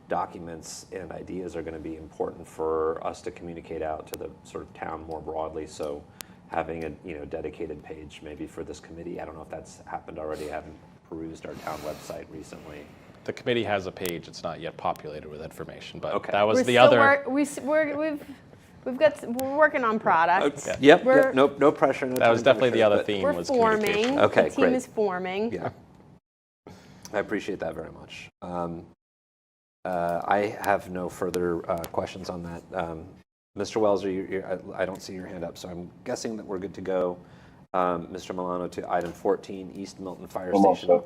documents and ideas are going to be important for us to communicate out to the sort of town more broadly. So having a dedicated page maybe for this committee. I don't know if that's happened already. I haven't perused our town website recently. The committee has a page. It's not yet populated with information, but Okay. that was We're the still other. we're working on products. Yep. We're- No pressure. No That was time definitely the pressure, other but- theme. We're was forming. communication. Okay, The team great. is forming. Yeah. I appreciate that very much. I have no further questions on that. Mr. Wells, I don't see your hand up, so I'm guessing that we're good to go. Mr. Milano, to item 14, East Milton Fire I'm all Station. set.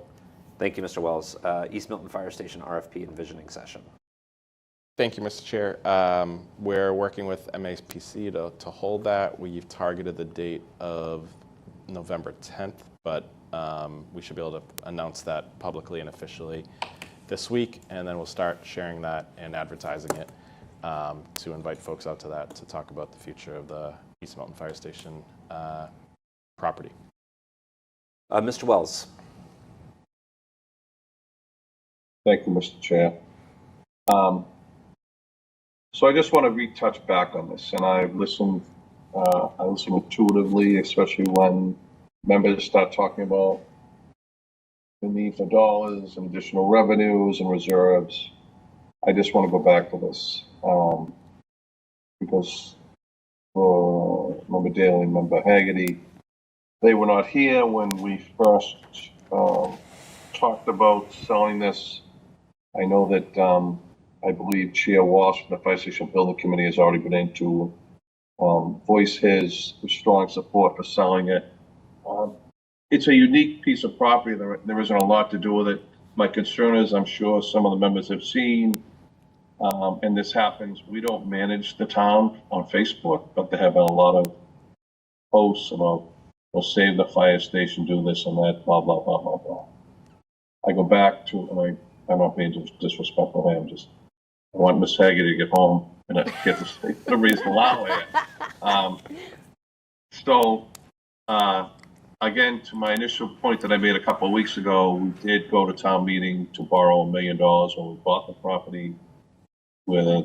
Thank you, Mr. Wells. East Milton Fire Station RFP and visioning session. Thank you, Mr. Chair. We're working with MAPC to hold that. We've targeted the date of November 10th, but we should be able to announce that publicly and officially this week, and then we'll start sharing that and advertising it to invite folks out to that to talk about the future of the East Milton Fire Station property. Mr. Wells. Thank you, Mr. Chair. So I just want to retouch back on this, and I listen intuitively, especially when members start talking about the need for dollars and additional revenues and reserves. I just want to go back to this because Member Daley and Member Haggerty, they were not here when we first talked about selling this. I know that I believe Chair Walsh from the Fire Station Building Committee has already been in to voice his strong support for selling it. It's a unique piece of property. There isn't a lot to do with it. My concern is, I'm sure some of the members have seen, and this happens, we don't manage the town on Facebook, but there have been a lot of posts about, we'll save the fire station, do this and that, blah, blah, blah, blah, blah. I go back to, and I'm not being disrespectful, I want Miss Haggerty to get home and get the reason why. Again, to my initial point that I made a couple of weeks ago, we did go to town meeting to borrow $1 million when we bought the property, where the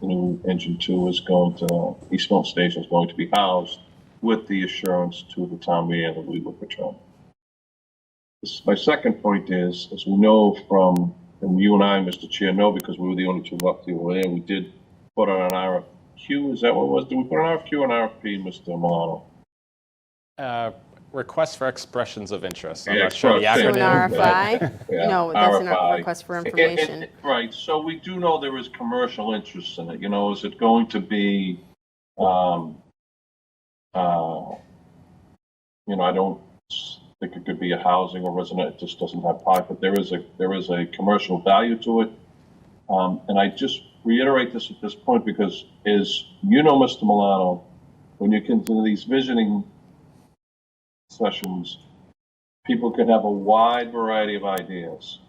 new engine 2 is going to, East Milton Station is going to be housed, with the assurance to the town meeting that we would return. My second point is, as we know from, and you and I, Mr. Chair, know because we were the only two left over there, we did put on an RFQ. Is that what it was? Did we put an RFQ or an RFP, Mr. Milano? Request for expressions of interest. I'm Yeah, not sure the express- So an acronym, but RFI? Yeah, No, that's an RFI. request for information. Right, so we do know there is commercial interest in it, is it going to be, I don't think it could be a housing or resident, it just doesn't have pipe, but there is a commercial value to it. And I just reiterate this at this point because Mr. Milano, when you get into these visioning sessions, people can have a wide variety of ideas.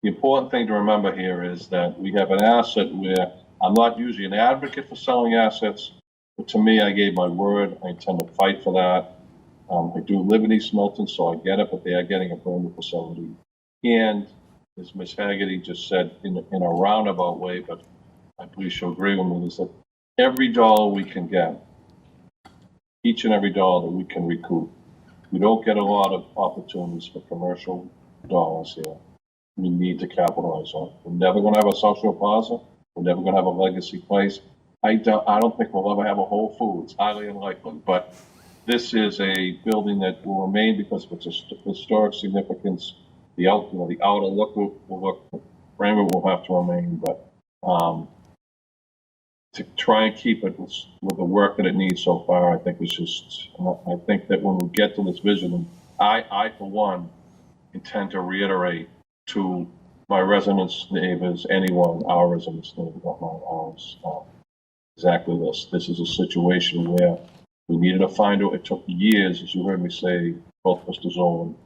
The important thing to remember here is that we have an asset where I'm not usually an advocate for selling assets, but to me, I gave my word. I intend to fight for that. I do live in East Milton, so I get it, but they are getting a brand new facility. And as Ms. Haggerty just said in a roundabout way, but I believe she'll agree with me, is that every dollar we can get, each and every dollar that we can recoup, we don't get a lot of opportunities for commercial dollars here. We need to capitalize on it. We're never going to have a social plaza. We're never going to have a legacy place. I don't think we'll ever have a Whole Foods, highly unlikely, but this is a building that will remain because of its historic significance. The outer look will look, the frame will have to remain, but to try and keep it with the work that it needs so far, I think I think that when we get to this vision, I for one, intend to reiterate to my residents, neighbors, our residents, neighbors, not mine, ours, exactly this. This is a situation where We needed to find out. It took years, as you heard me say, both Mr. Zoll and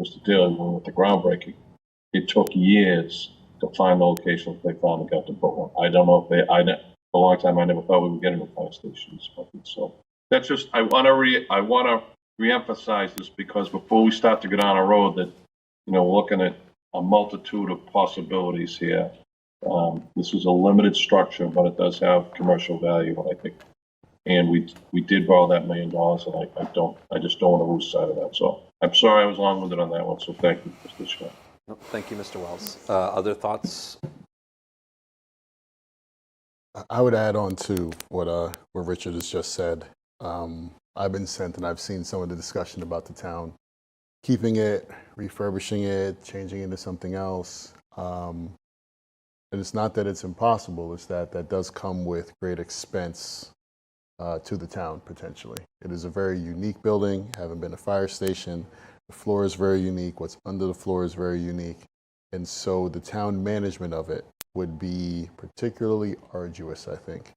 Mr. Daly were with the groundbreaking. It took years to find the location that they finally got to put one. I don't know if they, for a long time, I never thought we would get a fire station. So that's just, I want to reemphasize this, because before we start to go down a road that, we're looking at a multitude of possibilities here. This is a limited structure, but it does have commercial value, and I think, and we did borrow that $1 million, and I just don't want to lose sight of that. So I'm sorry I was long-winded on that one. So thank you, Mr. Chair. No, thank you, Mr. Wells. Other thoughts? I would add on to what Richard has just said. I've been sent and I've seen some of the discussion about the town keeping it, refurbishing it, changing it into something else. And it's not that it's impossible, it's that does come with great expense to the town, potentially. It is a very unique building, having been a fire station. The floor is very unique, what's under the floor is very unique. And so the town management of it would be particularly arduous, I think,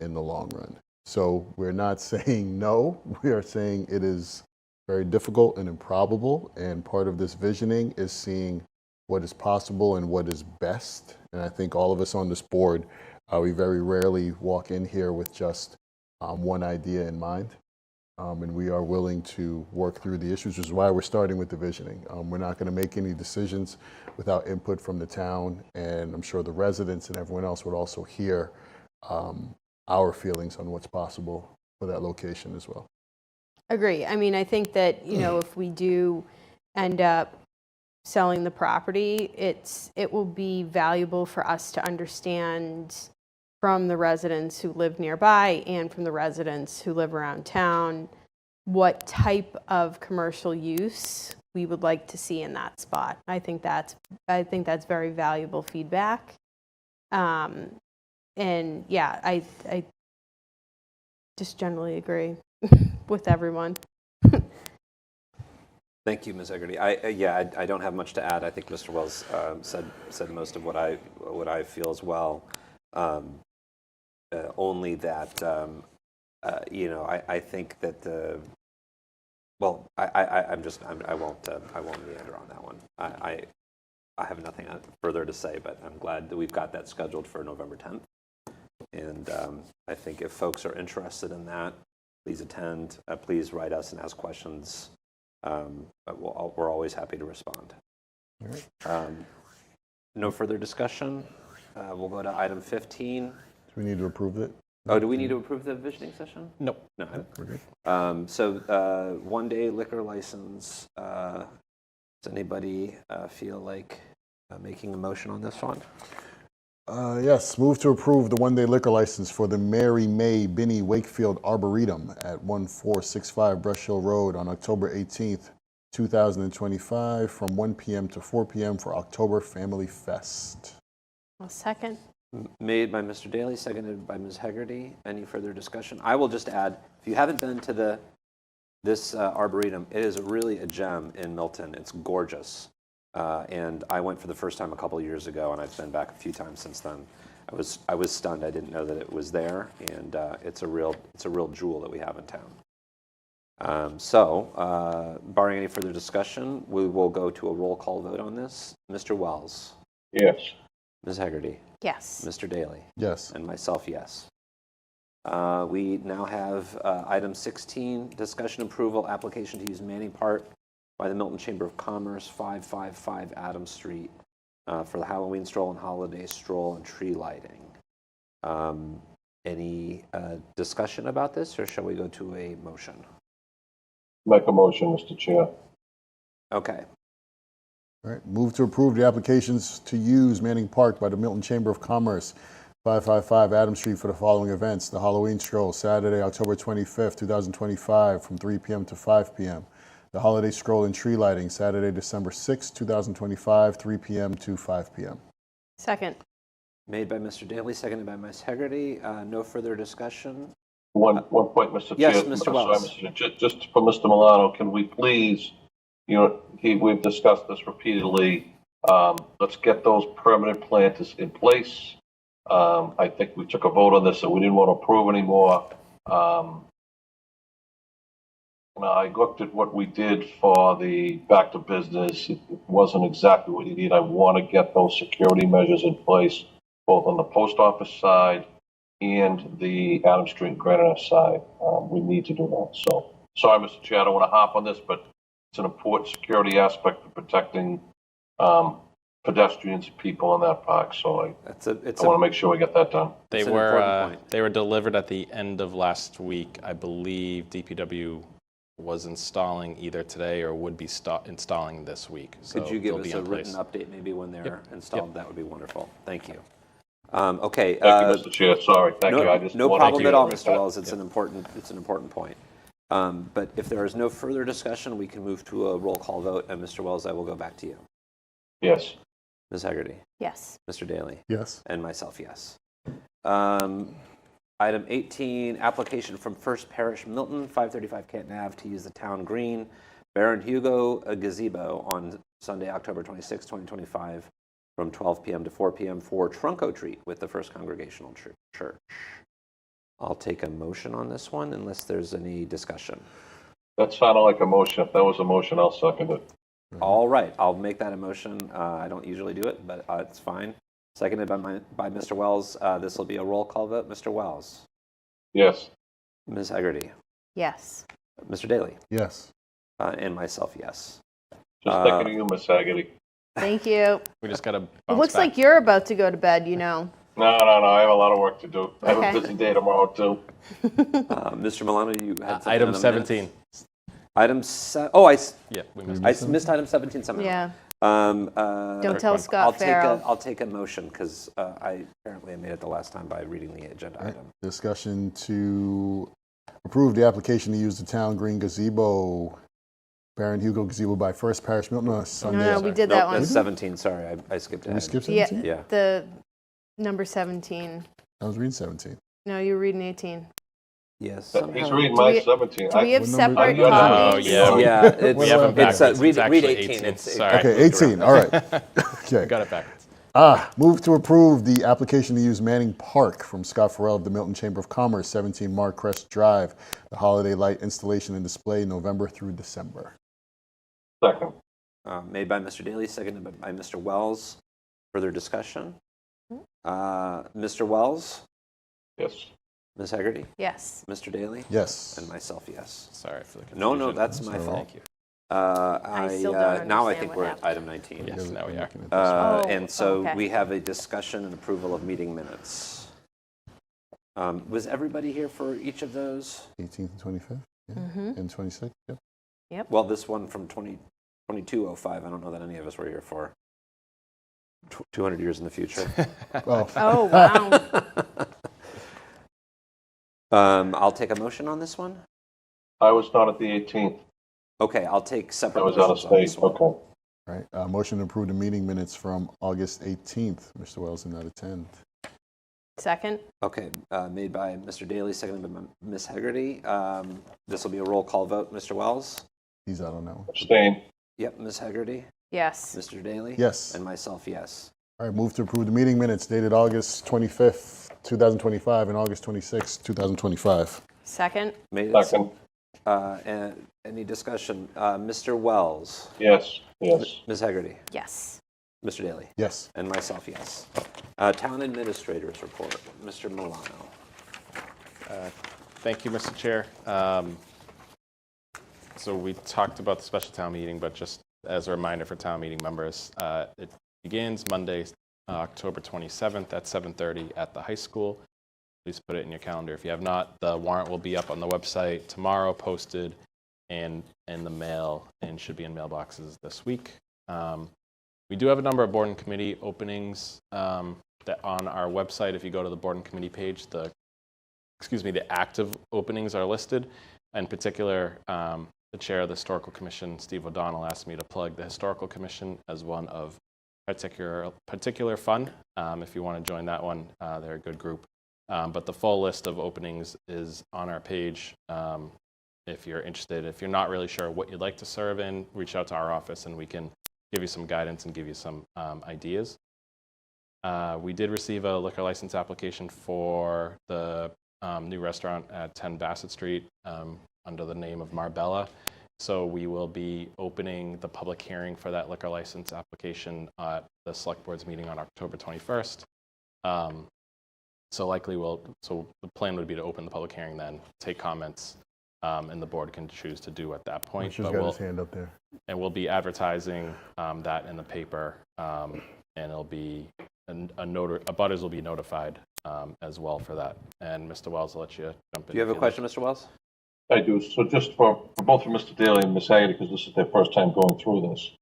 in the long run. So we're not saying no, we are saying it is very difficult and improbable, and part of this visioning is seeing what is possible and what is best. And I think all of us on this board, we very rarely walk in here with just one idea in mind. And we are willing to work through the issues, which is why we're starting with the visioning. We're not going to make any decisions without input from the town, and I'm sure the residents and everyone else would also hear our feelings on what's possible for that location as well. Agree. I mean, I think that, if we do end up selling the property, it will be valuable for us to understand from the residents who live nearby and from the residents who live around town what type of commercial use we would like to see in that spot. I think that's very valuable feedback. And yeah, I just generally agree with everyone. Thank you, Ms. Eggerty. I don't have much to add. I think Mr. Wells said most of what I feel as well. Only that I think that I won't meander on that one. I have nothing further to say, but I'm glad that we've got that scheduled for November 10th. And I think if folks are interested in that, please attend. Please write us and ask questions. We're always happy to respond. All right. No further discussion. We'll go to item 15. Do we need to approve it? Oh, do we need to approve the visioning session? No. No. We're good. So one-day liquor license. Does anybody feel like making a motion on this one? Yes, move to approve the one-day liquor license for the Mary May Binney Wakefield Arboretum at 1465 Brush Hill Road on October 18th, 2025 from 1 p.m. to 4 p.m. for October Family Fest. I'll second. Made by Mr. Daly, seconded by Ms. Hegarty. Any further discussion? I will just add, if you haven't been to this Arboretum, it is really a gem in Milton. It's gorgeous. And I went for the first time a couple of years ago, and I've been back a few times since then. I was stunned. I didn't know that it was there, and it's a real jewel that we have in town. So, barring any further discussion, we will go to a roll call vote on this. Mr. Wells. Yes. Ms. Hegarty. Yes. Mr. Daly. Yes. And myself, yes. We now have item 16, discussion approval application to use Manning Park by the Milton Chamber of Commerce, 555 Adams Street, for the Halloween stroll and holiday stroll and tree lighting. Any discussion about this, or shall we go to a motion? Make a motion, Mr. Chair. Okay. All right, move to approve the applications to use Manning Park by the Milton Chamber of Commerce, 555 Adams Street for the following events. The Halloween stroll, Saturday, October 25th, 2025 from 3 p.m. to 5 p.m. The holiday stroll and tree lighting, Saturday, December 6th, 2025, 3 p.m. to 5 p.m. Second. Made by Mr. Daly, seconded by Ms. Hegarty. No further discussion. One point, Mr. Yes, Chair. Mr. Sorry, Wells. Mr. Chair. Just for Mr. Milano, can we please, we've discussed this repeatedly. Let's get those permanent planters in place. I think we took a vote on this, and we didn't want to approve anymore. And I looked at what we did for the back to business. It wasn't exactly what you need. I want to get those security measures in place, both on the post office side and the Adams Street Granite side. We need to do that. So, sorry, Mr. Chair, I don't want to hop on this, but it's an important security aspect for protecting pedestrians and people in that park. So I want to make sure we get that done. They It's an important were point. they were delivered at the end of last week. I believe DPW was installing either today or would be installing this week. So Could you give they'll us be a in written place. update maybe when they're Yep. installed? Yep. That would be wonderful. Thank you. Okay. Thank you, Mr. Chair. Sorry. Thank no, you. I just no wanted problem to at all, reiterate Mr. that. Wells. It's an important point. But if there is no further discussion, we can move to a roll call vote. And Mr. Wells, I will go back to you. Yes. Ms. Hegarty, Yes. Mr. Daly, Yes. and myself, yes. Item 18, application from First Parish Milton, 535 Canton Ave, to use the town green Baron Hugo gazebo on Sunday, October 26, 2025, from 12 p.m. to 4 p.m. for trunk or treat with the First Congregational Church. I'll take a motion on this one unless there's any discussion. That sounded like a motion. If that was a motion, I'll second it. All right, I'll make that a motion. I don't usually do it, but it's fine. Seconded by Mr. Wells. This will be a roll call vote. Mr. Wells. Yes. Ms. Hegarty. Yes. Mr. Daly. Yes. And myself, yes. Just thinking of you, Miss Haggerty. Thank you. We just got to. It looks like you're about to go to bed, you know. No. I have a lot of work to do. I have Okay. a busy day tomorrow, too. Mr. Milano, you had something Item on the 17. minutes. Item oh, I Yeah, we missed. I missed item 17 somehow. Yeah. Don't Don't tell Scott Farrell. I'll take a motion because I apparently made it the last time by reading the agenda Right. item. Discussion to approve the application to use the town green gazebo, Baron Hugo gazebo by First Parish Milton on Sunday. No, we did Nope, that one. that's 17. Sorry, I skipped Did we ahead. skip Yeah, 17? Yeah. the number 17. I was reading 17. No, you were reading 18. Yes. He's somehow. reading Do my we- 17. Do we have What number- separate Oh, copies? yeah. Yeah, it's, We have it it's backwards. read, It's read actually 18. 18. It's Sorry. Okay, 18. All right. Okay. Got it backwards. Move to approve the application to use Manning Park from Scott Farrell of the Milton Chamber of Commerce, 17 Mark Crest Drive, the holiday light installation and display November through December. Second. Made by Mr. Daly, seconded by Mr. Wells. Further discussion? Mr. Wells, Yes. Ms. Hegarty, Yes. Mr. Daly, Yes. and myself, yes. Sorry for the confusion. No, that's my That's all fault. right. Thank you. I still don't Now I understand think what we're at happened. item 19. Yes, now we are. Oh, And so okay. we have a discussion and approval of meeting minutes. Was everybody here for each of those? 18th and 25th? Yeah. Mm-hmm. And 26th? Yep. Well, this one from 2205, I don't know that any of us were here for. 200 years in the future. Well, Oh, wow. I'll take a motion on this one. I was not at the 18th. Okay, I'll take separate I was out of motions on this state. one. Okay. right. Motion to approve the meeting minutes from August 18th. Mr. Wells did not attend. Second? Okay, made by Mr. Daly, seconded by Ms. Hegarty. This will be a roll call vote. Mr. Wells? He's out on that one. Abstain. Yep, Ms. Hegarty? Yes. Mr. Daly? Yes. And myself, yes. All right. Move to approve the meeting minutes dated August 25th, 2025 and August 26th, 2025. Second? Made it. Second. And any discussion? Mr. Wells? Yes. Yes. Ms. Hegarty? Yes. Mr. Daly? Yes. And myself, yes. Town Administrator's Report. Mr. Milano. Thank you, Mr. Chair. So we talked about the special town meeting, but just as a reminder for town meeting members, it begins Monday, October 27th at 7:30 at the high school. Please put it in your calendar. If you have not, the warrant will be up on the website tomorrow, posted, and in the mail, and should be in mailboxes this week. We do have a number of board and committee openings that on our website. If you go to the board and committee page, the active openings are listed. In particular, the chair of the Historical Commission, Steve O'Donnell, asked me to plug the Historical Commission as one of particular fun. If you want to join that one, they're a good group. But the full list of openings is on our page. If you're interested, if you're not really sure what you'd like to serve in, reach out to our office and we can give you some guidance and give you some ideas. We did receive a liquor license application for the new restaurant at 10 Bassett Street. under the name of Marbella. So we will be opening the public hearing for that liquor license application at the Select Board's meeting on October 21st. So the plan would be to open the public hearing then, take comments, and the board can choose to do at that point. Richard's got his hand up there. And we'll be advertising that in the paper, and it'll be abutters will be notified as well for that. And Mr. Wells, I'll let you jump in. Do you have a question, Mr. Wells? I do. So just for both for Mr. Daly and Ms. Haggerty, because this is their first time going through this,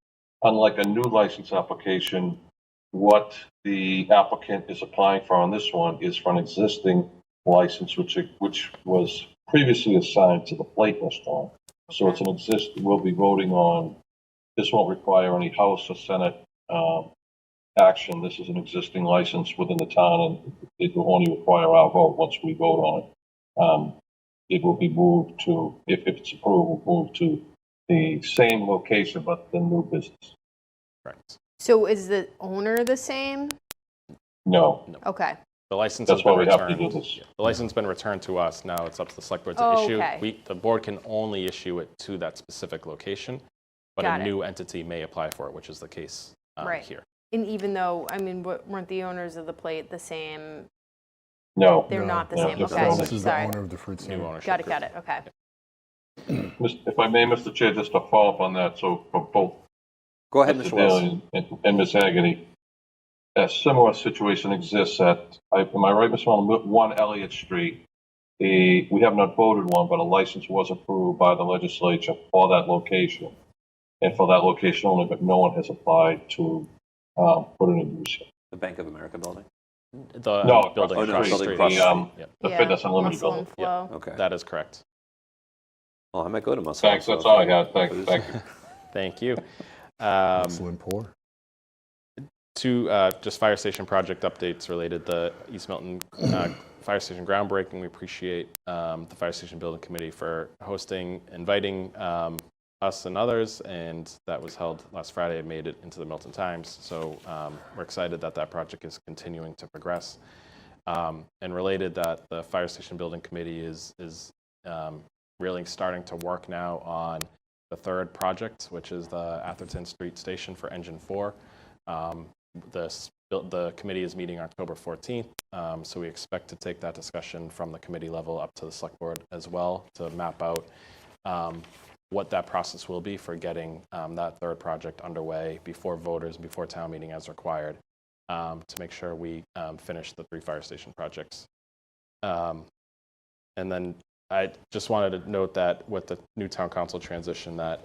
unlike a new license application, what the applicant is applying for on this one is for an existing license, which was previously assigned to the plate restaurant. So it's an we'll be voting on, this won't require any House or Senate action. This is an existing license within the town, and it will only require our vote once we vote on it. It will be moved to, if it's approved, will move to the same location, but the new business. Correct. So is the owner the same? No. Okay. The license That's has been why we have to returned. do this. The license has been returned to us. Now it's up to the select board to Oh, issue. okay. The board can only issue it to that specific location, but Got a it. new entity may apply for it, which is the case Right. here. And even though, I mean, weren't the owners of the plate the same? No. They're not the no, same. different Okay. owners. This is the Sorry. owner of the fruit stand. New ownership. Got it. Okay. If I may, Mr. Chair, just to follow up on that, so for both Go ahead, Mr. Wells. Daly and Ms. Haggerty, a similar situation exists at, am I right, Mr. Mullin, 1 Elliott Street. We have not voted one, but a license was approved by the legislature for that location. And for that location only, but no one has applied to put it in use. The Bank of America building? The No, building across the across the street. street. Across the street. Yeah, The Yeah, Fitness Unlimited Muscle building. and Flow. Okay. that is correct. Well, I might go to Muscle. Thanks, that's all I had. Thank you. Thank you. Excellent pour. Two just fire station project updates related to East Milton fire station groundbreaking. We appreciate the fire station building committee for inviting us and others, and that was held last Friday. It made it into the Milton Times, so we're excited that that project is continuing to progress. And related, that the fire station building committee is really starting to work now on the third project, which is the Atherton Street Station for Engine 4. The committee is meeting October 14th, so we expect to take that discussion from the committee level up to the select board as well to map out what that process will be for getting that third project underway before voters, before town meeting as required, to make sure we finish the 3 fire station projects. And then I just wanted to note that with the new town council transition that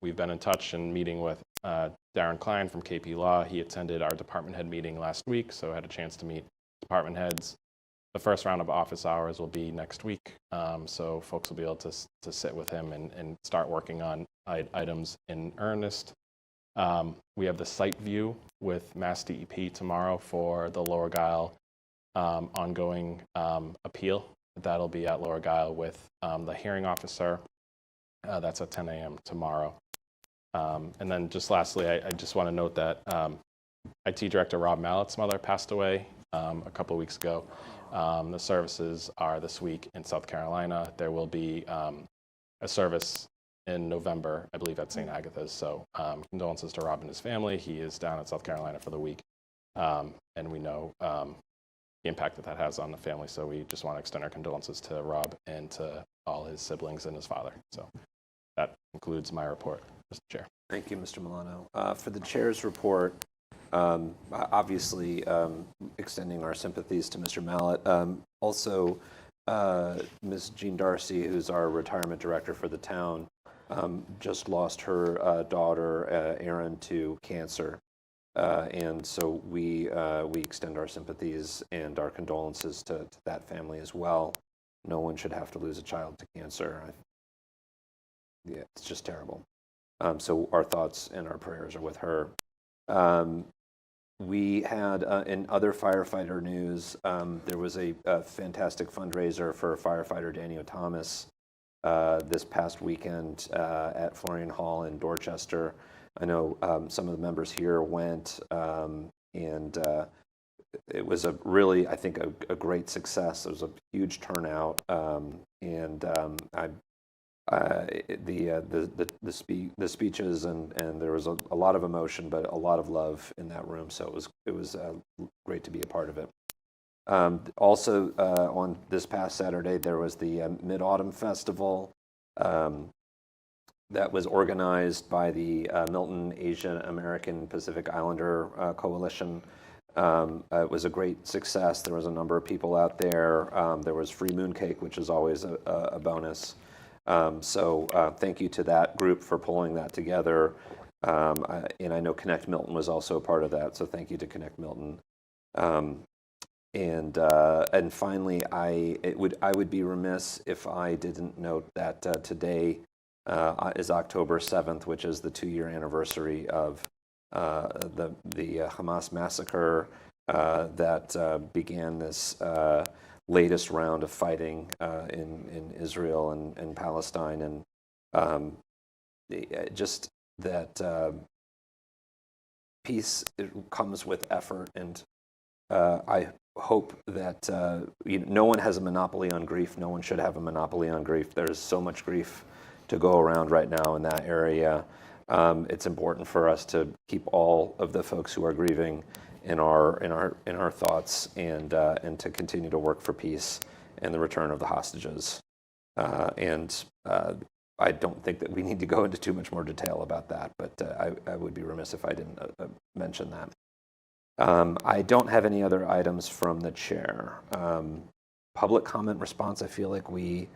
we've been in touch and meeting with Darren Klein from KP Law. He attended our department head meeting last week, so I had a chance to meet department heads. The first round of office hours will be next week, so folks will be able to sit with him and start working on items in earnest. We have the site view with Mass DEP tomorrow for the Lower Guile ongoing appeal. That'll be at Lower Guile with the hearing officer. That's at 10 a.m. tomorrow. And then just lastly, I just want to note that IT Director Rob Mallett's mother passed away a couple of weeks ago. The services are this week in South Carolina. There will be a service in November, I believe, at St. Agatha's. So condolences to Rob and his family. He is down in South Carolina for the week. And we know the impact that has on the family. So we just want to extend our condolences to Rob and to all his siblings and his father. So that concludes my report, Mr. Chair. Thank you, Mr. Milano. For the chair's report, obviously extending our sympathies to Mr. Mallett. Also, Ms. Jean Darcy, who's our retirement director for the town, just lost her daughter, Erin, to cancer. And so we extend our sympathies and our condolences to that family as well. No one should have to lose a child to cancer. Yeah, it's just terrible. So our thoughts and our prayers are with her. We had, in other firefighter news, there was a fantastic fundraiser for firefighter Danny Thomas this past weekend at Florian Hall in Dorchester. I know some of the members here went, and it was really, I think, a great success. There was a huge turnout, and I the speeches, and there was a lot of emotion, but a lot of love in that room. So it was great to be a part of it. Also, on this past Saturday, there was the Mid-Autumn Festival that was organized by the Milton Asian American Pacific Islander Coalition. It was a great success. There was a number of people out there. There was free mooncake, which is always a bonus. So thank you to that group for pulling that together. And I know Connect Milton was also a part of that, so thank you to Connect Milton. And finally, I would be remiss if I didn't note that today is October 7th, which is the 2-year anniversary of the Hamas massacre that began this latest round of fighting in Israel and Palestine, and just that peace comes with effort, and I hope that no one has a monopoly on grief. No one should have a monopoly on grief. There's so much grief to go around right now in that area. It's important for us to keep all of the folks who are grieving in our thoughts, and to continue to work for peace and the return of the hostages. I don't think that we need to go into too much more detail about that, but I would be remiss if I didn't mention that. I don't have any other items from the chair. Public comment response, I feel like we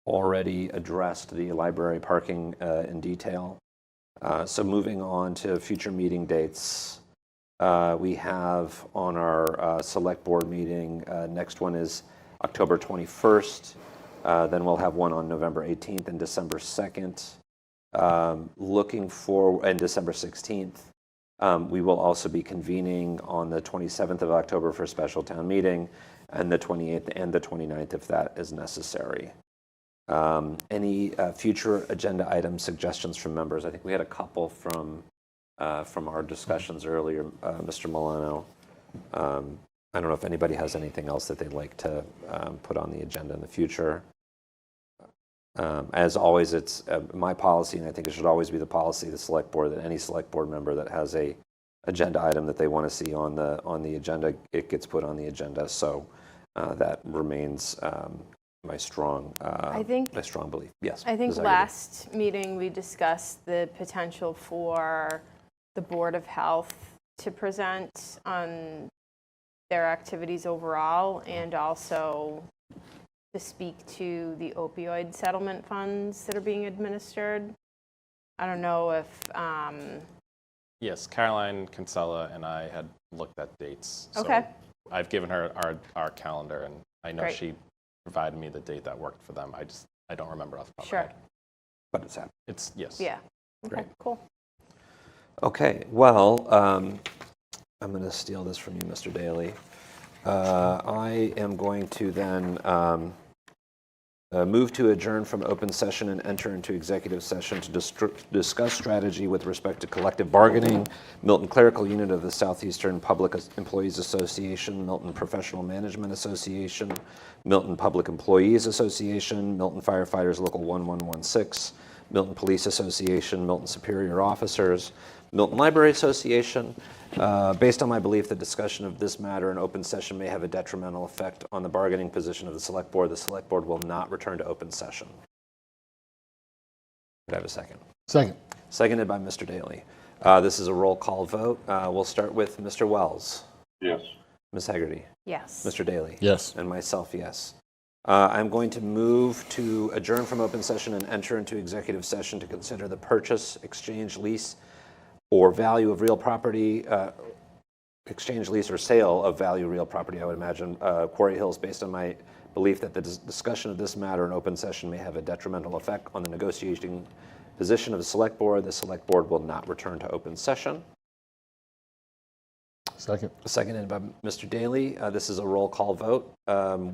already addressed the library parking in detail. So moving on to future meeting dates, we have on our select board meeting, next one is October 21st. Then we'll have one on November 18th and December 2nd. And December 16th. We will also be convening on the 27th of October for a special town meeting, and the 28th and the 29th if that is necessary. Any future agenda item suggestions from members? I think we had a couple from our discussions earlier, Mr. Milano. I don't know if anybody has anything else that they'd like to put on the agenda in the future. As always, it's my policy, and I think it should always be the policy of the select board, that any select board member that has a agenda item that they want to see on the agenda, it gets put on the agenda. So that remains my strong belief. Yes. I think Ms. Aguirre. last meeting we discussed the potential for the Board of Health to present on their activities overall, and also to speak to the opioid settlement funds that are being administered. I don't know if... Yes, Caroline Kinsella and I had looked at dates. So Okay. I've given her our calendar, and I know Great. she provided me the date that worked for them. I don't remember off the top of Sure. my head. But it's happening. It's, yes. Yeah. Okay, Great. cool. Okay, well, I'm going to steal this from you, Mr. Daly. I am going to then move to adjourn from open session and enter into executive session to discuss strategy with respect to collective bargaining, Milton Clerical Unit of the Southeastern Public Employees Association, Milton Professional Management Association, Milton Public Employees Association, Milton Firefighters Local 1116, Milton Police Association, Milton Superior Officers, Milton Library Association. Based on my belief that discussion of this matter in open session may have a detrimental effect on the bargaining position of the Select Board will not return to open session. Could I have a second? Second. Seconded by Mr. Daly. This is a roll call vote. We'll start with Mr. Wells. Yes. Ms. Hegarty. Yes. Mr. Daly. Yes. And myself, yes. I'm going to move to adjourn from open session and enter into executive session to consider the purchase, exchange, lease, or value of real property, exchange, lease, or sale of value real property, I would imagine, Quarry Hills, based on my belief that the discussion of this matter in open session may have a detrimental effect on the negotiating position of the Select Board. The Select Board will not return to open session. Second. Seconded by Mr. Daly. This is a roll call vote.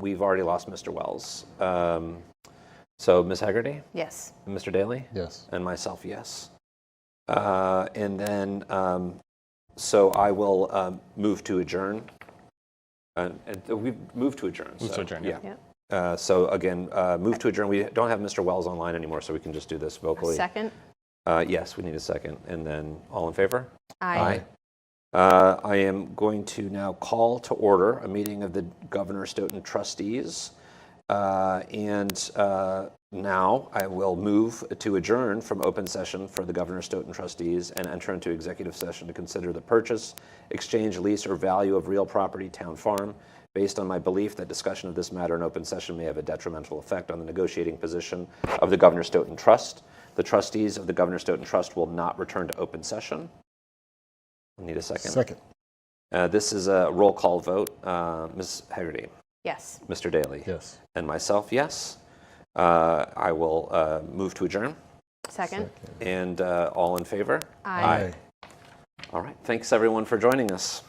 We've already lost Mr. Wells. So Ms. Hegarty, Yes. Mr. Daly, Yes. and myself, yes. And then, so I will move to adjourn. And we've moved to adjourn. Move to so, adjourn, yeah. yeah. So again, move to adjourn. We don't have Mr. Wells online anymore, so we can just do this vocally. Second? Yes, we need a second. And then all in favor? Aye. I am going to now call to order a meeting of the Governor Stoughton trustees. Now I will move to adjourn from open session for the Governor Stoughton trustees and enter into executive session to consider the purchase, exchange, lease, or value of real property, town farm, based on my belief that discussion of this matter in open session may have a detrimental effect on the negotiating position of the Governor Stoughton Trust. The trustees of the Governor Stoughton Trust will not return to open session. I need a second. Second. This is a roll call vote. Ms. Haggerty, Yes. Mr. Daly, Yes. and myself, yes. I will move to adjourn. Second? And all in favor? Aye. All right. Thanks, everyone, for joining us.